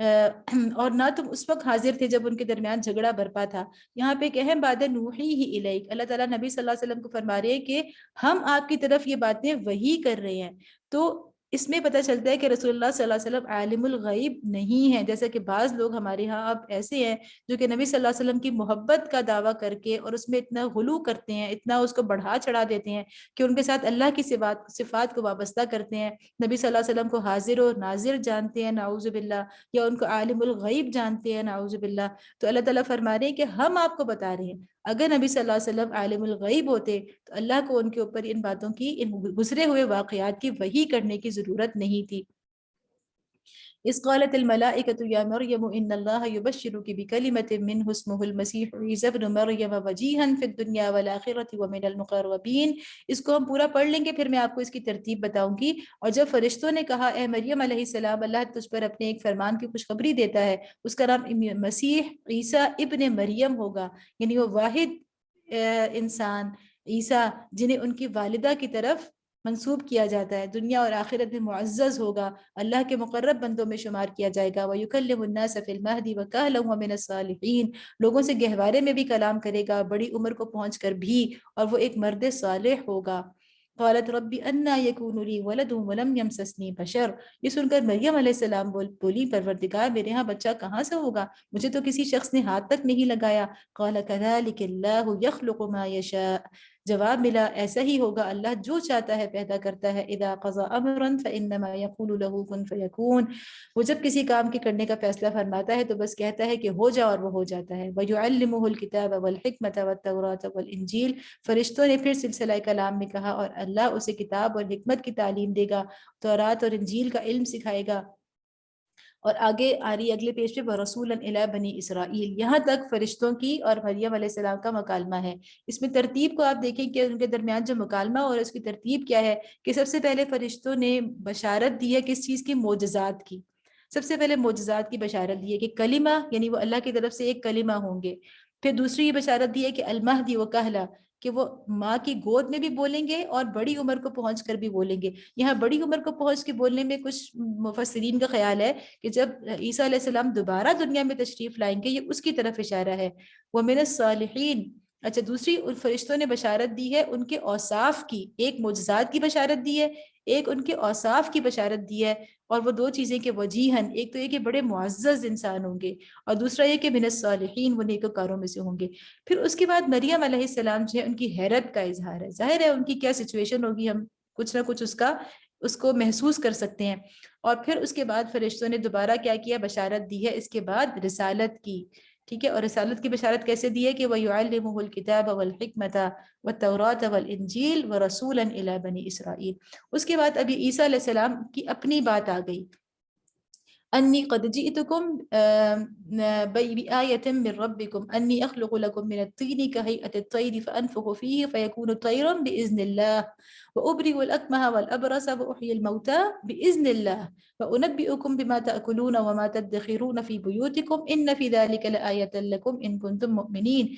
اور نہ تم اس وقت حاضر تھے جب ان کے درمیان جھگڑا برپا تھا. یہاں پہ ایک اہم بات ہے نوحی ہی الیک، اللہ تعالیٰ نبی صلی اللہ علیہ وسلم کو فرما رہے ہیں کہ ہم آپ کی طرف یہ باتیں وحی کر رہے ہیں. تو اس میں پتہ چلتا ہے کہ رسول اللہ صلی اللہ علیہ وسلم عالم الغیب نہیں ہیں، جیسا کہ بعض لوگ ہمارے ہاں اب ایسے ہیں جو کہ نبی صلی اللہ علیہ وسلم کی محبت کا دعویٰ کر کے اور اس میں اتنا غلو کرتے ہیں، اتنا اس کو بڑھا چڑھا دیتے ہیں کہ ان کے ساتھ اللہ کی صفات کو وابستہ کرتے ہیں. نبی صلی اللہ علیہ وسلم کو حاضر و ناظر جانتے ہیں نعوذ باللہ، یا ان کو عالم الغیب جانتے ہیں نعوذ باللہ. تو اللہ تعالیٰ فرما رہے ہیں کہ ہم آپ کو بتا رہے ہیں، اگر نبی صلی اللہ علیہ وسلم عالم الغیب ہوتے تو اللہ کو ان کے اوپر ان باتوں کی، ان گزرے ہوئے واقعات کی وحی کرنے کی ضرورت نہیں تھی. اس قالت الملائکۃ یا مریم ان اللہ یبشرک بکلمۃ منہ اسمہ المسیح عیسی ابن مریم وجیہا فی الدنیا والآخرۃ ومن المقربین. اس کو ہم پورا پڑھ لیں گے، پھر میں آپ کو اس کی ترتیب بتاؤں گی. اور جب فرشتوں نے کہا اے مریم علیہ السلام، اللہ تجھ پر اپنے ایک فرمان کی خوشخبری دیتا ہے، اس کا نام مسیح عیسیٰ ابن مریم ہوگا، یعنی وہ واحد انسان عیسیٰ جنہیں ان کی والدہ کی طرف منسوب کیا جاتا ہے، دنیا اور آخرت میں معزز ہوگا، اللہ کے مقرب بندوں میں شمار کیا جائے گا. وَيُكَلِّمُ النَّاسَ فِي الْمَهْدِ وَكَهْلًا وَمِنَ الصَّالِحِينَ، لوگوں سے گہوارے میں بھی کلام کرے گا، بڑی عمر کو پہنچ کر بھی، اور وہ ایک مرد صالح ہوگا. قالت ربی انا یکون لی ولد ولم یمسسنی بشر، یہ سن کر مریم علیہ السلام بولی پروردگار میرے ہاں بچہ کہاں سے ہوگا، مجھے تو کسی شخص نے ہاتھ تک نہیں لگایا. قال كذلك اللہ یخلق ما یشاء، جواب ملا ایسا ہی ہوگا، اللہ جو چاہتا ہے پیدا کرتا ہے. اذا قضى امرا فانما يقول له كن فيكون، وہ جب کسی کام کے کرنے کا فیصلہ فرماتا ہے تو بس کہتا ہے کہ ہو جا اور وہ ہو جاتا ہے. ويعلمه الكتاب والحکمة والتوراة والانجیل، فرشتوں نے پھر سلسلہ کلام میں کہا اور اللہ اسے کتاب اور حکمت کی تعلیم دے گا، تورات اور انجیل کا علم سکھائے گا. اور آگے آ رہی اگلے پیج پہ ورسولا الی بنی اسرائیل، یہاں تک فرشتوں کی اور مریم علیہ السلام کا مکالمہ ہے. اس میں ترتیب کو آپ دیکھیں کہ ان کے درمیان جو مکالمہ اور اس کی ترتیب کیا ہے کہ سب سے پہلے فرشتوں نے بشارت دی ہے کس چیز کی، معجزات کی. سب سے پہلے معجزات کی بشارت دی ہے کہ کلمہ، یعنی وہ اللہ کی طرف سے ایک کلمہ ہوں گے. پھر دوسری یہ بشارت دی ہے کہ المہدی و کہلا، کہ وہ ماں کی گود میں بھی بولیں گے اور بڑی عمر کو پہنچ کر بھی بولیں گے. یہاں بڑی عمر کو پہنچ کے بولنے میں کچھ مفسرین کا خیال ہے کہ جب عیسیٰ علیہ السلام دوبارہ دنیا میں تشریف لائیں گے، یہ اس کی طرف اشارہ ہے. وَمِنَ الصَّالِحِينَ، اچھا دوسری فرشتوں نے بشارت دی ہے ان کے اوصاف کی، ایک معجزات کی بشارت دی ہے، ایک ان کے اوصاف کی بشارت دی ہے. اور وہ دو چیزیں کہ وجیہن، ایک تو یہ کہ بڑے معزز انسان ہوں گے، اور دوسرا یہ کہ من الصالحین، وہ نیکوکاروں میں سے ہوں گے. پھر اس کے بعد مریم علیہ السلام جو ہے ان کی حیرت کا اظہار ہے. ظاہر ہے ان کی کیا سچویشن ہوگی، ہم کچھ نہ کچھ اس کو محسوس کر سکتے ہیں. اور پھر اس کے بعد فرشتوں نے دوبارہ کیا کیا، بشارت دی ہے اس کے بعد رسالت کی. ٹھیک ہے، اور رسالت کی بشارت کیسے دی ہے کہ وَيُعَلِّمُهُ الْكِتَابَ وَالْحِكْمَةَ وَالتَّوْرَاةَ وَالْإِنْجِيلَ وَرَسُولًا إِلَى بَنِي إِسْرَائِيلَ. اس کے بعد ابھی عیسیٰ علیہ السلام کی اپنی بات آ گئی، انی قد جئتکم بآیة من ربکم انی اخلق لکم من الطین کہیئة الطیر فانفخ فیہ فیکون طیرا بإذن اللہ وأبرئ الأكمه والأبرص وأحيي الموتى بإذن الله وأنبئكم بما تأكلون وما تدخرون في بيوتكم إن في ذلك لآية لكم إن كنتم مؤمنين.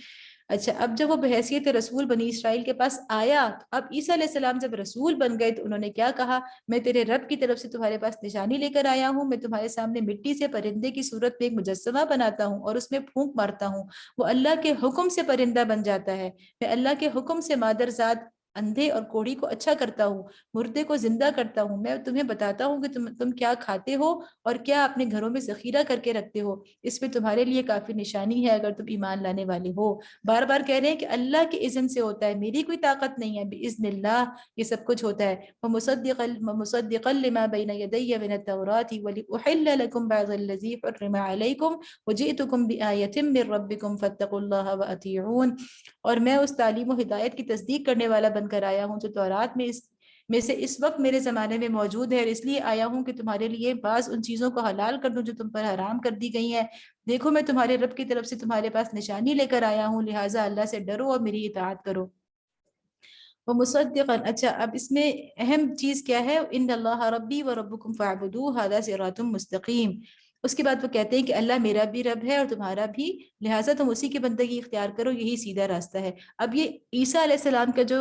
اچھا، اب جب وہ بحیثیت رسول بنی اسرائیل کے پاس آیا، اب عیسیٰ علیہ السلام جب رسول بن گئے تو انہوں نے کیا کہا، میں تیرے رب کی طرف سے تمہارے پاس نشانی لے کر آیا ہوں، میں تمہارے سامنے مٹی سے پرندے کی صورت میں ایک مجسمہ بناتا ہوں اور اس میں پھونک مارتا ہوں، وہ اللہ کے حکم سے پرندہ بن جاتا ہے. میں اللہ کے حکم سے مادرزاد اندھے اور کوڑی کو اچھا کرتا ہوں، مردے کو زندہ کرتا ہوں. میں تمہیں بتاتا ہوں کہ تم کیا کھاتے ہو اور کیا اپنے گھروں میں ذخیرہ کر کے رکھتے ہو، اس میں تمہارے لیے کافی نشانی ہے اگر تم ایمان لانے والے ہو. بار بار کہہ رہے ہیں کہ اللہ کے اذن سے ہوتا ہے، میری کوئی طاقت نہیں ہے، باذن اللہ یہ سب کچھ ہوتا ہے. ومصدقا لما بین یدی من التوراۃ ولاحل لکم بعض الذی حرم علیکم وجئتکم بآیۃ من ربکم فاتقوا اللہ واطیعون. اور میں اس تعلیم و ہدایت کی تصدیق کرنے والا بن کر آیا ہوں جو تورات میں سے اس وقت میرے زمانے میں موجود ہے، اور اس لیے آیا ہوں کہ تمہارے لیے بعض ان چیزوں کو حلال کر دوں جو تم پر حرام کر دی گئی ہیں. دیکھو میں تمہارے رب کی طرف سے تمہارے پاس نشانی لے کر آیا ہوں، لہٰذا اللہ سے ڈرو اور میری اطاعت کرو. وہ مصدقا، اچھا اب اس میں اہم چیز کیا ہے، ان اللہ ربی و ربکم فاعبدوہ ھذا صراط مستقیم. اس کے بعد وہ کہتے ہیں کہ اللہ میرا بھی رب ہے اور تمہارا بھی، لہٰذا تم اسی کی بندگی اختیار کرو، یہی سیدھا راستہ ہے. اب یہ عیسیٰ علیہ السلام کا جو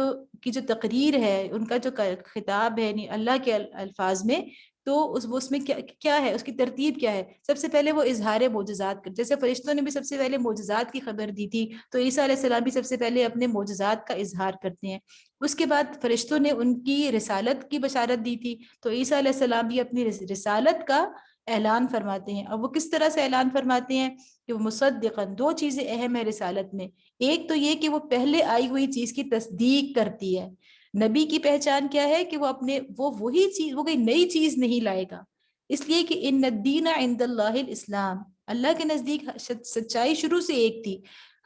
تقریر ہے، ان کا جو خطاب ہے، یعنی اللہ کے الفاظ میں تو اس میں کیا ہے، اس کی ترتیب کیا ہے؟ سب سے پہلے وہ اظہار معجزات کر، جیسے فرشتوں نے بھی سب سے پہلے معجزات کی خبر دی تھی، تو عیسیٰ علیہ السلام بھی سب سے پہلے اپنے معجزات کا اظہار کرتے ہیں۔ اس کے بعد فرشتوں نے ان کی رسالت کی بشارت دی تھی، تو عیسیٰ علیہ السلام بھی اپنی رسالت کا اعلان فرماتے ہیں۔ اور وہ کس طرح سے اعلان فرماتے ہیں کہ وہ مصدقاً، دو چیزیں اہم ہے رسالت میں، ایک تو یہ کہ وہ پہلے آئی ہوئی چیز کی تصدیق کرتی ہے۔ نبی کی پہچان کیا ہے کہ وہ وہی چیز، وہ کوئی نئی چیز نہیں لائے گا، اس لیے کہ ان الدین عند اللہ الاسلام، اللہ کے نزدیک سچائی شروع سے ایک تھی۔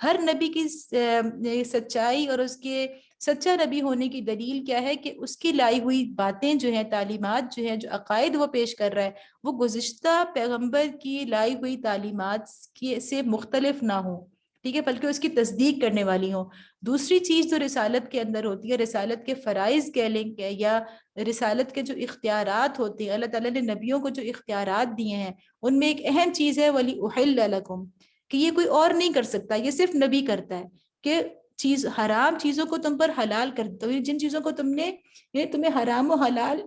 ہر نبی کی سچائی اور اس کے سچا نبی ہونے کی دلیل کیا ہے کہ اس کی لائی ہوئی باتیں جو ہیں، تعلیمات جو ہیں، جو عقائد وہ پیش کر رہا ہے، وہ گزشتہ پیغمبر کی لائی ہوئی تعلیمات سے مختلف نہ ہوں، ٹھیک ہے، بلکہ اس کی تصدیق کرنے والی ہوں۔ دوسری چیز جو رسالت کے اندر ہوتی ہے، رسالت کے فرائض کہہ لیں کہ، یا رسالت کے جو اختیارات ہوتے ہیں، اللہ تعالیٰ نے نبیوں کو جو اختیارات دیے ہیں، ان میں ایک اہم چیز ہے وَلِأُحِلَّ لَكُمْ، کہ یہ کوئی اور نہیں کر سکتا، یہ صرف نبی کرتا ہے، کہ حرام چیزوں کو تم پر حلال کر دو، جن چیزوں کو تمہیں حرام و حلال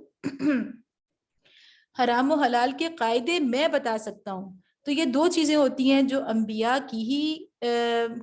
حرام و حلال کے قاعدے میں بتا سکتا ہوں۔ تو یہ دو چیزیں ہوتی ہیں جو انبیاء کی ہی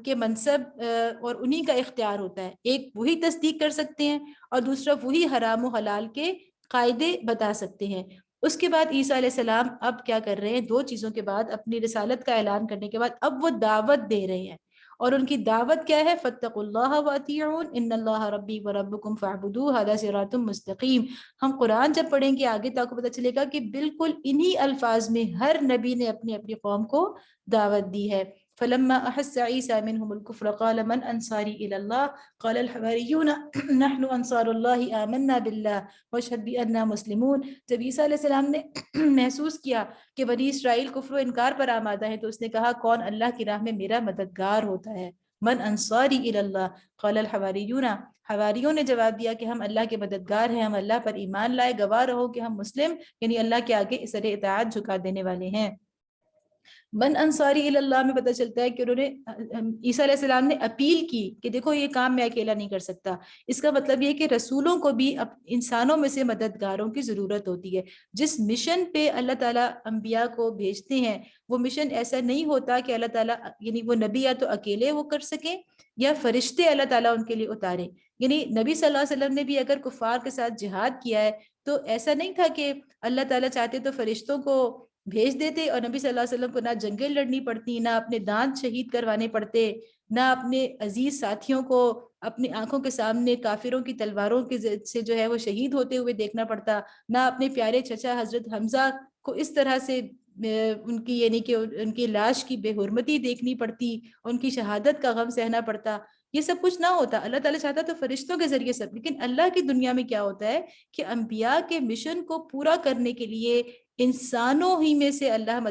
کے منصب اور انہی کا اختیار ہوتا ہے، ایک وہی تصدیق کر سکتے ہیں، اور دوسرا وہی حرام و حلال کے قاعدے بتا سکتے ہیں۔ اس کے بعد عیسیٰ علیہ السلام اب کیا کر رہے ہیں؟ دو چیزوں کے بعد، اپنی رسالت کا اعلان کرنے کے بعد اب وہ دعوت دے رہے ہیں، اور ان کی دعوت کیا ہے؟ فَاتَّقُوا اللَّهَ وَأَطِيعُونِ إِنَّ اللَّهَ رَبِّي وَرَبُّكُمْ فَاعْبُدُوهُ هَذَا صِرَاطٌ مُسْتَقِيمٌ۔ ہم قرآن جب پڑھیں گے آگے تو آپ کو پتہ چلے گا کہ بالکل انہی الفاظ میں ہر نبی نے اپنی اپنی قوم کو دعوت دی ہے۔ فلما احس عیسیٰ منهم الكفر قال من انصاری الى اللہ قال الحواریون نحن انصار اللہ آمنا باللہ واشهد بأننا مسلمون۔ جب عیسیٰ علیہ السلام نے محسوس کیا کہ بنی اسرائیل کفر و انکار پر آمادہ ہے، تو اس نے کہا کون اللہ کی راہ میں میرا مددگار ہوتا ہے؟ من انصاری الی اللہ قال الحواریون، حواریوں نے جواب دیا کہ ہم اللہ کے مددگار ہیں، ہم اللہ پر ایمان لائے، گواہ رہو کہ ہم مسلم، یعنی اللہ کے آگے سر اطاعت جھکا دینے والے ہیں۔ من انصاری الی اللہ میں پتہ چلتا ہے کہ انہوں نے، عیسیٰ علیہ السلام نے اپیل کی کہ دیکھو یہ کام میں اکیلا نہیں کر سکتا۔ اس کا مطلب یہ کہ رسولوں کو بھی انسانوں میں سے مددگاروں کی ضرورت ہوتی ہے۔ جس مشن پہ اللہ تعالیٰ انبیاء کو بھیجتے ہیں، وہ مشن ایسا نہیں ہوتا کہ اللہ تعالیٰ، یعنی وہ نبی یا تو اکیلے وہ کر سکیں یا فرشتے اللہ تعالیٰ ان کے لیے اتاریں۔ یعنی نبی صلی اللہ علیہ وسلم نے بھی اگر کفار کے ساتھ جہاد کیا ہے تو ایسا نہیں تھا کہ اللہ تعالیٰ چاہتے تو فرشتوں کو بھیج دیتے اور نبی صلی اللہ علیہ وسلم کو نہ جنگیں لڑنی پڑتی، نہ اپنے دانت شہید کروانے پڑتے، نہ اپنے عزیز ساتھیوں کو اپنی آنکھوں کے سامنے کافروں کی تلواروں کے سے جو ہے وہ شہید ہوتے ہوئے دیکھنا پڑتا، نہ اپنے پیارے چچا حضرت حمزہ کو اس طرح سے ان کی، یعنی کہ ان کی لاش کی بے حرمتی دیکھنی پڑتی، ان کی شہادت کا غم سہنا پڑتا۔ یہ سب کچھ نہ ہوتا، اللہ تعالیٰ چاہتا تو فرشتوں کے ذریعے سب، لیکن اللہ کی دنیا میں کیا ہوتا ہے کہ انبیاء کے مشن کو پورا کرنے کے لیے انسانوں ہی میں سے اللہ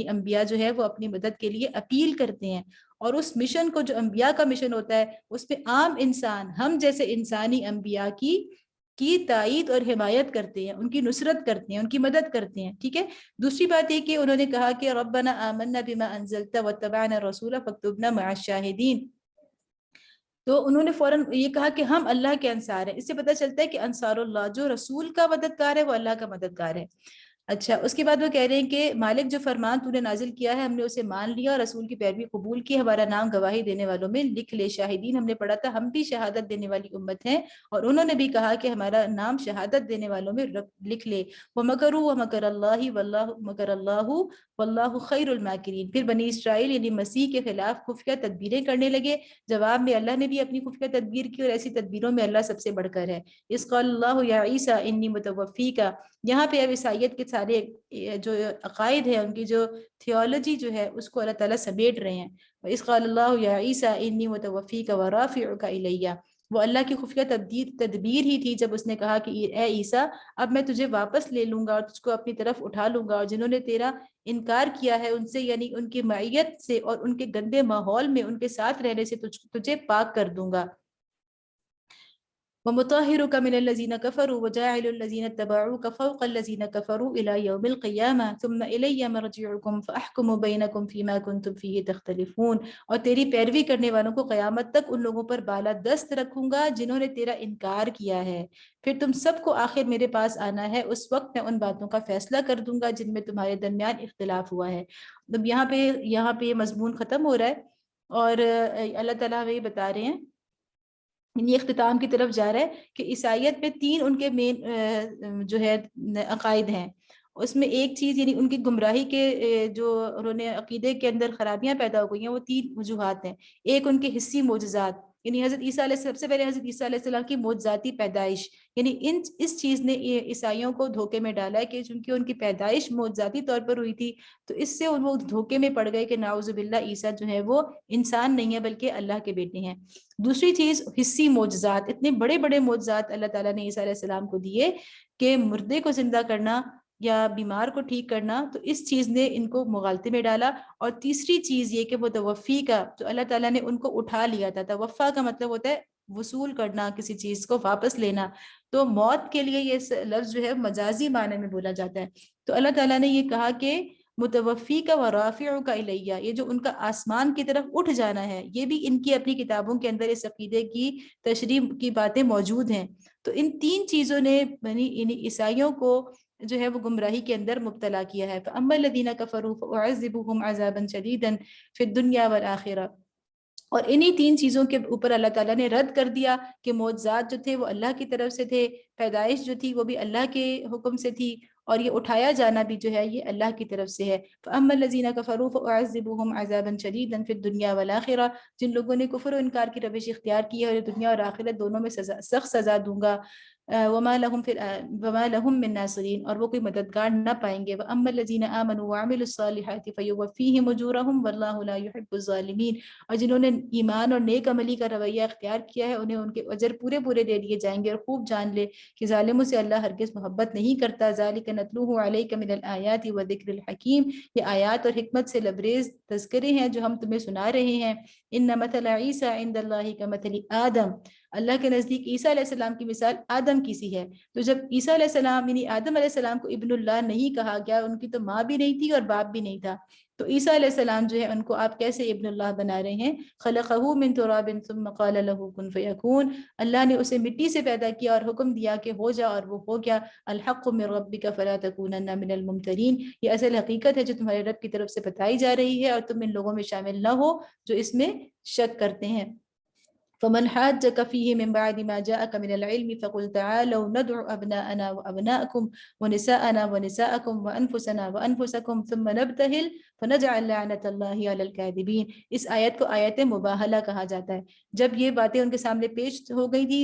انبیاء جو ہے وہ اپنی مدد کے لیے اپیل کرتے ہیں، اور اس مشن کو، جو انبیاء کا مشن ہوتا ہے، اس میں عام انسان، ہم جیسے انسانی انبیاء کی تائید اور حمایت کرتے ہیں، ان کی نصرت کرتے ہیں، ان کی مدد کرتے ہیں، ٹھیک ہے۔ دوسری بات یہ کہ انہوں نے کہا کہ ربنا آمنا بما انزلت واتبعنا الرسول فاکتبنا مع الشاہدین، تو انہوں نے فوراً یہ کہا کہ ہم اللہ کے انصار ہیں۔ اس سے پتہ چلتا ہے کہ انصار اللہ، جو رسول کا مددگار ہے وہ اللہ کا مددگار ہے۔ اچھا، اس کے بعد وہ کہہ رہے ہیں کہ مالک جو فرمان تو نے نازل کیا ہے ہم نے اسے مان لیا اور رسول کی پیروی قبول کی، ہمارا نام گواہی دینے والوں میں لکھ لے۔ شاہدین ہم نے پڑھا تھا ہم بھی شہادت دینے والی امت ہیں، اور انہوں نے بھی کہا کہ ہمارا نام شہادت دینے والوں میں لکھ لے۔ وَمَكَرُوا وَمَكَرَ اللَّهِ وَاللَّهُ مَكَرَ اللَّهُ وَاللَّهُ خَيْرُ الْمَاكِرِينَ۔ پھر بنی اسرائیل یعنی مسیح کے خلاف خفیہ تدبیریں کرنے لگے، جواب میں اللہ نے بھی اپنی خفیہ تدبیر کی، اور ایسی تدبیروں میں اللہ سب سے بڑھ کر ہے۔ اذ قال اللہ یا عیسیٰ انی متوفیک، یہاں پہ اب عیسائیت کے سارے جو عقائد ہیں، ان کی جو تھیولوجی جو ہے اس کو اللہ تعالیٰ سمیٹ رہے ہیں۔ اذ قال اللہ یا عیسیٰ انی متوفیک ورافعک الیہ، وہ اللہ کی خفیہ تدبیر ہی تھی جب اس نے کہا کہ اے عیسیٰ اب میں تجھے واپس لے لوں گا اور تجھ کو اپنی طرف اٹھا لوں گا، اور جنہوں نے تیرا انکار کیا ہے ان سے، یعنی ان کی معیت سے اور ان کے گندے ماحول میں ان کے ساتھ رہنے سے تجھے پاک کر دوں گا۔ ومطهرك من الذين كفروا وجاعل الذين اتبعوك فوق الذين كفروا إلى يوم القيامة ثم إلي مرجعكم فأحكم بينكم فيما كنتم فيه تختلفون. اور تیری پیروی کرنے والوں کو قیامت تک ان لوگوں پر بالا دست رکھوں گا جنہوں نے تیرا انکار کیا ہے، پھر تم سب کو آخر میرے پاس آنا ہے، اس وقت میں ان باتوں کا فیصلہ کر دوں گا جن میں تمہارے درمیان اختلاف ہوا ہے. اب یہاں پہ یہ مضمون ختم ہو رہا ہے اور اللہ تعالیٰ ہمیں یہ بتا رہے ہیں، یہ اختتام کی طرف جا رہا ہے کہ عیسائیت میں 3 ان کے مین جو ہے عقائد ہیں. اس میں ایک چیز یعنی ان کی گمراہی کے جو انہوں نے عقیدے کے اندر خرابیاں پیدا ہو گئی ہیں وہ 3 وجوہات ہیں. ایک ان کے حصی معجزات، یعنی حضرت عیسیٰ علیہ سب سے پہلے حضرت عیسیٰ علیہ السلام کی معجزاتی پیدائش، یعنی اس چیز نے عیسائیوں کو دھوکے میں ڈالا ہے کہ چونکہ ان کی پیدائش معجزاتی طور پر ہوئی تھی تو اس سے وہ دھوکے میں پڑ گئے کہ نعوذ باللہ عیسیٰ جو ہے وہ انسان نہیں ہے بلکہ اللہ کے بیٹے ہیں. دوسری چیز حصی معجزات، اتنے بڑے بڑے معجزات اللہ تعالیٰ نے عیسیٰ علیہ السلام کو دیے کہ مردے کو زندہ کرنا یا بیمار کو ٹھیک کرنا، تو اس چیز نے ان کو مغالطے میں ڈالا. اور تیسری چیز یہ کہ وہ توفی کا، جو اللہ تعالیٰ نے ان کو اٹھا لیا تھا، توفا کا مطلب ہوتا ہے وصول کرنا، کسی چیز کو واپس لینا، تو موت کے لیے یہ لفظ جو ہے مجازی معنی میں بولا جاتا ہے. تو اللہ تعالیٰ نے یہ کہا کہ متوفی کا ورافع کا الیہ، یہ جو ان کا آسمان کی طرف اٹھ جانا ہے، یہ بھی ان کی اپنی کتابوں کے اندر اس عقیدے کی تشریح کی باتیں موجود ہیں. تو ان 3 چیزوں نے یعنی عیسائیوں کو جو ہے وہ گمراہی کے اندر مبتلا کیا ہے. فَأَمَّا الَّذِينَ كَفَرُوا فَأُعَذِّبُهُمْ عَذَابًا شَدِيدًا فِي الدُّنْيَا وَالْآخِرَةِ. اور انہی 3 چیزوں کے اوپر اللہ تعالیٰ نے رد کر دیا کہ معجزات جو تھے وہ اللہ کی طرف سے تھے، پیدائش جو تھی وہ بھی اللہ کے حکم سے تھی، اور یہ اٹھایا جانا بھی جو ہے یہ اللہ کی طرف سے ہے. فَأَمَّا الَّذِينَ كَفَرُوا فَأُعَذِّبُهُمْ عَذَابًا شَدِيدًا فِي الدُّنْيَا وَالْآخِرَةِ. جن لوگوں نے کفر و انکار کی روش اختیار کی ہے اور دنیا اور آخرت دونوں میں سخت سزا دوں گا. وما لهم من ناصرین، اور وہ کوئی مددگار نہ پائیں گے. وَأَمَّا الَّذِينَ آمَنُوا وَعَمِلُوا الصَّالِحَاتِ فَيُوَفِّيهِمْ أُجُورَهُمْ وَاللَّهُ لَا يُحِبُّ الظَّالِمِينَ. اور جنہوں نے ایمان اور نیک عملی کا رویہ اختیار کیا ہے انہیں ان کے اجر پورے پورے دے دیے جائیں گے. اور خوب جان لے کہ ظالموں سے اللہ ہرگز محبت نہیں کرتا. ذَلِكَ نَتْلُوهُ عَلَيْكَ مِنَ الْآيَاتِ وَذِكْرِ الْحَكِيمِ. یہ آیات اور حکمت سے لبریز تذکرے ہیں جو ہم تمہیں سنا رہے ہیں. إِنَّ مَثَلَ عِيسَىٰ عِندَ اللَّهِ كَمَثَلِ آدَمَ. اللہ کے نزدیک عیسیٰ علیہ السلام کی مثال آدم کی سی ہے. تو جب عیسیٰ علیہ السلام یعنی آدم علیہ السلام کو ابن اللہ نہیں کہا گیا، ان کی تو ماں بھی نہیں تھی اور باپ بھی نہیں تھا، تو عیسیٰ علیہ السلام جو ہے ان کو آپ کیسے ابن اللہ بنا رہے ہیں؟ خلقہ من تراب ثم قال له كن فيكون. اللہ نے اسے مٹی سے پیدا کیا اور حکم دیا کہ ہو جا، اور وہ ہو گیا. الحق من ربك فلا تكونن من الممترین. یہ اصل حقیقت ہے جو تمہارے رب کی طرف سے بتائی جا رہی ہے اور تم ان لوگوں میں شامل نہ ہو جو اس میں شک کرتے ہیں. فمن حاجك فيه من بعد ما جاءك من العلم فقل تعالوا ندعو أبناءنا وأبناءكم ونساءنا ونساءكم وأنفسنا وأنفسكم ثم نبتهل فنجعل لعنة الله على الكاذبين. اس آیت کو آیت مباہلہ کہا جاتا ہے. جب یہ باتیں ان کے سامنے پیش ہو گئی تھی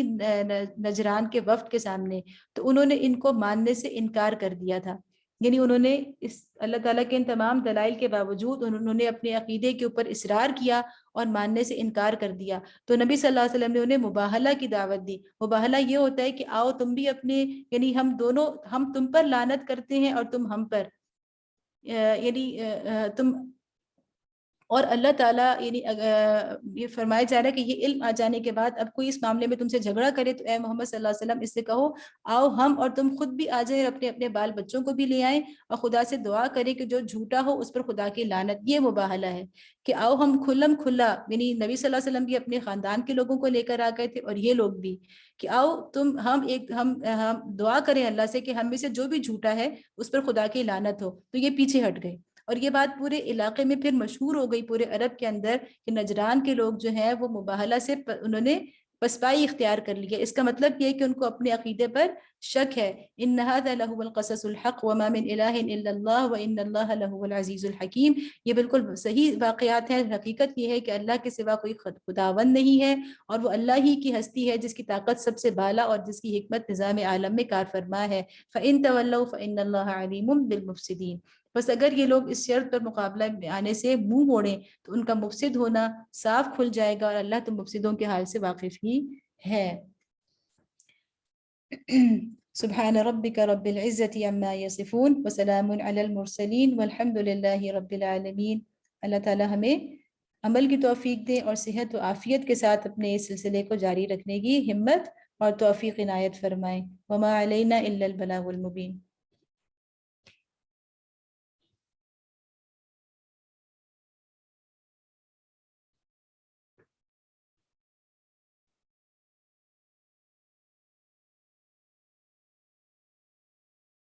نجران کے وفد کے سامنے، تو انہوں نے ان کو ماننے سے انکار کر دیا تھا. یعنی انہوں نے اس اللہ تعالیٰ کے ان تمام دلائل کے باوجود انہوں نے اپنے عقیدے کے اوپر اصرار کیا اور ماننے سے انکار کر دیا. تو نبی صلی اللہ علیہ وسلم نے انہیں مباہلہ کی دعوت دی. مباہلہ یہ ہوتا ہے کہ آؤ تم بھی اپنے، یعنی ہم تم پر لعنت کرتے ہیں اور تم ہم پر، یعنی تم، اور اللہ تعالیٰ یعنی یہ فرمایا جا رہا ہے کہ یہ علم آ جانے کے بعد اب کوئی اس معاملے میں تم سے جھگڑا کرے تو اے محمد صلی اللہ علیہ وسلم اس سے کہو آؤ ہم اور تم خود بھی آ جائیں اور اپنے اپنے بال بچوں کو بھی لے آئیں اور خدا سے دعا کریں کہ جو جھوٹا ہو اس پر خدا کی لعنت. یہ مباہلہ ہے کہ آؤ ہم کھلم کھلا، یعنی نبی صلی اللہ علیہ وسلم بھی اپنے خاندان کے لوگوں کو لے کر آ گئے تھے اور یہ لوگ بھی، کہ آؤ ہم دعا کریں اللہ سے کہ ہم میں سے جو بھی جھوٹا ہے اس پر خدا کی لعنت ہو. تو یہ پیچھے ہٹ گئے اور یہ بات پورے علاقے میں پھر مشہور ہو گئی، پورے عرب کے اندر، کہ نجران کے لوگ جو ہیں وہ مباہلہ سے انہوں نے پسپائی اختیار کر لی ہے. اس کا مطلب یہ ہے کہ ان کو اپنے عقیدے پر شک ہے. ان هذا لهو القصص الحق وما من اله الا الله وان الله لهو العزيز الحكيم. یہ بالکل صحیح واقعات ہیں. حقیقت یہ ہے کہ اللہ کے سوا کوئی خداوند نہیں ہے اور وہ اللہ ہی کی ہستی ہے جس کی طاقت سب سے بالا اور جس کی حکمت نظام عالم میں کار فرما ہے. فان تولوا فان الله عليم بالمفسدين. بس اگر یہ لوگ اس شرط پر مقابلہ میں آنے سے منہ موڑیں تو ان کا مفسد ہونا صاف کھل جائے گا اور اللہ تو مفسدوں کے حال سے واقف ہی ہے. سبحان ربک رب العزت عما یصفون وسلام علی المرسلین والحمد للہ رب العالمین. اللہ تعالی ہمیں عمل کی توفیق دے اور صحت و عافیت کے ساتھ اپنے اس سلسلے کو جاری رکھنے کی ہمت اور توفیق عنایت فرمائے. وما علینا الا البلاغ المبین.